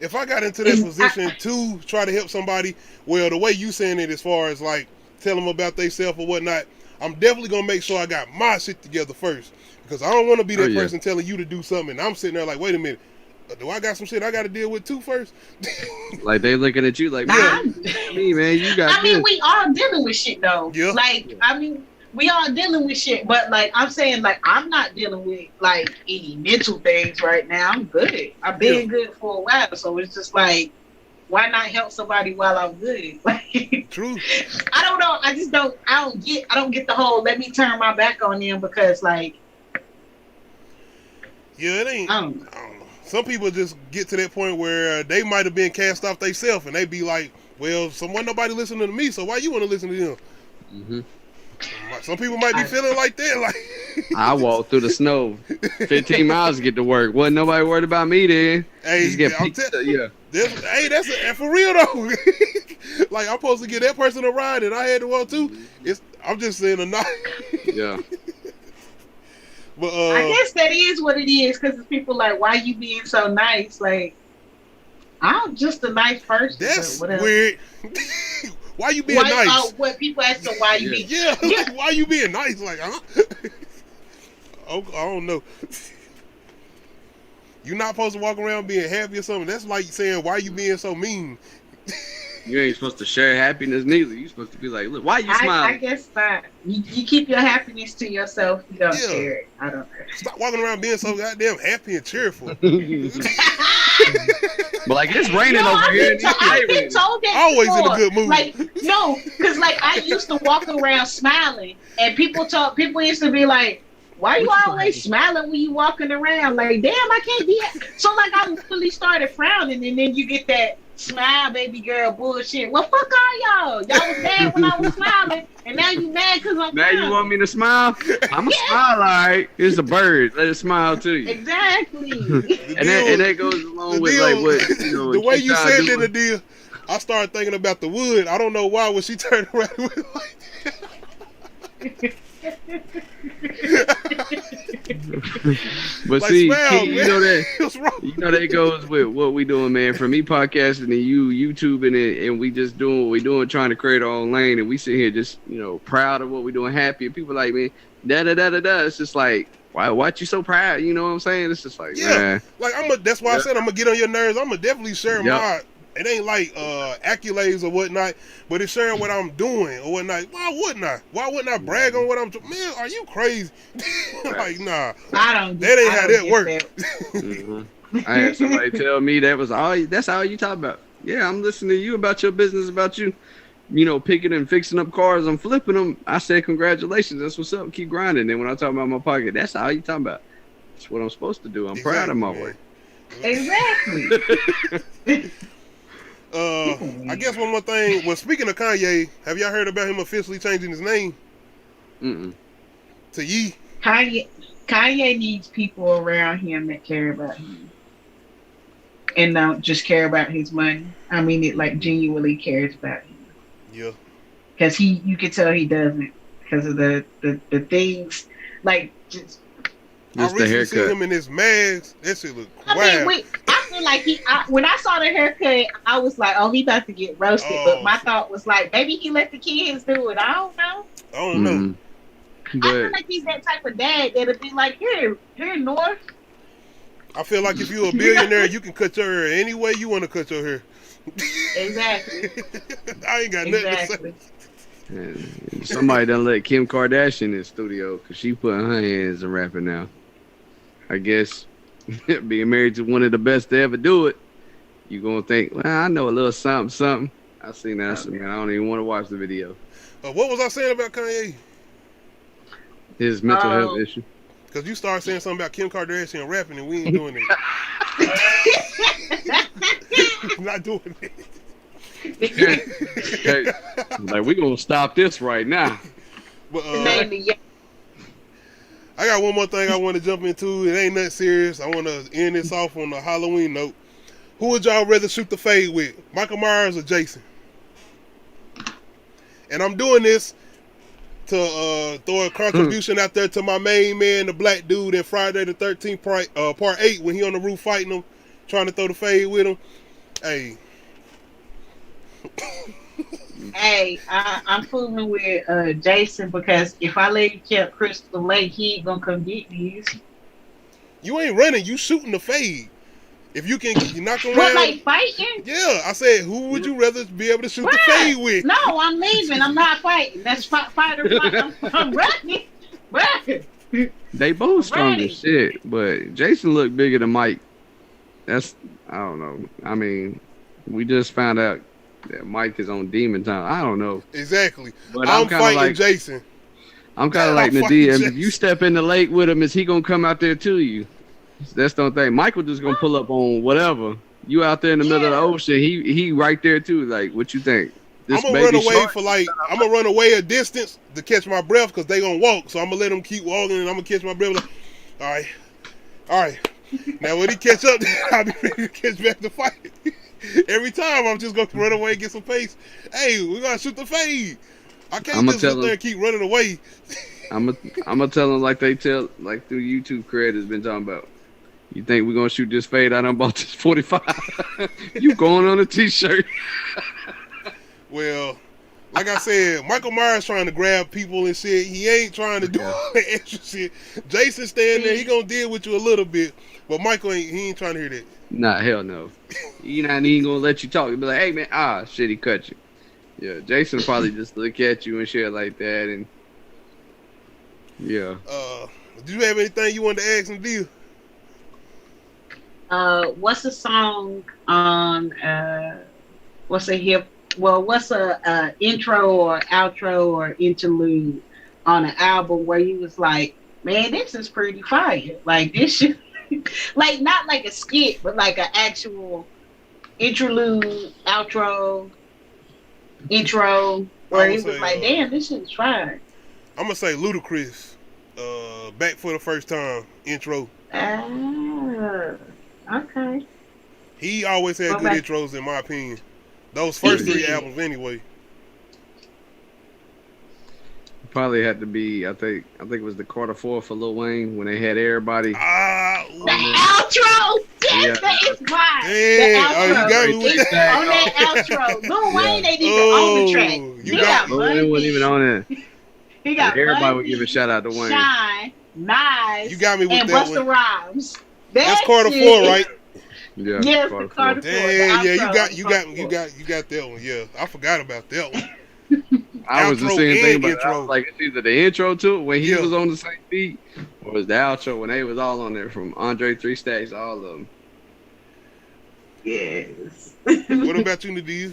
If I got into that position to try to help somebody, well, the way you saying it as far as like tell them about themselves or whatnot, I'm definitely gonna make sure I got my shit together first, because I don't want to be that person telling you to do something and I'm sitting there like, wait a minute, do I got some shit I got to deal with too first? Like they looking at you like, Nah, me man, you got I mean, this. we all dealing with shit though. Yeah. Like, I mean, we all dealing with shit, but like I'm saying, like I'm not dealing with like any mental things right now. I'm good. I've been good for a while, so it's just like, why not help somebody while I'm good? Like, True. I don't know. I just don't. I don't get the whole let me turn my back on them because like. Yeah, it ain't. I don't know. Some people just get to that point where they might have been cast off themselves, and they be like, "Well, someone nobody listening to me, so why you want to listen to them?" Mm-hmm. Some people might be feeling like that. Like, I walked through the snow 15 miles to get to work. Wasn't nobody worried about me then. hey, Just get hey, that's for real though. Like, I'm supposed to give that person a ride, and I had to walk too. I'm just saying a not. Yeah. But I guess that is what it is, because people like, why you being so nice? Like, I'm just a nice person. That's but whatever. weird. Why you being nice? What people ask them, why you being? Yeah, like, why you being nice? Like, huh? I don't know. You're not supposed to walk around being happy or something. That's like saying, why you being so mean? You ain't supposed to share happiness neither. You supposed to be like, look, why you smiling? I guess not. You keep your happiness to yourself. You don't share it. I don't know. Stop walking around being so goddamn happy and cheerful. But like, it's raining over here. I've been told that Always before. in a good mood. Like, no, because like I used to walk around smiling, and people used to be like, why you always smiling when you walking around? Like, damn, I can't be. So like I really started frowning, and then you get that smile, baby girl bullshit. Well, fuck all y'all. Y'all was mad when I was smiling, and now you mad because I'm Now smiling. you want me to smile? I'm a smile, all right. It's a bird. Let it smile to you. Exactly. And that goes along with like what the way you said doing. in the deal, I started thinking about the wood. I don't know why when she turned around with it like that. But Like, see, smile, Key, man. What's wrong? that goes with what we doing, man. For me podcasting and you YouTubing it, and we just doing what we doing, trying to create our own lane, and we sit here just proud of what we doing, happy, and people like, man, da. It's just like, why you so proud? You know what I'm saying? It's just like, man. Like that's why I said I'm gonna get on your nerves. I'm gonna definitely share my. It ain't like accolades or whatnot, but it's sharing what I'm doing or whatnot. Why wouldn't I? Why wouldn't I brag on what I'm doing? Man, are you crazy? Like, nah. I don't. That ain't how that works. Mm-hmm. I had somebody tell me that's all you talk about. Yeah, I'm listening to you about your business, about you, picking and fixing up cars and flipping them. I said, congratulations. That's what's up. Keep grinding. And when I talk about my pocket, that's all you talking about. That's what I'm supposed to do. I'm proud of my work. Exactly. I guess one more thing. Well, speaking of Kanye, have y'all heard about him officially changing his name? Mm-mm. To Ye? Kanye needs people around him that care about him and don't just care about his money. I mean, it like genuinely cares about him. Yeah. Because you can tell he doesn't because of the things like just. I recently seen him in his mask. That shit look wild. I mean, I feel like when I saw the haircut, I was like, oh, he about to get roasted. But my thought was like, maybe he let the kids do it. I don't know. But I feel like he's that type of dad that'll be like, here, North. I feel like if you're a billionaire, you can cut your hair any way you want to cut your hair. Exactly. I ain't got nothing to say. And somebody done let Kim Kardashian in the studio because she putting her hands in rapping now. I guess being married to one of the best to ever do it, you gonna think, well, I know a little something. I seen that. I said, man, I don't even want to watch the video. What was I saying about Kanye? His mental health issue. Because you started saying something about Kim Kardashian rapping and we ain't doing it. Not doing it. Hey, like we gonna stop this right now. But I got one more thing I want to jump into. It ain't nothing serious. I want to end this off on a Halloween note. Who would y'all rather shoot the fade with, Michael Myers or Jason? And I'm doing this to throw a contribution out there to my main man, the black dude in Friday the 13th part 8 when he on the roof fighting him, trying to throw the fade with him. Hey. Hey, I'm fooling with Jason because if I let you catch Crystal Lake, he ain't gonna come get these. You ain't running, you shooting the fade. If you can, you knock around. What, like fighting? Yeah, I said, who would you rather be able to shoot the fade with? No, I'm leaving. I'm not fighting. That's fight or flight. I'm running. They both strong Ready. as shit, but Jason looked bigger than Mike. That's, I don't know. I mean, we just found out that Mike is on demon time. I don't know. Exactly. But I'm kinda fighting like, Jason. I'm kind of like I'm Nadia. fighting If you step in the lake with him, is he gonna come out there to you? That's the thing. Michael just gonna pull up on whatever. You out there in the middle of the ocean. He right there too. Like, what you think? I'm gonna run away for I'm gonna run away a distance to catch my breath because they gonna walk. So I'm gonna let them keep walking and I'm gonna catch my breath. Like, all right. Now when he catch up, I'll be ready to catch back the fight. Every time I'm just gonna run away and get some pace. Hey, we gotta shoot the fade. I can't just sit there and keep running away. I'm gonna tell them like they tell like through YouTube creators been talking about. You think we're gonna shoot this fade? I done bought this 45. You going on a t-shirt? Well, like I said, Michael Myers trying to grab people and shit. He ain't trying to do extra shit. Jason standing there, he gonna deal with you a little bit, but Michael ain't trying to hear that. Nah, hell no. He not even gonna let you talk. He'll be like, hey man, shit, he cut you. Yeah, Jason probably just look at you and shit like that, and yeah. Do you have anything you wanted to ask him, deal? What's the song on what's a intro or outro or interlude on an album where you was like, man, this is pretty fire. Like this shit like not like a skit, but like an actual interlude, outro, intro where he was like, damn, this shit's fire. I'm gonna say Ludacris, Back for the First Time intro. Okay. He always had good intros, in my opinion. Those first 3 albums, anyway. Probably had to be. I think it was the Carter 4 for Lil Wayne when they had everybody. The outro. Yes, that is why. Damn, the outro. You got me with that. On that outro, Lil Wayne ain't even on the track. You got Lil Wayne wasn't even on it. He got everybody would give a shout out to Wayne. Shine, Nice. You got me with and that Busta one. Rhymes. That's Carter 4, right? Yeah. Yes, the Carter 4. Damn, yeah, you got that one. Yeah, I forgot about that one. I was the Outro same thing, and but intro. I was like, it's either the intro to it when he was on the same beat, or it was the outro when they was all on there from Andre 3 Stacks, all of them. Yes. What about you, Nadia?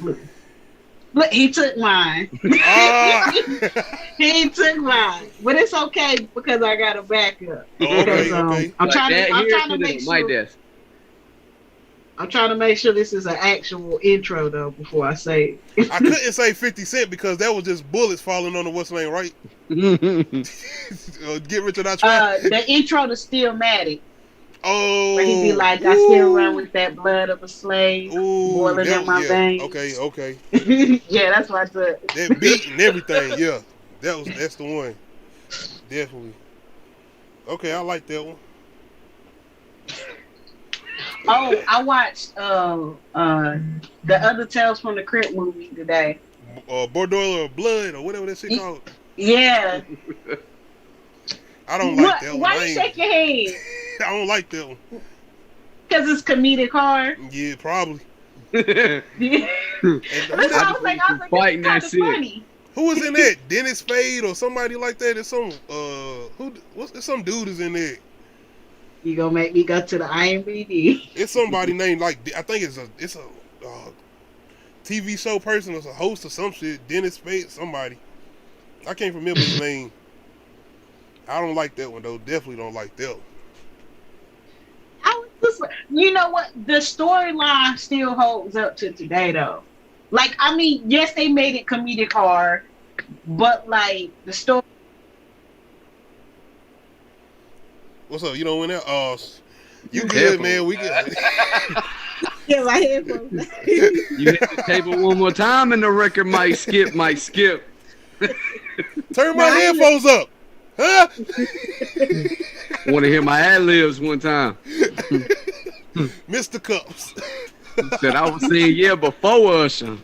Look, he took mine. He took mine, but it's okay because I got a backup. Okay. I'm trying to make my sure. desk. I'm trying to make sure this is an actual intro though before I say it. I couldn't say 50 Cent because that was just bullets falling on the what's name, right? Get Rich or Die Trying. The intro to Stillmatic. Oh, where he be like, I still run with that blood of a slave boiling in my veins. Okay. Yeah, that's what I said. That beat and everything, yeah. That's the one. Definitely. Okay, I like that one. Oh, I watched the other Tales from the Crypt movie today. Bordeaux or Blood or whatever that shit called. Yeah. I don't like that one. Why you shake your head? I don't like that one. Because it's comedic horror. Yeah, probably. Yeah. I was like, fighting that it's shit. funny. Who was in that? Dennis Spade or somebody like that? It's some some dude is in there. You gonna make me go to the IMDb? It's somebody named I think it's a TV show person or a host or some shit. Dennis Spade, somebody. I can't remember his name. I don't like that one though. Definitely don't like that one. You know what? The storyline still holds up to today though. Like, I mean, yes, they made it comedic horror, but like the story. What's up? You know when that? You good, man? We good. Yeah, my headphones. You hit the table one more time and the record might skip. Turn my headphones up. Huh? Want to hear my ad libs one time. Mr. Cups. Said I was saying yeah before Usher.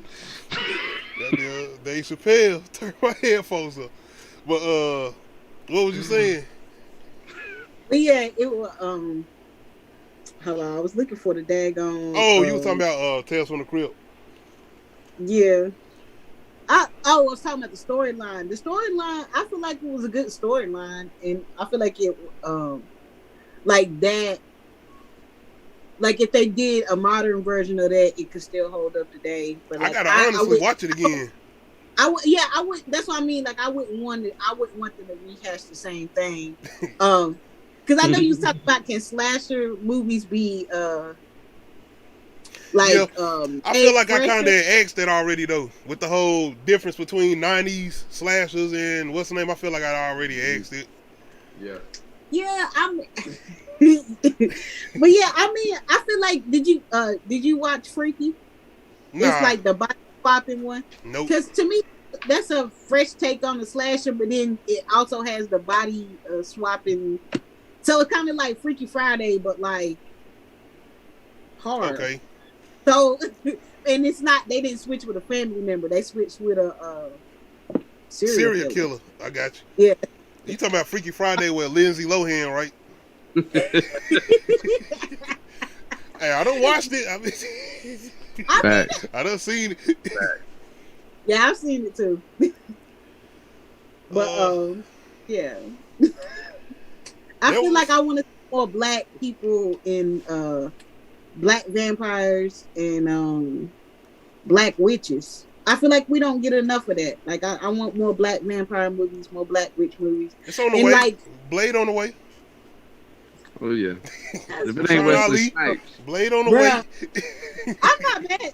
Dave Chappelle. Turn my headphones up. But what was you saying? But yeah, it was hello, I was looking for the daggone. Oh, you were talking about Tales from the Crypt. Yeah. I was talking about the storyline. The storyline, I feel like it was a good storyline, and I feel like it like that. Like if they did a modern version of that, it could still hold up today. But like, I gotta honestly watch it again. I would. That's what I mean. Like I wouldn't want them to rehash the same thing. Because I know you was talking about, can slasher movies be like I feel like I kind of asked that already though, with the whole difference between 90s slashers and what's the name. I feel like I already asked it. Yeah. Yeah, but yeah, I mean, I feel like did you watch Freaky? Nah. It's like the body swapping one. Nope. Because to me, that's a fresh take on the slasher, but then it also has the body swapping. So it's kind of like Freaky Friday, but like horror. Okay. So, and it's not, they didn't switch with a family member. They switched with a serial killer. I got you. Yeah. You talking about Freaky Friday with Lindsay Lohan, right? Hey, I done watched it. I done seen it. Yeah, I've seen it too. But yeah. I feel like I want to see more black people in black vampires and black witches. I feel like we don't get enough of that. Like I want more black vampire movies, more black witch movies. It's on the way. Like, Blade on the way. Oh yeah. If it ain't Wesley Snipes. Blade on the way.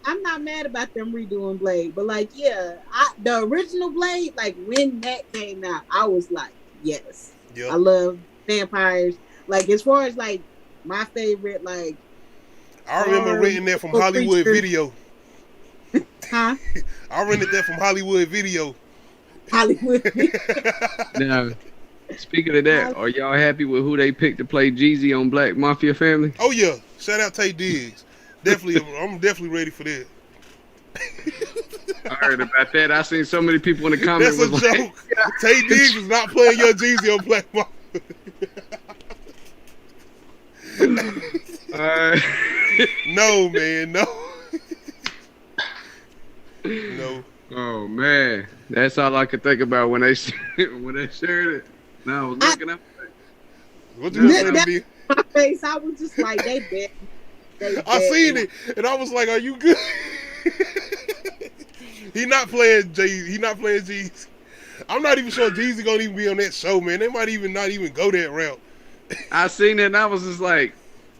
I'm not mad about them redoing Blade, but like the original Blade, like when that came out, I was like, yes. Yep. I love vampires. Like as far as like my favorite, like I remember renting that from Hollywood Video. Huh? I rented that from Hollywood Video. Now, speaking of that, are y'all happy with who they picked to play Jeezy on Black Mafia Family? Oh yeah, shout out Tay Diggs. Definitely, I'm definitely ready for that. I heard about that. I seen so many people in the comments. That's a joke. Like, Tay Diggs is not playing your Jeezy on Black Mafia. No, man, no. No. Oh man, that's all I could think about when they shared it. Now I was looking up. What you saying to me? My face, I was just like, they bet. I seen it, and I was like, "Are you good?" He not playing Jeezy. I'm not even sure Jeezy gonna even be on that show, man. They might even not even go that route. I seen it, and I was just like,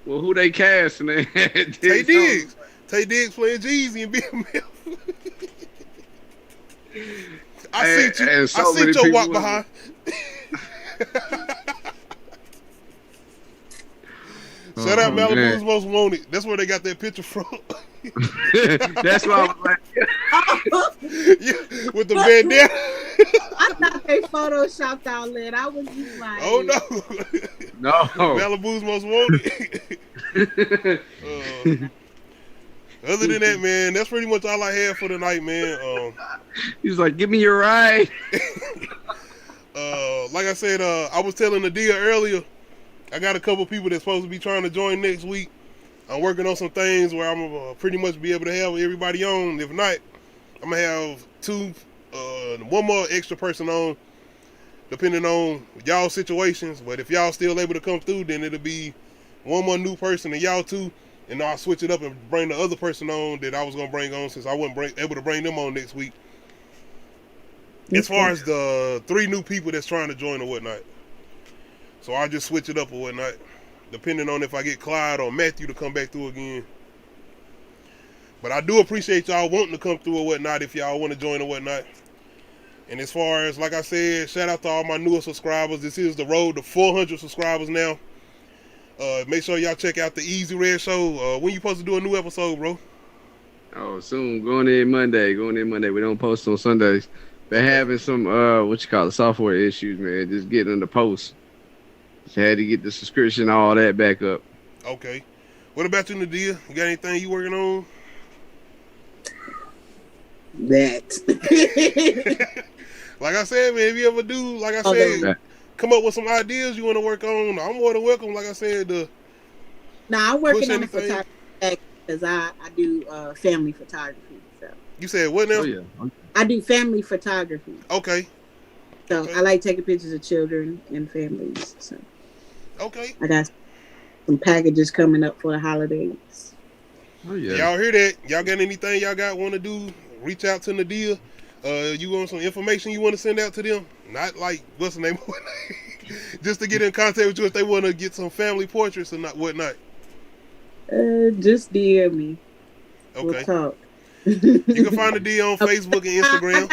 "Well, who they cast?" And they had Tay Diggs. Tay Diggs playing Jeezy and BMF. I see your walk behind. Shout out Malibu's Most Wanted. That's where they got that picture from. That's why I was like, yeah, with the bandana. I thought they photoshopped all that. I was just like, oh no, no. Malibu's Most Wanted. Other than that, man, that's pretty much all I had for tonight, man. He's like, give me your ride. Like I said, I was telling Nadia earlier, I got a couple people that's supposed to be trying to join next week. I'm working on some things where I'm gonna pretty much be able to have everybody on. If not, I'm gonna have one more extra person on, depending on y'all situations. But if y'all still able to come through, then it'll be one more new person and y'all two. And I'll switch it up and bring the other person on that I was going to bring on, since I wasn't able to bring them on next week. As far as the 3 new people that's trying to join or whatnot. So I'll just switch it up or whatnot, depending on if I get Clyde or Matthew to come back through again. But I do appreciate y'all wanting to come through or whatnot if y'all want to join or whatnot. And as far as, like I said, shout out to all my newer subscribers. This is the road to 400 subscribers now. Make sure y'all check out the Easy Red Show. When you supposed to do a new episode, bro? Oh, soon. Going in Monday. We don't post on Sundays. Been having some software issues, man. Just getting in the post. Just had to get the subscription, all that back up. Okay. What about you, Nadia? You got anything you working on? That. Like I said, man, if you ever do, like I Okay. said, come up with some ideas you want to work on, I'm more than welcome, like I said, to Nah, I'm push working on the anything. photography because I do family photography. So You said what now? Oh yeah. I do family photography. Okay. So Okay. I like taking pictures of children and families. So Okay. I got some packages coming up for the holidays. Oh yeah. Y'all hear that? Y'all got anything y'all got want to do? Reach out to Nadia. You want some information you want to send out to them? Not like what's the name? Just to get in contact with you if they want to get some family portraits or not whatnot. Just DM me. We'll Okay. talk. You can find Nadia on Facebook and Instagram.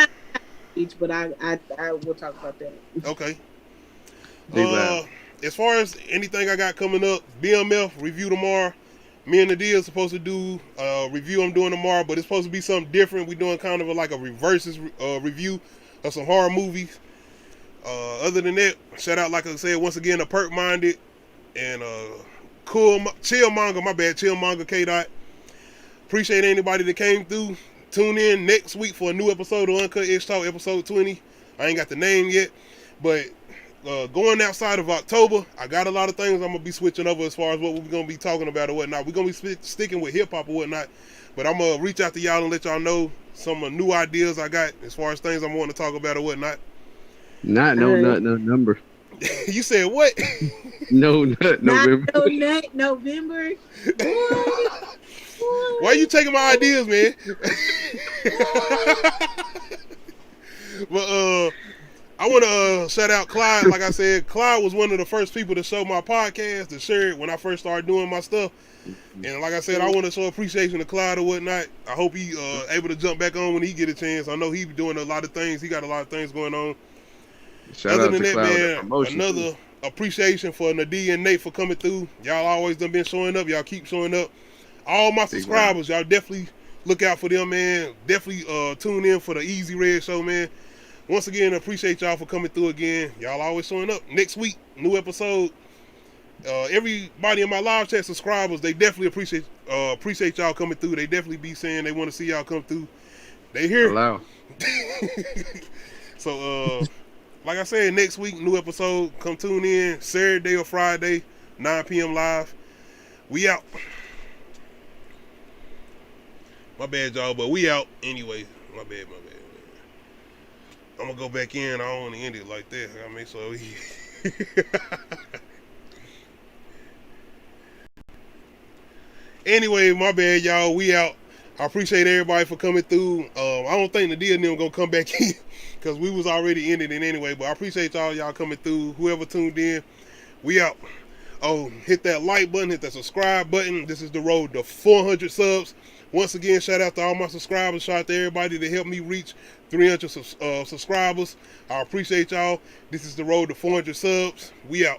But I will talk about that. Okay. Big loud. As far as anything I got coming up, BMF review tomorrow. Me and Nadia are supposed to do review I'm doing tomorrow, but it's supposed to be something different. We're doing kind of like a reverses review of some horror movies. Other than that, shout out, like I said, once again, to Perk Minded and Chill Manga, my bad, Chill Manga K Dot. Appreciate anybody that came through. Tune in next week for a new episode of Uncut Ishhh Talk, episode 20. I ain't got the name yet, but going outside of October, I got a lot of things I'm going to be switching over as far as what we're going to be talking about or whatnot. We're going to be sticking with hip-hop or whatnot, but I'm going to reach out to y'all and let y'all know some new ideas I got as far as things I'm wanting to talk about or whatnot. No number. You said what? No nut November. Not no nut November. Why you taking my ideas, man? But I want to shout out Clyde. Like I said, Clyde was one of the first people to show my podcast, to share it when I first started doing my stuff. And like I said, I want to show appreciation to Clyde or whatnot. I hope he able to jump back on when he get a chance. I know he be doing a lot of things. He got a lot of things going on. Shout Other out than to that, Cloud man, Promotion, another too. appreciation for Nadia and Nate for coming through. Y'all always done been showing up. Y'all keep showing up. All my subscribers, y'all definitely look out for them, man. Definitely tune in for the Easy Red Show, man. Once again, appreciate y'all for coming through again. Y'all always showing up. Next week, new episode. Everybody in my live chat subscribers, they definitely appreciate y'all coming through. They definitely be saying they want to see y'all come through. They here. Allow. So, like I said, next week, new episode. Come tune in Saturday or Friday, 9 p.m. live. We out. My bad, y'all, but we out anyway. My bad. I'm gonna go back in. I don't want to end it like that. I gotta make sure we. Anyway, my bad, y'all. We out. I appreciate everybody for coming through. I don't think Nadia and them gonna come back in because we was already in it anyway. But I appreciate y'all coming through. Whoever tuned in, we out. Oh, hit that like button, hit that subscribe button. This is the road to 400 subs. Once again, shout out to all my subscribers. Shout out to everybody that helped me reach 300 subscribers. I appreciate y'all. This is the road to 400 subs. We out.